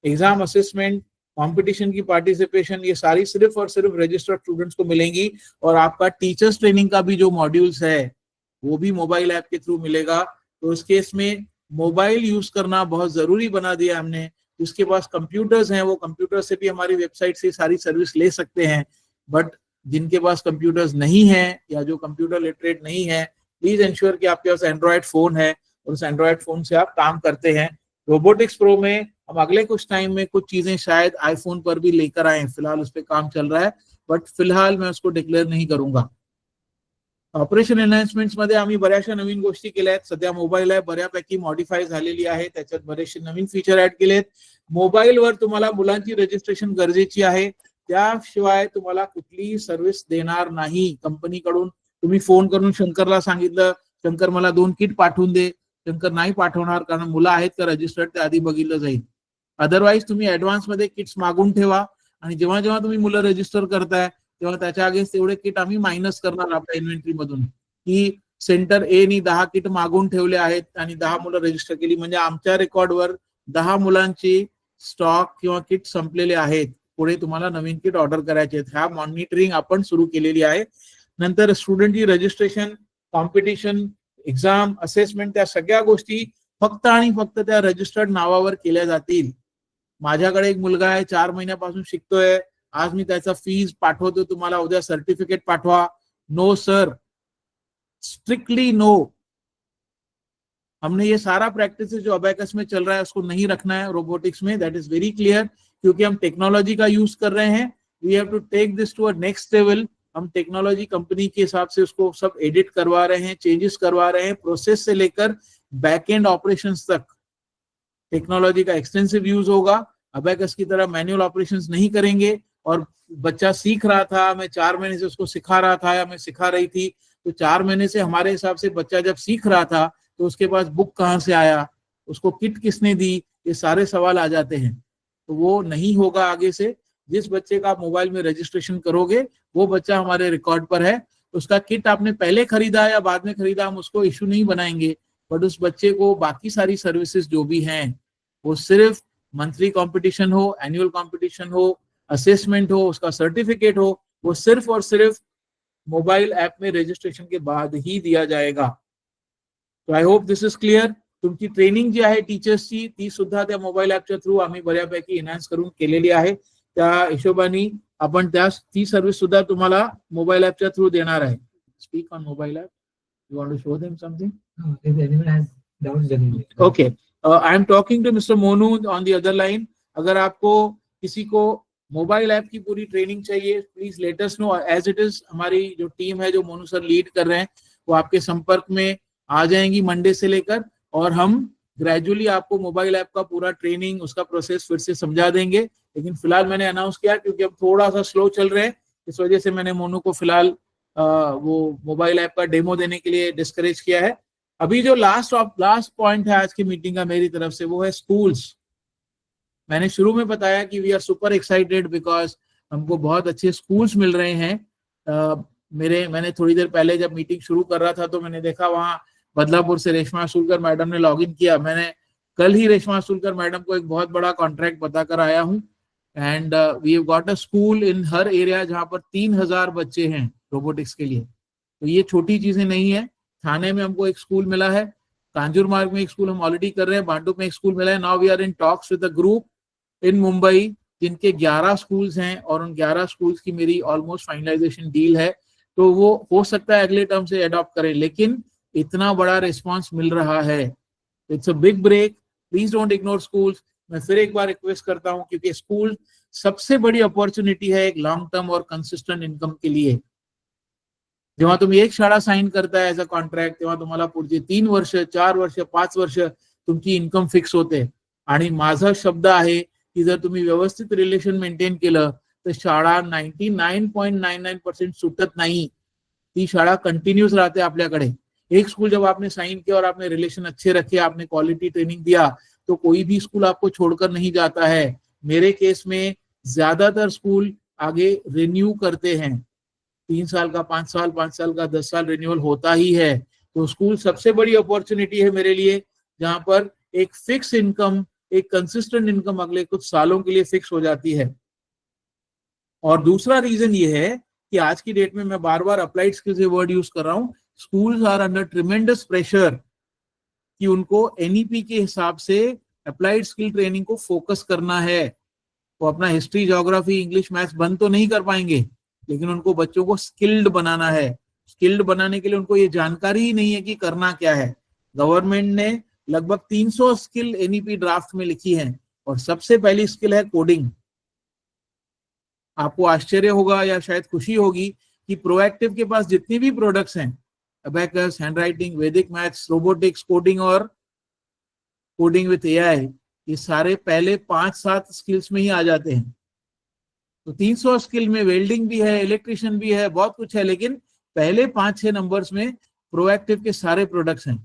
Speaker 1: एग्जाम, असेसमेंट, कंपटीशन की पार्टिसिपेशन, ये सारी सिर्फ और सिर्फ रजिस्टर्ड स्टूडेंट्स को मिलेंगी। और आपका टीचर्स ट्रेनिंग का भी जो मॉड्यूल्स है वो भी मोबाइल ऐप के थ्रू मिलेगा। तो इस केस में मोबाइल यूज करना बहुत जरूरी बना दिया हमने। जिसके पास कंप्यूटर्स हैं वो कंप्यूटर से भी हमारी वेबसाइट से सारी सर्विस ले सकते हैं, बट जिनके पास कंप्यूटर्स नहीं है या जो कंप्यूटर लिटरेट नहीं है, प्लीज इंश्योर कि आपके पास एंड्रॉयड फोन है और उस एंड्रॉयड फोन से आप काम करते हैं। रोबोटिक्स प्रो में हम अगले कुछ टाइम में कुछ चीजें शायद आईफोन पर भी लेकर आए, फिलहाल उस पर काम चल रहा है, बट फिलहाल मैं उसको डिक्लेअर नहीं करूंगा। ऑपरेशन एनहान्समेंट्स मध्ये आम्ही बऱ्याचशा नवीन गोष्टी केल्या आहेत। सध्या मोबाईल ॲप बऱ्यापैकी मॉडिफाय झालेली आहे, त्याच्यात बरेचसे नवीन फीचर ऍड केलेत। मोबाईलवर तुम्हाला मुलांची रजिस्ट्रेशन गरजेची आहे, त्याशिवाय तुम्हाला कुठलीही सर्व्हिस देणार नाही कंपनीकडून। तुम्ही फोन करून शंकरला सांगितलं, शंकर मला 2 किट पाठवून दे, शंकर नाही पाठवणार, कारण मुलं आहेत का रजिस्टर्ड ते आधी बघितलं जाईल. अदरवाईज तुम्ही ऍडव्हान्स मध्ये किट्स मागून ठेवा आणि जेव्हा जेव्हा तुम्ही मुलं रजिस्टर करताय तेव्हा त्याच्या अगेन्स्ट तेवढे किट आम्ही मायनस करणार आपल्या इन्व्हेंटरी मधून, की सेंटर ए नी 10 किट मागून ठेवले आहेत आणि 10 मुलं रजिस्टर केली, म्हणजे आमच्या रेकॉर्डवर 10 मुलांची स्टॉक किंवा किट संपलेले आहेत, पुढे तुम्हाला नवीन किट ऑर्डर करायचे आहेत. ह्या मॉनिटरिंग आपण सुरू केलेली आहे. नंतर स्टुडंटची रजिस्ट्रेशन, कॉम्पिटिशन, एक्झाम, असेसमेंट, त्या सगळ्या गोष्टी फक्त आणि फक्त त्या रजिस्टर्ड नावावर केल्या जातील. माझ्याकडे एक मुलगा आहे, 4 महिन्यापासून शिकतोय, आज मी त्याचा फीस पाठवतो तुम्हाला, उद्या सर्टिफिकेट पाठवा. No sir, strictly no. हमने ये सारा प्रैक्टिस जो अबैकस में चल रहा है उसको नहीं रखना है रोबोटिक्स में, दैट इज वेरी क्लियर, क्योंकि हम टेक्नोलॉजी का यूज कर रहे हैं. We have to take this to a next level. हम टेक्नोलॉजी कंपनी के हिसाब से उसको सब एडिट करवा रहे हैं, चेंजेस करवा रहे हैं, प्रोसेस से लेकर बैक एंड ऑपरेशंस तक टेक्नोलॉजी का एक्सटेंसिव यूज होगा. अबैकस की तरह मैनुअल ऑपरेशंस नहीं करेंगे. और बच्चा सीख रहा था, मैं 4 महीने से उसको सिखा रहा था या मैं सिखा रही थी, तो 4 महीने से हमारे हिसाब से बच्चा जब सीख रहा था तो उसके पास बुक कहाँ से आया, उसको किट किसने दी, ये सारे सवाल आ जाते हैं. तो वो नहीं होगा आगे से. जिस बच्चे का आप मोबाइल में रजिस्ट्रेशन करोगे वो बच्चा हमारे रिकॉर्ड पर है. उसका किट आपने पहले खरीदा या बाद में खरीदा, हम उसको इश्यू नहीं बनाएंगे, बट उस बच्चे को बाकी सारी सर्विसेज जो भी हैं, वो सिर्फ मंथली कंपटीशन हो, एनुअल कंपटीशन हो, असेसमेंट हो, उसका सर्टिफिकेट हो, वो सिर्फ और सिर्फ मोबाइल ऐप में रजिस्ट्रेशन के बाद ही दिया जाएगा. तो I hope this is clear. तुमची ट्रेनिंग जी आहे टीचर्सची ती सुद्धा त्या मोबाईल ऍपच्या थ्रू आम्ही बऱ्यापैकी एनहान्स करून केलेली आहे. त्या हिशोबाने आपण ती सर्व्हिस सुद्धा तुम्हाला मोबाईल ऍपच्या थ्रू देणार आहे. Speak on mobile app. You want to show them something? Okay, I am talking to mister Monu on the other line. अगर आपको किसी को मोबाइल ऐप की पूरी ट्रेनिंग चाहिए, please let us know. As it is हमारी जो टीम है जो मोनू सर लीड कर रहे हैं वो आपके संपर्क में आ जाएंगी मंडे से लेकर, और हम ग्रेजुअली आपको मोबाइल ऐप का पूरा ट्रेनिंग, उसका प्रोसेस फिर से समझा देंगे. लेकिन फिलहाल मैंने अनाउंस किया क्योंकि अब थोड़ा सा स्लो चल रहे हैं, इस वजह से मैंने मोनू को फिलहाल वो मोबाइल ऐप का डेमो देने के लिए डिस्करेज किया है. अभी जो लास्ट पॉइंट है आज की मीटिंग का मेरी तरफ से, वो है स्कूल्स. मैंने शुरू में बताया कि we are super excited because हमको बहुत अच्छे स्कूल्स मिल रहे हैं. मैंने थोड़ी देर पहले जब मीटिंग शुरू कर रहा था तो मैंने देखा वहाँ बदलापुर से रेशमा असूलकर मैडम ने लॉग इन किया. मैंने कल ही रेशमा असूलकर मैडम को एक बहुत बड़ा कॉन्ट्रैक्ट बताकर आया हूँ, and we have got a school in हर एरिया जहाँ पर 3000 बच्चे हैं रोबोटिक्स के लिए. तो ये छोटी चीजें नहीं है. थाने में हमको एक स्कूल मिला है, कांजूर मार्ग में एक स्कूल हम ऑलरेडी कर रहे हैं, बांडू में एक स्कूल मिला है. Now we are in talks with a group in Mumbai जिनके 11 स्कूल्स हैं, और उन 11 स्कूल्स की मेरी ऑलमोस्ट फाइनलाइजेशन डील है. तो वो हो सकता है अगले टर्म से अडॉप्ट करें, लेकिन इतना बड़ा रिस्पांस मिल रहा है, it's a big break. Please don't ignore schools. मैं फिर एक बार रिक्वेस्ट करता हूं, क्योंकि स्कूल सबसे बड़ी अपॉर्चुनिटी है एक लॉन्ग टर्म और कंसिस्टंट इन्कम के लिए. जेव्हा तुम्ही एक शाळा साइन करताय एज अ कॉन्ट्रॅक्ट, तेव्हा तुम्हाला पुढचे 3 वर्ष, 4 वर्ष, 5 वर्ष तुमची इन्कम फिक्स होते. आणि माझा शब्द आहे की जर तुम्ही व्यवस्थित रिलेशन मेंटेन केलं तर शाळा 99.99% सुटत नाही. ती शाळा कंटिन्यूस रहते आपल्याकडे. एक स्कूल जब आपने साइन किया और आपने रिलेशन अच्छे रखे, आपने क्वालिटी ट्रेनिंग दिया, तो कोई भी स्कूल आपको छोड़कर नहीं जाता है. मेरे केस में ज्यादातर स्कूल आगे रिन्यू करते हैं. 3 साल का, 5 साल, 5 साल का, 10 साल रिन्यूअल होता ही है. तो स्कूल सबसे बड़ी अपॉर्चुनिटी है मेरे लिए, जहां पर एक फिक्स इनकम, एक कंसिस्टेंट इनकम अगले कुछ सालों के लिए फिक्स हो जाती है. और दूसरा रीजन ये है कि आज की डेट में मैं बार बार अप्लाइड स्किल्स ये वर्ड यूज कर रहा हूं. Schools are under tremendous pressure कि उनको एनईपी के हिसाब से अप्लाइड स्किल ट्रेनिंग को फोकस करना है. वो अपना हिस्ट्री, ज्योग्राफी, इंग्लिश, मैथ्स बंद तो नहीं कर पाएंगे, लेकिन उनको बच्चों को स्किल्ड बनाना है. स्किल्ड बनाने के लिए उनको ये जानकारी ही नहीं है कि करना क्या है. गवर्नमेंट ने लगभग 300 स्किल एनईपी ड्राफ्ट में लिखी है, और सबसे पहली स्किल है कोडिंग. आपको आश्चर्य होगा या शायद खुशी होगी कि प्रोएक्टिव के पास जितनी भी प्रोडक्ट्स हैं, अबैकस, हैंडराइटिंग, वैदिक मैथ्स, रोबोटिक्स, कोडिंग और कोडिंग विथ एआई, ये सारे पहले 5-7 स्किल्स में ही आ जाते हैं. तो 300 स्किल में वेल्डिंग भी है, इलेक्ट्रिशियन भी है, बहुत कुछ है, लेकिन पहले 5-6 नंबर्स में प्रोएक्टिव के सारे प्रोडक्ट्स हैं.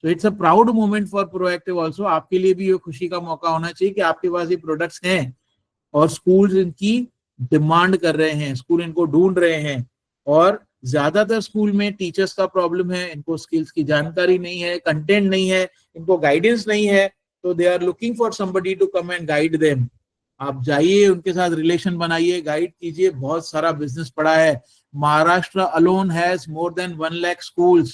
Speaker 1: तो it's a proud moment for proactive also. आपके लिए भी ये खुशी का मौका होना चाहिए कि आपके पास ये प्रोडक्ट्स हैं और स्कूल इनकी डिमांड कर रहे हैं, स्कूल इनको ढूंढ रहे हैं। और ज्यादातर स्कूल में टीचर्स का प्रॉब्लम है, इनको स्किल्स की जानकारी नहीं है, कंटेंट नहीं है, इनको गाइडेंस नहीं है, तो they are looking for somebody to come and guide them. आप जाइए, उनके साथ रिलेशन बनाइए, गाइड कीजिए, बहुत सारा बिजनेस पड़ा है। Maharashtra alone has more than 1 lakh schools.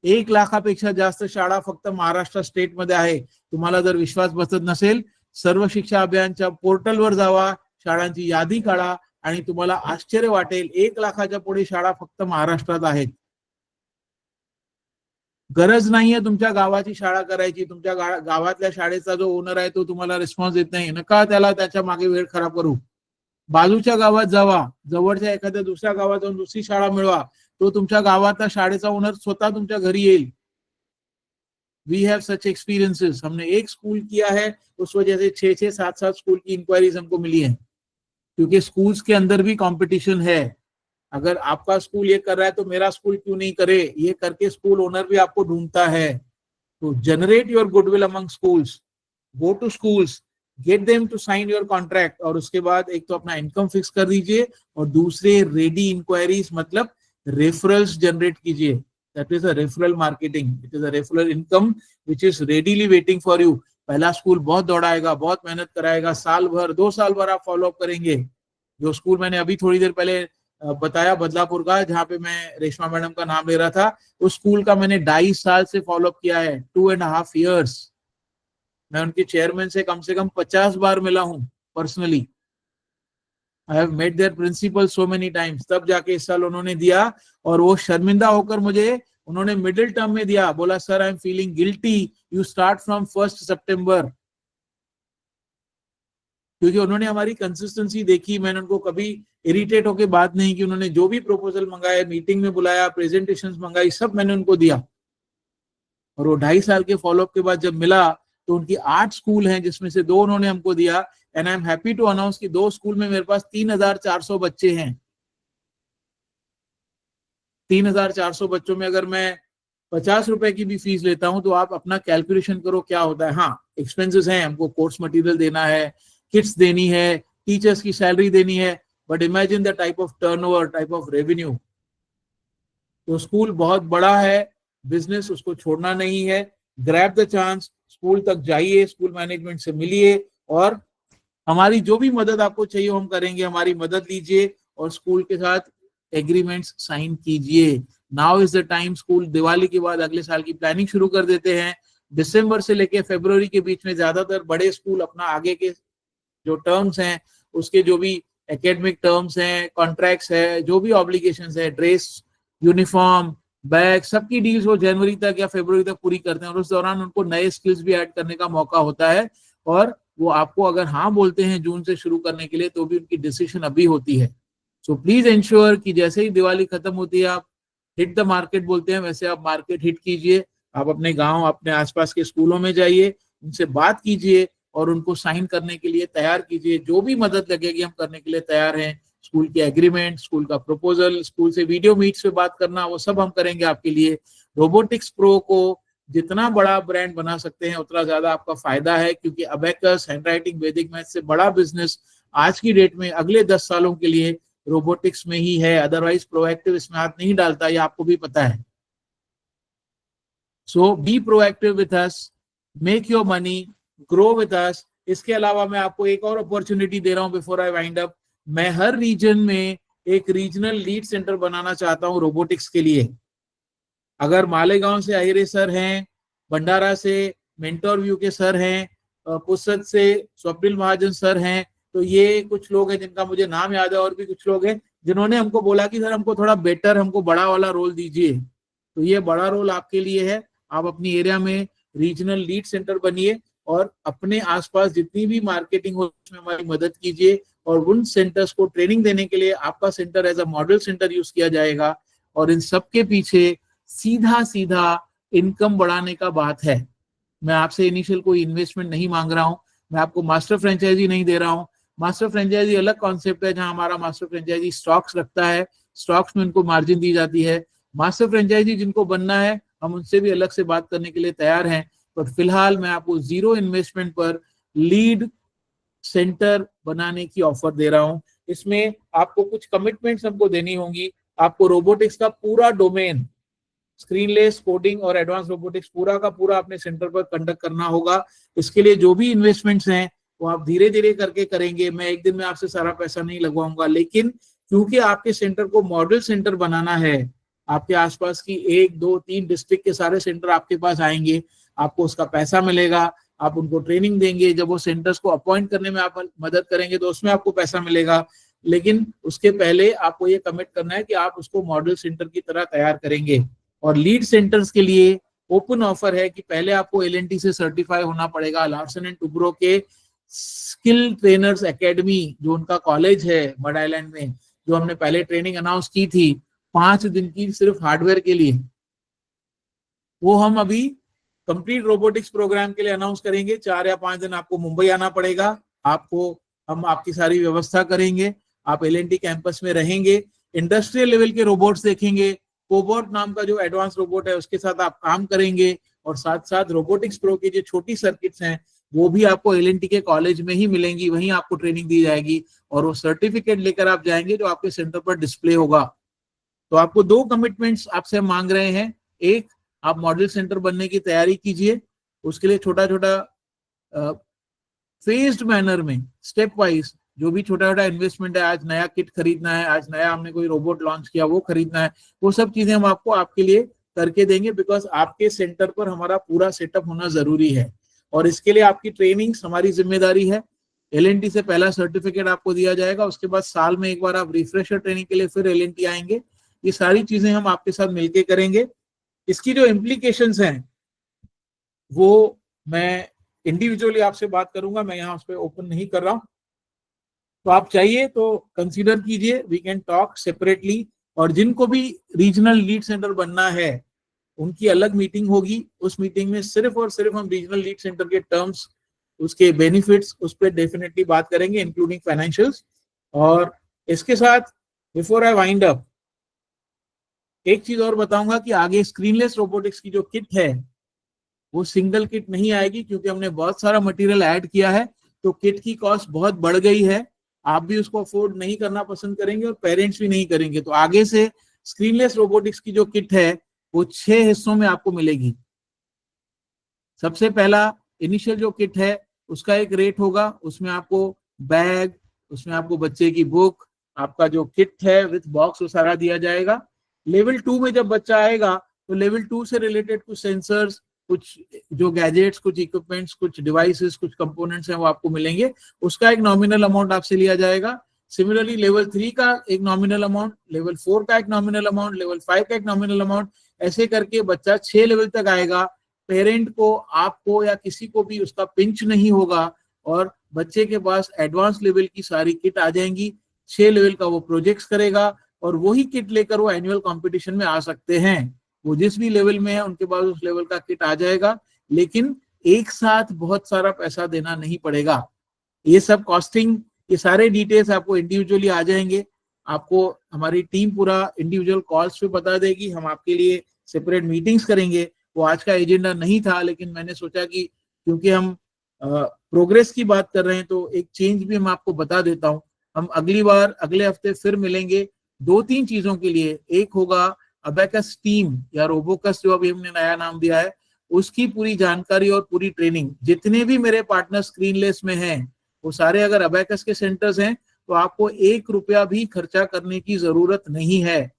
Speaker 1: 1 लाखापेक्षा जास्त शाळा फक्त महाराष्ट्र स्टेट मध्ये आहे। तुम्हाला जर विश्वास बसत नसेल, सर्व शिक्षा अभियानच्या पोर्टलवर जावा, शाळांची यादी काढा आणि तुम्हाला आश्चर्य वाटेल, 1 लाखाच्या पुढे शाळा फक्त महाराष्ट्रात आहेत। गरज नाहीये तुमच्या गावाची शाळा करायची, तुमच्या गावातल्या शाळेचा जो ओनर आहे तो तुम्हाला रिस्पॉन्स देत नाही, नका त्याला त्याच्या मागे वेळ खराब करू। बाजूच्या गावात जावा, जवळच्या एखाद्या दुसऱ्या गावात जाऊन दुसरी शाळा मिळवा, तो तुमच्या गावातला शाळेचा ओनर स्वतः तुमच्या घरी येईल। We have such experiences. हमने एक स्कूल किया है, उस वजह से 6-6, 7-7 स्कूल की इंक्वायरीज हमको मिली है, क्योंकि स्कूल्स के अंदर भी कंपटीशन है। अगर आपका स्कूल ये कर रहा है तो मेरा स्कूल क्यों नहीं करे, ये करके स्कूल ओनर भी आपको ढूंढता है। तो generate your goodwill among schools, go to schools, get them to sign your contract, और उसके बाद एक तो अपना इनकम फिक्स कर दीजिए और दूसरे रेडी इंक्वायरीज मतलब रेफरल्स जनरेट कीजिए। That is a referral marketing, it is a referral income which is readily waiting for you. पहला स्कूल बहुत दौड़ाएगा, बहुत मेहनत कराएगा, साल भर 2 साल भर आप फॉलो अप करेंगे। जो स्कूल मैंने अभी थोड़ी देर पहले बताया बदलापुर का, जहां पे मैं रेशमा मैडम का नाम ले रहा था, उस स्कूल का मैंने 2.5 साल से फॉलो अप किया है, 2.5 years। मैं उनके चेयरमैन से कम 50 बार मिला हूं personally. I have met their principal so many times, तब जाके इस साल उन्होंने दिया। और वो शर्मिंदा होकर मुझे उन्होंने मिडिल टर्म में दिया, बोला sir I am feeling guilty, you start from 1 सितंबर। क्योंकि उन्होंने हमारी कंसिस्टेंसी देखी, मैंने उनको कभी इरिटेट होकर बात नहीं की। उन्होंने जो भी प्रपोजल मंगाया, मीटिंग में बुलाया, प्रेजेंटेशंस मंगाई, सब मैंने उनको दिया। और वो 2.5 साल के फॉलोअप के बाद जब मिला तो उनकी 8 स्कूल हैं, जिसमें से 2 उन्होंने हमको दिया। And I am happy to announce कि 2 स्कूल में मेरे पास 3,400 बच्चे हैं। 3,400 बच्चों में अगर मैं 50 रुपए की भी फीस लेता हूं तो आप अपना कैलकुलेशन करो क्या होता है। हाँ, एक्सपेंसेस हैं, हमको कोर्स मटेरियल देना है, किट्स देनी है, टीचर्स की सैलरी देनी है, but imagine the type of turnover, type of revenue. तो स्कूल बहुत बड़ा है, बिजनेस उसको छोड़ना नहीं है। ग्रैब द चांस, स्कूल तक जाइए, स्कूल मैनेजमेंट से मिलिए और हमारी जो भी मदद आपको चाहिए हम करेंगे, हमारी मदद लीजिए और स्कूल के साथ एग्रीमेंट्स साइन कीजिए। Now is the time. School Diwali के बाद अगले साल की प्लानिंग शुरू कर देते हैं। दिसंबर से लेके फरवरी के बीच में ज्यादातर बड़े स्कूल अपना आगे के जो टर्म्स हैं, उसके जो भी एकेडमिक टर्म्स हैं, कॉन्ट्रैक्ट्स है, जो भी ऑब्लिगेशंस है, ड्रेस, यूनिफॉर्म, बैग, सबकी डील्स वो जनवरी तक या फरवरी तक पूरी करते हैं। और उस दौरान उनको नए स्किल्स भी ऐड करने का मौका होता है। और वो आपको अगर हाँ बोलते हैं जून से शुरू करने के लिए, तो भी उनकी डिसीजन अभी होती है। सो प्लीज इंश्योर कि जैसे ही दिवाली खत्म होती है, आप हिट द मार्केट बोलते हैं, वैसे आप मार्केट हिट कीजिए। आप अपने गांव, अपने आसपास के स्कूलों में जाइए, उनसे बात कीजिए और उनको साइन करने के लिए तैयार कीजिए। जो भी मदद लगेगी हम करने के लिए तैयार हैं। स्कूल के एग्रीमेंट, स्कूल का प्रपोजल, स्कूल से वीडियो मीट्स पे बात करना, वो सब हम करेंगे आपके लिए। रोबोटिक्स प्रो को जितना बड़ा ब्रांड बना सकते हैं उतना ज्यादा आपका फायदा है, क्योंकि अबेकस, हैंडराइटिंग, वैदिक मैथ से बड़ा बिजनेस आज की डेट में अगले 10 सालों के लिए रोबोटिक्स में ही है। अदरवाइज प्रोएक्टिव इसमें हाथ नहीं डालता, ये आपको भी पता है। So be proactive with us, make your money, grow with us. इसके अलावा मैं आपको एक और अपॉर्चुनिटी दे रहा हूं बिफोर आई वाइंड अप। मैं हर रीजन में एक रीजनल लीड सेंटर बनाना चाहता हूं रोबोटिक्स के लिए। अगर मालेगांव से अहिरे सर हैं, भंडारा से मेंटोर व्यू के सर हैं, पुसद से स्वप्निल महाजन सर हैं, तो ये कुछ लोग हैं जिनका मुझे नाम याद है, और भी कुछ लोग हैं जिन्होंने हमको बोला कि सर हमको थोड़ा बेटर, हमको बड़ा वाला रोल दीजिए। तो ये बड़ा रोल आपके लिए है। आप अपनी एरिया में रीजनल लीड सेंटर बनिए और अपने आसपास जितनी भी मार्केटिंग हो उसमें हमारी मदद कीजिए। और उन सेंटर्स को ट्रेनिंग देने के लिए आपका centre as a model centre use किया जाएगा। और इन सबके पीछे सीधा सीधा इनकम बढ़ाने का बात है। मैं आपसे इनिशियल कोई इन्वेस्टमेंट नहीं मांग रहा हूं, मैं आपको मास्टर फ्रेंचाइजी नहीं दे रहा हूं। मास्टर फ्रेंचाइजी अलग कॉन्सेप्ट है, जहां हमारा मास्टर फ्रेंचाइजी स्टॉक्स रखता है, स्टॉक्स में उनको मार्जिन दी जाती है। मास्टर फ्रेंचाइजी जिनको बनना है हम उनसे भी अलग से बात करने के लिए तैयार हैं। पर फिलहाल मैं आपको 0 इन्वेस्टमेंट पर लीड सेंटर बनाने की ऑफर दे रहा हूं। इसमें आपको कुछ कमिटमेंट्स हमको देनी होंगी। आपको रोबोटिक्स का पूरा डोमेन, स्क्रीनलेस, कोडिंग और एडवांस रोबोटिक्स पूरा का पूरा अपने सेंटर पर कंडक्ट करना होगा। इसके लिए जो भी इन्वेस्टमेंट्स हैं वो आप धीरे धीरे करके करेंगे। मैं एक दिन में आपसे सारा पैसा नहीं लगवाऊंगा, लेकिन क्योंकि आपके सेंटर को मॉडल सेंटर बनाना है, आपके आसपास की 1, 2, 3 डिस्ट्रिक्ट के सारे सेंटर आपके पास आएंगे, आपको उसका पैसा मिलेगा, आप उनको ट्रेनिंग देंगे, जब वो सेंटर्स को अपॉइंट करने में आप मदद करेंगे तो उसमें आपको पैसा मिलेगा। लेकिन उसके पहले आपको ये कमिट करना है कि आप उसको मॉडल सेंटर की तरह तैयार करेंगे। और लीड सेंटर्स के लिए ओपन ऑफर है कि पहले आपको एलएनटी से सर्टिफाई होना पड़ेगा। लार्सन एंड टुब्रो के स्किल ट्रेनर्स एकेडमी, जो उनका कॉलेज है मड आइलैंड में, जो हमने पहले ट्रेनिंग अनाउंस की थी 5 दिन की सिर्फ हार्डवेयर के लिए, वो हम अभी कंप्लीट रोबोटिक्स प्रोग्राम के लिए अनाउंस करेंगे। 4 या 5 दिन आपको मुंबई आना पड़ेगा, आपको हम आपकी सारी व्यवस्था करेंगे, आप एलएनटी कैंपस में रहेंगे, इंडस्ट्रियल लेवल के रोबोट्स देखेंगे, कोबॉट नाम का जो एडवांस रोबोट है उसके साथ आप काम करेंगे, और साथ साथ रोबोटिक्स प्रो की जो छोटी सर्किट्स हैं वो भी आपको एलएनटी के कॉलेज में ही मिलेंगी, वहीं आपको ट्रेनिंग दी जाएगी, और वो सर्टिफिकेट लेकर आप जाएंगे जो आपके सेंटर पर डिस्प्ले होगा। तो आपको 2 कमिटमेंट्स आपसे मांग रहे हैं। एक, आप मॉडल सेंटर बनने की तैयारी कीजिए, उसके लिए छोटा छोटा फेज्ड मैनर में, स्टेप वाइज जो भी छोटा छोटा इन्वेस्टमेंट है, आज नया किट खरीदना है, आज नया हमने कोई रोबोट लॉन्च किया वो खरीदना है, वो सब चीजें हम आपको आपके लिए करके देंगे, बिकॉज आपके सेंटर पर हमारा पूरा सेटअप होना जरूरी है। और इसके लिए आपकी ट्रेनिंग हमारी जिम्मेदारी है। एलएनटी से पहला सर्टिफिकेट आपको दिया जाएगा, उसके बाद साल में एक बार आप रिफ्रेशर ट्रेनिंग के लिए फिर एलएनटी आएंगे। ये सारी चीजें हम आपके साथ मिलकर करेंगे। इसकी जो इम्प्लीकेशंस हैं वो मैं इंडिविजुअली आपसे बात करूंगा, मैं यहाँ उस पर ओपन नहीं कर रहा हूँ। तो आप चाहिए तो कंसीडर कीजिए, वी कैन टॉक सेपरेटली। और जिनको भी रीजनल लीड सेंटर बनना है उनकी अलग मीटिंग होगी। उस मीटिंग में सिर्फ और सिर्फ हम रीजनल लीड सेंटर के टर्म्स, उसके बेनिफिट्स, उस पर डेफिनेटली बात करेंगे, इंक्लूडिंग फाइनेंशियल्स। और इसके साथ बिफोर आई वाइंड अप एक चीज और बताऊंगा कि आगे स्क्रीनलेस रोबोटिक्स की जो किट है वो सिंगल किट नहीं आएगी, क्योंकि हमने बहुत सारा मटेरियल ऐड किया है, तो किट की कॉस्ट बहुत बढ़ गई है। आप भी उसको अफोर्ड नहीं करना पसंद करेंगे और पेरेंट्स भी नहीं करेंगे। तो आगे से स्क्रीनलेस रोबोटिक्स की जो किट है वो 6 हिस्सों में आपको मिलेगी। सबसे पहला इनिशियल जो किट है उसका एक रेट होगा, उसमें आपको बैग, उसमें आपको बच्चे की बुक, आपका जो किट है विथ बॉक्स वो सारा दिया जाएगा। लेवल 2 में जब बच्चा आएगा तो लेवल 2 से रिलेटेड कुछ सेंसर्स, कुछ जो गैजेट्स, कुछ इक्विपमेंट्स, कुछ डिवाइसेस, कुछ कंपोनेंट्स हैं वो आपको मिलेंगे, उसका एक नॉमिनल अमाउंट आपसे लिया जाएगा। सिमिलरली लेवल 3 का एक नॉमिनल अमाउंट, लेवल 4 का एक नॉमिनल अमाउंट, लेवल 5 का एक नॉमिनल अमाउंट, ऐसे करके बच्चा 6 लेवल तक आएगा। पेरेंट को, आपको या किसी को भी उसका पिंच नहीं होगा, और बच्चे के पास एडवांस लेवल की सारी किट आ जाएंगी। 6 लेवल का वो प्रोजेक्ट्स करेगा और वही किट लेकर वो एनुअल कंपटीशन में आ सकते हैं। वो जिस भी लेवल में है उनके पास उस लेवल का किट आ जाएगा, लेकिन एक साथ बहुत सारा पैसा देना नहीं पड़ेगा। ये सब कॉस्टिंग, ये सारे डिटेल्स आपको इंडिविजुअली आ जाएंगे। आपको हमारी टीम पूरा इंडिविजुअल कॉल्स पे बता देगी, हम आपके लिए सेपरेट मीटिंग्स करेंगे। वो आज का एजेंडा नहीं था, लेकिन मैंने सोचा कि क्योंकि हम प्रोग्रेस की बात कर रहे हैं तो एक चेंज भी हम आपको बता देता हूँ। हम अगली बार अगले हफ्ते फिर मिलेंगे 2-3 चीजों के लिए। एक होगा अबेकस टीम या रोबोकस, जो अभी हमने नया नाम दिया है, उसकी पूरी जानकारी और पूरी ट्रेनिंग। जितने भी मेरे पार्टनर स्क्रीनलेस में हैं वो सारे अगर अबेकस के सेंटर्स हैं तो आपको 1 रुपया भी खर्चा करने की जरूरत नहीं है।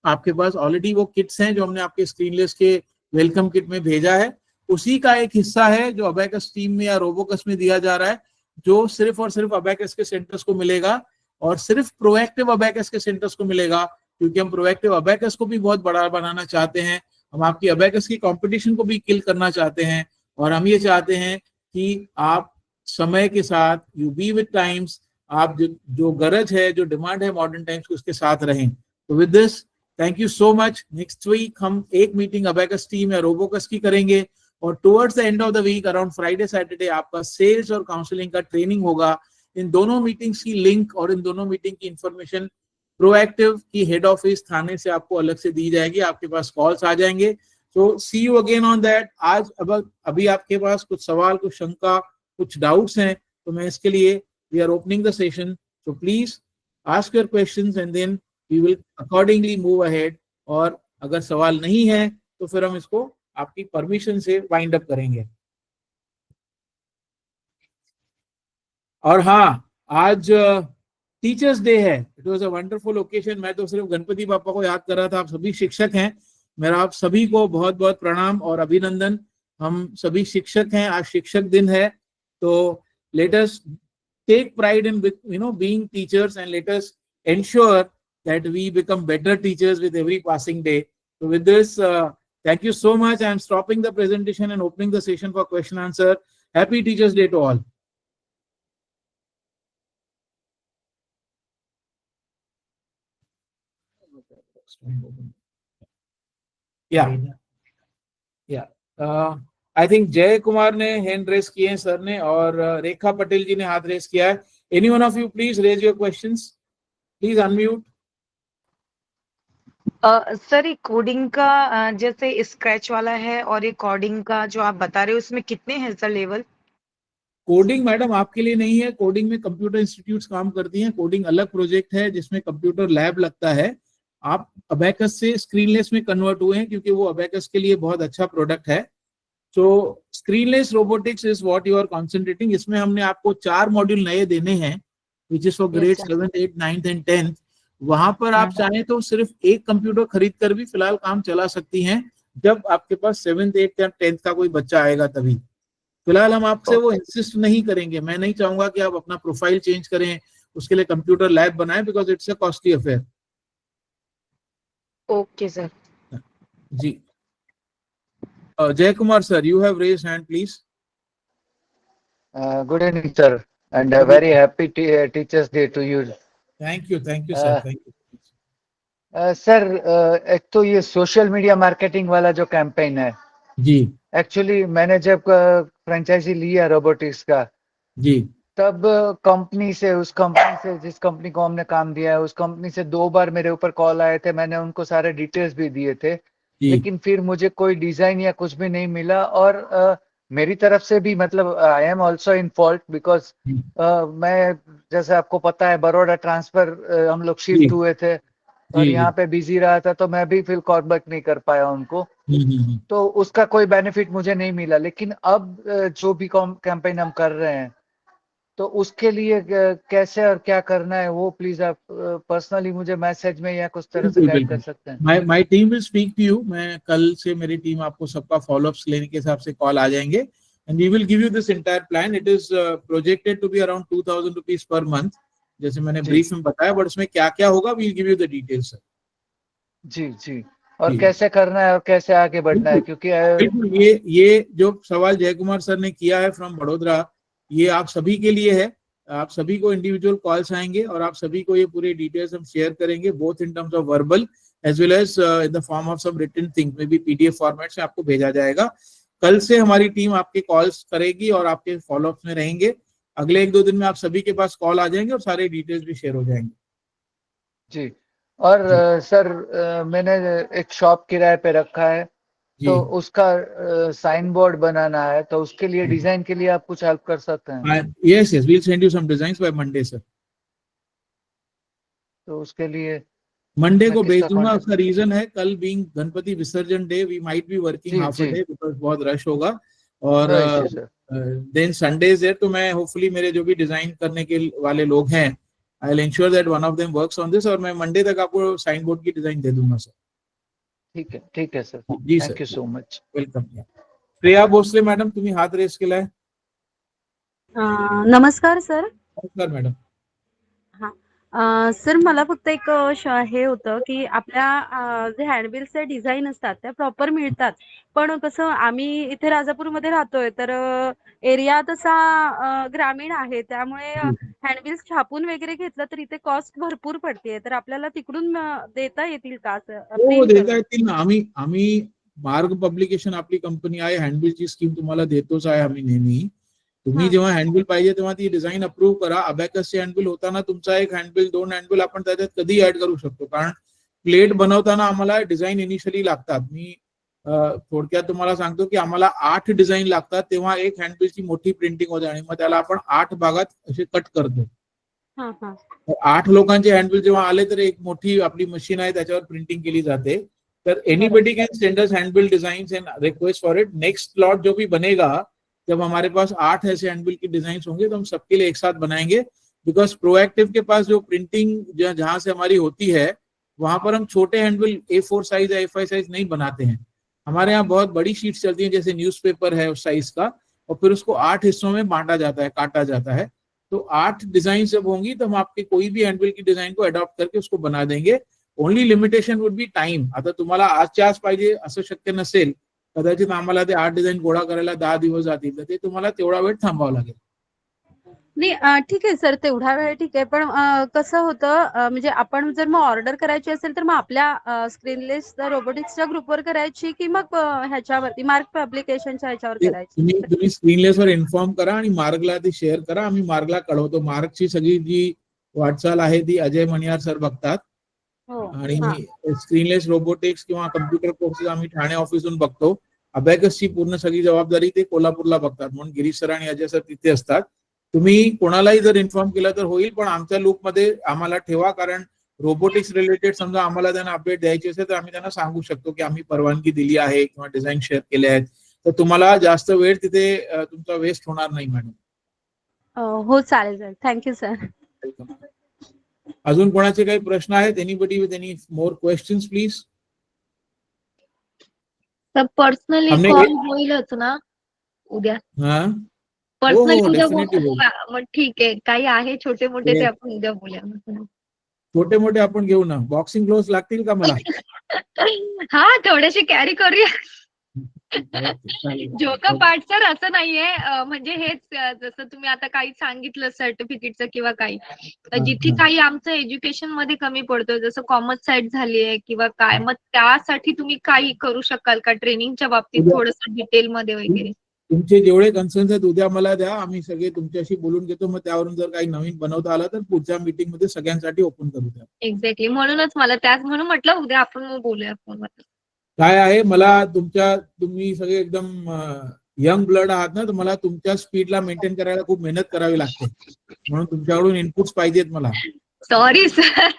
Speaker 1: आपके पास ऑलरेडी वो किट्स हैं जो हमने आपके स्क्रीनलेस के वेलकम किट में भेजा है, उसी का एक हिस्सा है जो अबेकस टीम में या रोबोकस में दिया जा रहा है, जो सिर्फ और सिर्फ अबेकस के सेंटर्स को मिलेगा, और सिर्फ प्रोएक्टिव अबेकस के सेंटर्स को मिलेगा, क्योंकि हम प्रोएक्टिव अबेकस को भी बहुत बड़ा बनाना चाहते हैं। हम आपकी अबेकस की कंपटीशन को भी किल करना चाहते हैं, और हम ये चाहते हैं कि आप समय के साथ, यू बी विद टाइम्स, आप जो गरज है, जो डिमांड है मॉडर्न टाइम्स की, उसके साथ रहें। तो with this thank you so much. Next week हम एक मीटिंग अबेकस टीम या रोबोकस की करेंगे, और towards the end of the week around Friday Saturday आपका सेल्स और काउंसलिंग का ट्रेनिंग होगा। इन दोनों मीटिंग्स की लिंक और इन दोनों मीटिंग की इंफॉर्मेशन प्रोएक्टिव की हेड ऑफिस थाने से आपको अलग से दी जाएगी। आपके पास कॉल्स आ जाएंगे, सो सी यू अगेन ऑन दैट। आज अब अभी आपके पास कुछ सवाल, कुछ शंका, कुछ डाउट्स हैं, तो मैं इसके लिए we are opening the session, so please ask your questions and then we will accordingly move ahead. और अगर सवाल नहीं है तो फिर हम इसको आपकी परमिशन से वाइंड अप करेंगे। और हाँ, आज टीचर्स डे है। It was a wonderful occasion. मैं तो सिर्फ गणपति पापा को याद कर रहा था, आप सभी शिक्षक हैं, मेरा आप सभी को बहुत बहुत प्रणाम और अभिनंदन। हम सभी शिक्षक हैं, आज शिक्षक दिन है, तो let us take pride in being teachers and let us ensure that we become better teachers with every passing day. So with this, thank you so much. I am stopping the presentation and opening the session for question answer. Happy Teachers Day to all. या I think जय कुमार ने hand raise किए हैं sir ने, और रेखा पटेल जी ने हाथ raise किया है। Any one of you please raise your questions, please unmute.
Speaker 2: Sir ये कोडिंग का जैसे स्क्रैच वाला है और ये कोडिंग का जो आप बता रहे हो उसमें कितने हैं सर लेवल?
Speaker 1: कोडिंग मैडम आपके लिए नहीं है, कोडिंग में कंप्यूटर इंस्टीट्यूट्स काम करती हैं। कोडिंग अलग प्रोजेक्ट है जिसमें कंप्यूटर लैब लगता है। आप अबेकस से स्क्रीनलेस में कन्वर्ट हुए हैं क्योंकि वो अबेकस के लिए बहुत अच्छा प्रोडक्ट है। तो screenless robotics is what you are concentrating. इसमें हमने आपको 4 मॉड्यूल नए देने हैं which is for grade 7, 8, 9 and 10। वहां पर आप चाहें तो सिर्फ एक कंप्यूटर खरीद कर भी फिलहाल काम चला सकती हैं, जब आपके पास 7th, 8th या 10th का कोई बच्चा आएगा तभी। फिलहाल हम आपसे वो इंसिस्ट नहीं करेंगे। मैं नहीं चाहूंगा कि आप अपना प्रोफाइल चेंज करें, उसके लिए कंप्यूटर लैब बनाएं, because it's a costly affair.
Speaker 2: Okay sir.
Speaker 1: जी Jay Kumar sir, you have raised hand please.
Speaker 3: Good evening, sir, and a very happy Teachers' Day to you.
Speaker 1: Thank you sir, thank you.
Speaker 3: Sir एक तो ये social media marketing वाला जो campaign है
Speaker 1: जी,
Speaker 3: actually मैंने जब franchise लिया रोबोटिक्स का
Speaker 1: जी,
Speaker 3: तब कंपनी से जिस कंपनी को हमने काम दिया है उस कंपनी से 2 बार मेरे ऊपर कॉल आए थे। मैंने उनको सारे डिटेल्स भी दिए थे, लेकिन फिर मुझे कोई डिजाइन या कुछ भी नहीं मिला। और मेरी तरफ से भी मतलब I am also in fault because मैं जैसे आपको पता है बड़ौदा ट्रांसफर हम लोग शिफ्ट हुए थे और यहाँ पे बिजी रहा था, तो मैं भी फिर कॉल बैक नहीं कर पाया उनको। तो उसका कोई बेनिफिट मुझे नहीं मिला। लेकिन अब जो भी कैंपेन हम कर रहे हैं तो उसके लिए कैसे और क्या करना है वो प्लीज आप पर्सनली मुझे मैसेज में या कुछ तरह से गाइड कर सकते हैं।
Speaker 1: My team will speak to you. मैं कल से मेरी टीम आपको सबका फॉलोअप्स लेने के हिसाब से कॉल आ जाएंगे and we will give you this entire plan. It is projected to be around 2000 rupees per month, जैसे मैंने ब्रीफ में बताया, बट उसमें क्या क्या होगा we will give you the details.
Speaker 3: जी जी, और कैसे करना है और कैसे आगे बढ़ना है, क्योंकि
Speaker 1: बिल्कुल ये जो सवाल जय कुमार सर ने किया है फ्रॉम बड़ोदरा, ये आप सभी के लिए है। आप सभी को इंडिविजुअल कॉल्स आएंगे और आप सभी को ये पूरे डिटेल्स हम शेयर करेंगे, both in terms of verbal as well as in the form of some written thing, maybe PDF format से आपको भेजा जाएगा। कल से हमारी टीम आपके कॉल्स करेगी और आपके फॉलोअप्स में रहेंगे। अगले 1-2 दिन में आप सभी के पास कॉल आ जाएंगे और सारे डिटेल्स भी शेयर हो जाएंगे।
Speaker 3: जी, और सर मैंने एक शॉप किराए पे रखा है, तो उसका साइन बोर्ड बनाना है, तो उसके लिए डिजाइन के लिए आप कुछ हेल्प कर सकते हैं?
Speaker 1: Yes yes, we will send you some designs by Monday sir.
Speaker 3: तो उसके लिए
Speaker 1: मंडे को भेज दूंगा। उसका रीजन है कल being Ganpati Visarjan day, we might be working half a day because बहुत रश होगा, और देन संडे देयर, तो मैं होपफुली मेरे जो भी डिजाइन करने के वाले लोग हैं I will ensure that one of them works on this, और मैं मंडे तक आपको साइन बोर्ड की डिजाइन दे दूंगा सर।
Speaker 3: ठीक है सर,
Speaker 1: जी
Speaker 3: thank you so much,
Speaker 1: welcome. Priya Bhosale madam, तुम्ही हात रेस केलाय।
Speaker 4: नमस्कार सर।
Speaker 1: नमस्कार मॅडम।
Speaker 4: सर मला फक्त एक हे होतं की आपल्या जे हँडबिल्सचे डिझाईन असतात त्या प्रॉपर मिळतात, पण कसं आम्ही इथे राजापूरमध्ये राहतोय तर एरिया तसा ग्रामीण आहे, त्यामुळे हँडबिल्स छापून वगैरे घेतलं तर इथे कॉस्ट भरपूर पडते, तर आपल्याला तिकडून देता येतील का?
Speaker 1: हो, देता येतील ना। आम्ही मार्ग पब्लिकेशन आपली कंपनी आहे, हँडबिलची स्कीम तुम्हाला देतोच आहे आम्ही नेहमी। तुम्ही जेव्हा हँडबिल पाहिजे तेव्हा ती डिझाईन अप्रूव्ह करा। अबॅकसचे हँडबिल होताना तुमचा एक हँडबिल 2 हँडबिल आपण त्याच्यात कधी ऍड करू शकतो, कारण प्लेट बनवताना आम्हाला डिझाईन इनिशियली लागतात। मी थोडक्यात तुम्हाला सांगतो की आम्हाला 8 डिझाईन लागतात, तेव्हा एक हँडबिलची मोठी प्रिंटिंग होते आणि मग त्याला आपण 8 भागात असे कट करतो.
Speaker 4: हा हा
Speaker 1: 8 लोकांचे हँडबिल जेव्हा आले तर एक मोठी आपली मशीन आहे त्याच्यावर प्रिंटिंग केली जाते. तर anybody can send us handbill design and request for it. Next slot जो भी बनेगा, जब हमारे पास 8 ऐसे हैंडबिल के डिजाइन होंगे तो हम सबके लिए एक साथ बनाएंगे. बिकॉज प्रोएक्टिव के पास जो प्रिंटिंग जहां से हमारी होती है वहां पर हम छोटे हैंडबिल A4 साइज या A5 साइज नहीं बनाते हैं. हमारे यहाँ बहुत बड़ी शीट्स चलती हैं, जैसे न्यूज़पेपर है उस साइज का, और फिर उसको 8 हिस्सों में बांटा जाता है, काटा जाता है. तो 8 डिजाइन जब होंगी तो हम आपके कोई भी हँडबिल की डिझाईन को अडॉप्ट करके उसको बना देंगे. Only limitation would be time. आता तुम्हाला आजच्या आज पाहिजे असं शक्य नसेल, कदाचित आम्हाला ते 8 डिझाईन गोळा करायला 10 दिवस जातील, तर ते तुम्हाला तेवढा वेळ थांबावा लागेल.
Speaker 4: नाही ठीक आहे सर, तेवढा वेळ ठीक आहे, पण कसं होतं म्हणजे आपण जर मग ऑर्डर करायची असेल तर मग आपल्या स्क्रीनलेस रोबोटिक्सच्या ग्रुपवर करायची की मग ह्याच्यावरती मार्क पब्लिकेशनच्या ह्याच्यावर करायची?
Speaker 1: तुम्ही स्क्रीनलेसवर इन्फॉर्म करा आणि मार्गला ती शेअर करा. आम्ही मार्गला कळवतो. मार्गची सगळी जी वाटचाल आहे ती अजय मणियार सर बघतात.
Speaker 4: हो
Speaker 1: आणि
Speaker 4: हा
Speaker 1: स्क्रीनलेस रोबोटिक्स किंवा कम्प्युटर कोर्सेस आम्ही ठाणे ऑफिसून बघतो. अबॅकसची पूर्ण सगळी जबाबदारी ते कोल्हापूरला बघतात, म्हणून गिरीश सर आणि अजय सर तिथे असतात. तुम्ही कोणालाही जर इन्फॉर्म केलं तर होईल, पण आमच्या लूपमध्ये आम्हाला ठेवा, कारण रोबोटिक्स रिलेटेड समजा आम्हाला त्यांना अपडेट द्यायची असेल तर आम्ही त्यांना सांगू शकतो की आम्ही परवानगी दिली आहे किंवा डिझाईन शेअर केले आहेत. तर तुम्हाला जास्त वेळ तिथे तुमचा वेस्ट होणार नाही मॅडम.
Speaker 4: हो चालेल सर, थँक्यू सर.
Speaker 1: अजून कोणाचे काही प्रश्न आहेत? Anybody with any more questions please.
Speaker 5: तर पर्सनली
Speaker 1: हमने
Speaker 5: कॉल होईलच ना उद्या?
Speaker 1: हा
Speaker 5: पर्सनली उद्या
Speaker 1: डेफिनेटली होईल.
Speaker 5: मग ठीक आहे. काही आहे छोटे मोठे ते आपण उद्या बोलूया.
Speaker 1: छोटे मोठे आपण घेऊ ना. बॉक्सिंग ग्लोव्स लागतील का मला?
Speaker 5: हा थोडेसे कॅरी करूया.
Speaker 1: चालेल.
Speaker 5: जोका पार्ट सर असं नाहीये, म्हणजे हेच जसं तुम्ही आता काही सांगितलं सर्टिफिकेटचं किंवा काही, जिथे काही आमचं एज्युकेशन मध्ये कमी पडतोय, जसं कॉमर्स साईड झालीये किंवा काय, मग त्यासाठी तुम्ही काही करू शकाल का ट्रेनिंगच्या बाबतीत थोडंसं डिटेल मध्ये वगैरे?
Speaker 1: तुमचे जेवढे कन्सर्न्स आहेत उद्या मला द्या, आम्ही सगळे तुमच्याशी बोलून घेतो. मग त्यावरून जर काही नवीन बनवता आला तर पुढच्या मीटिंग मध्ये सगळ्यांसाठी ओपन करू द्या.
Speaker 5: एक्झॅक्टली, म्हणूनच मला म्हणून म्हटलं उद्या आपण मग बोलूया फोनवर.
Speaker 1: काय आहे, मला तुम्ही सगळे एकदम यंग ब्लड आहात ना, तर मला तुमच्या स्पीडला मेंटेन करायला खूप मेहनत करावी लागते, म्हणून तुमच्याकडून इनपुट्स पाहिजेत मला.
Speaker 5: Sorry sir,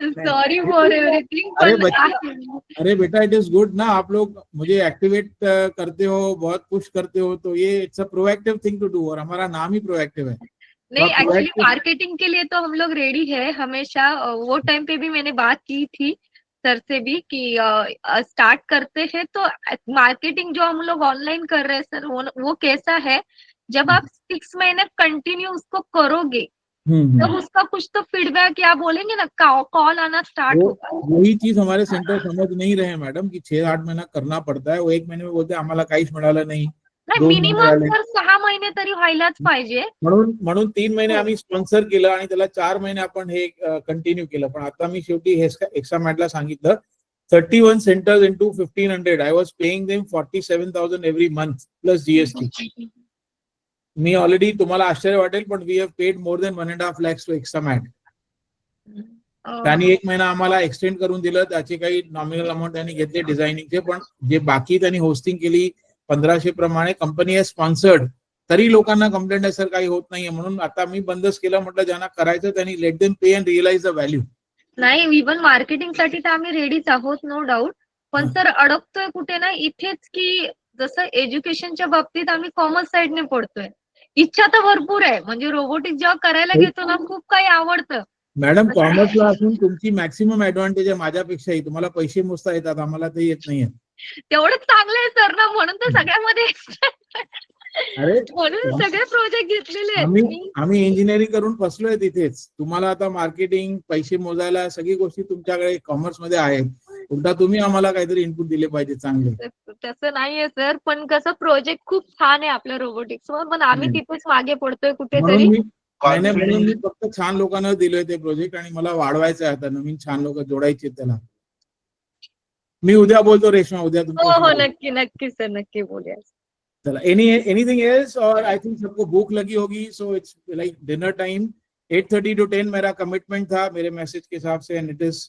Speaker 5: sorry for everything.
Speaker 1: अरे बेटा, इट इज गुड ना, आप लोग मुझे एक्टिवेट करते हो, बहुत पुश करते हो, तो ये it's a proactive thing to do, और हमारा नाम ही प्रोएक्टिव है.
Speaker 5: नहीं, एक्चुअली मार्केटिंग के लिए तो हम लोग रेडी है हमेशा. वो टाइम पे भी मैंने बात की थी सर से भी कि स्टार्ट करते हैं तो मार्केटिंग जो हम लोग ऑनलाइन कर रहे हैं सर, वो कैसा है, जब आप 6 महीने कंटिन्यू उसको करोगे तो उसका कुछ तो फीडबैक या बोलेंगे ना, कॉल आना स्टार्ट होगा.
Speaker 1: वही चीज हमारे सेंटर समझ नहीं रहे मैडम कि 6-8 महीना करना पड़ता है. वो 1 महीने में बोलते हैं आम्हाला काहीच मिळालं नाही.
Speaker 5: मिनिमम तर 6 महिने तरी व्हायलाच पाहिजे.
Speaker 1: म्हणून 3 महिने आम्ही स्पॉन्सर केलं आणि त्याला 4 महिने आपण हे कंटिन्यू केलं. पण आता मी शेवटी एक्सामॅटला सांगितलं 31 centres into 1500. I was paying them 47,000 every month plus GST. मी ऑलरेडी, तुम्हाला आश्चर्य वाटेल पण we have paid more than 1.5 lakhs to एक्सामॅट. त्यांनी 1 महिना आम्हाला एक्सटेंड करून दिलं. त्याचे काही नॉमिनल अमाऊंट त्यांनी घेतले डिझायनिंगचे, पण जे बाकी त्यांनी होस्टिंग केली 1500 प्रमाणे कंपनी आहे स्पॉन्सर्ड, तरी लोकांना कंप्लेंट आहे सर काही होत नाहीये. म्हणून आता मी बंदच केलं. म्हटलं ज्यांना करायचं त्यांनी let them pay and realise the value.
Speaker 5: नाही, इव्हन मार्केटिंग साठी तर आम्ही रेडीच आहोत, नो डाऊट. पण सर अडकतोय कुठे ना इथेच, की जसं एज्युकेशनच्या बाबतीत आम्ही कॉमर्स साईडने पडतोय. इच्छा तर भरपूर आहे, म्हणजे रोबोटिक्स जेव्हा करायला घेतो ना खूप काही आवडतं.
Speaker 1: मॅडम, कॉमर्सला असून तुमची मॅक्सिमम ऍडव्हान्टेज आहे माझ्यापेक्षाही. तुम्हाला पैसे मोजता येतात, आम्हाला ते येत नाहीये.
Speaker 5: तेवढंच चांगलं आहे सर ना, म्हणून तर सगळ्यामध्ये
Speaker 1: अरे
Speaker 5: म्हणून सगळे प्रोजेक्ट घेतलेले आहेत.
Speaker 1: आम्ही इंजिनिअरिंग करून फसलोय तिथेच. तुम्हाला आता मार्केटिंग, पैसे मोजायला सगळी गोष्टी तुमच्याकडे कॉमर्स मध्ये आहेत. उलटा तुम्ही आम्हाला काहीतरी इनपुट दिले पाहिजे चांगले.
Speaker 5: तसं नाहीये सर, पण कसं प्रोजेक्ट खूप छान आहे आपल्या रोबोटिक्स वर, पण आम्ही तिथेच मागे पडतोय कुठेतरी.
Speaker 1: म्हणून मी फक्त छान लोकांना दिलोय ते प्रोजेक्ट, आणि मला वाढवायचं आहे आता, नवीन छान लोक जोडायचे त्याला. मी उद्या बोलतो रेश्मा, उद्या
Speaker 5: हो नक्की नक्की सर, नक्की बोलूया.
Speaker 1: चला, एनीथिंग एल्स? और आई थिंक सबको भूख लगी होगी, so it's like dinner time. 8:30 to 10 मेरा कमिटमेंट था मेरे मैसेज के हिसाब से, and it is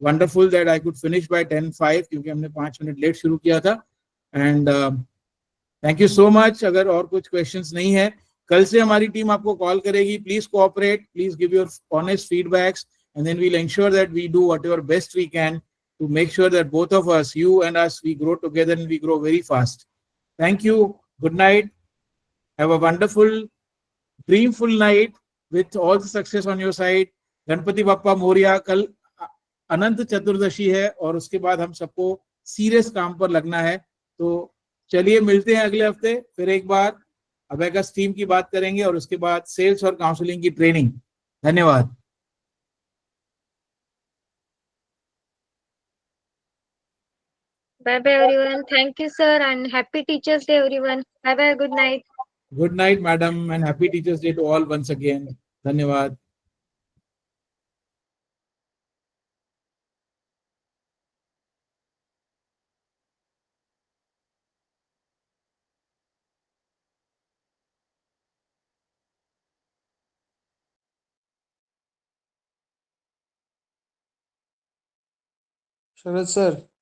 Speaker 1: wonderful that I could finish by 10:05 क्योंकि हमने 5 मिनट लेट शुरू किया था. And thank you so much. अगर और कुछ क्वेश्चंस नहीं है, कल से हमारी टीम आपको कॉल करेगी. Please cooperate, please give your honest feedbacks, and then we'll ensure that we do whatever best we can to make sure that both of us, you and us, we grow together and we grow very fast. Thank you. Good night. Have a wonderful, dreamful night with all the success on your side. Ganpati Bappa Morya. कल अनंत चतुर्दशी है और उसके बाद हम सबको serious काम पर लगना है. तो चलिए मिलते हैं अगले हफ्ते. फिर एक बार अबेकस टीम की बात करेंगे और उसके बाद सेल्स और काउंसलिंग की ट्रेनिंग. धन्यवाद.
Speaker 5: Bye bye everyone. Thank you sir and happy Teachers Day everyone. Bye bye. Good night.
Speaker 1: Good night, madam, and happy Teachers Day to all once again. धन्यवाद.
Speaker 6: शरद सर.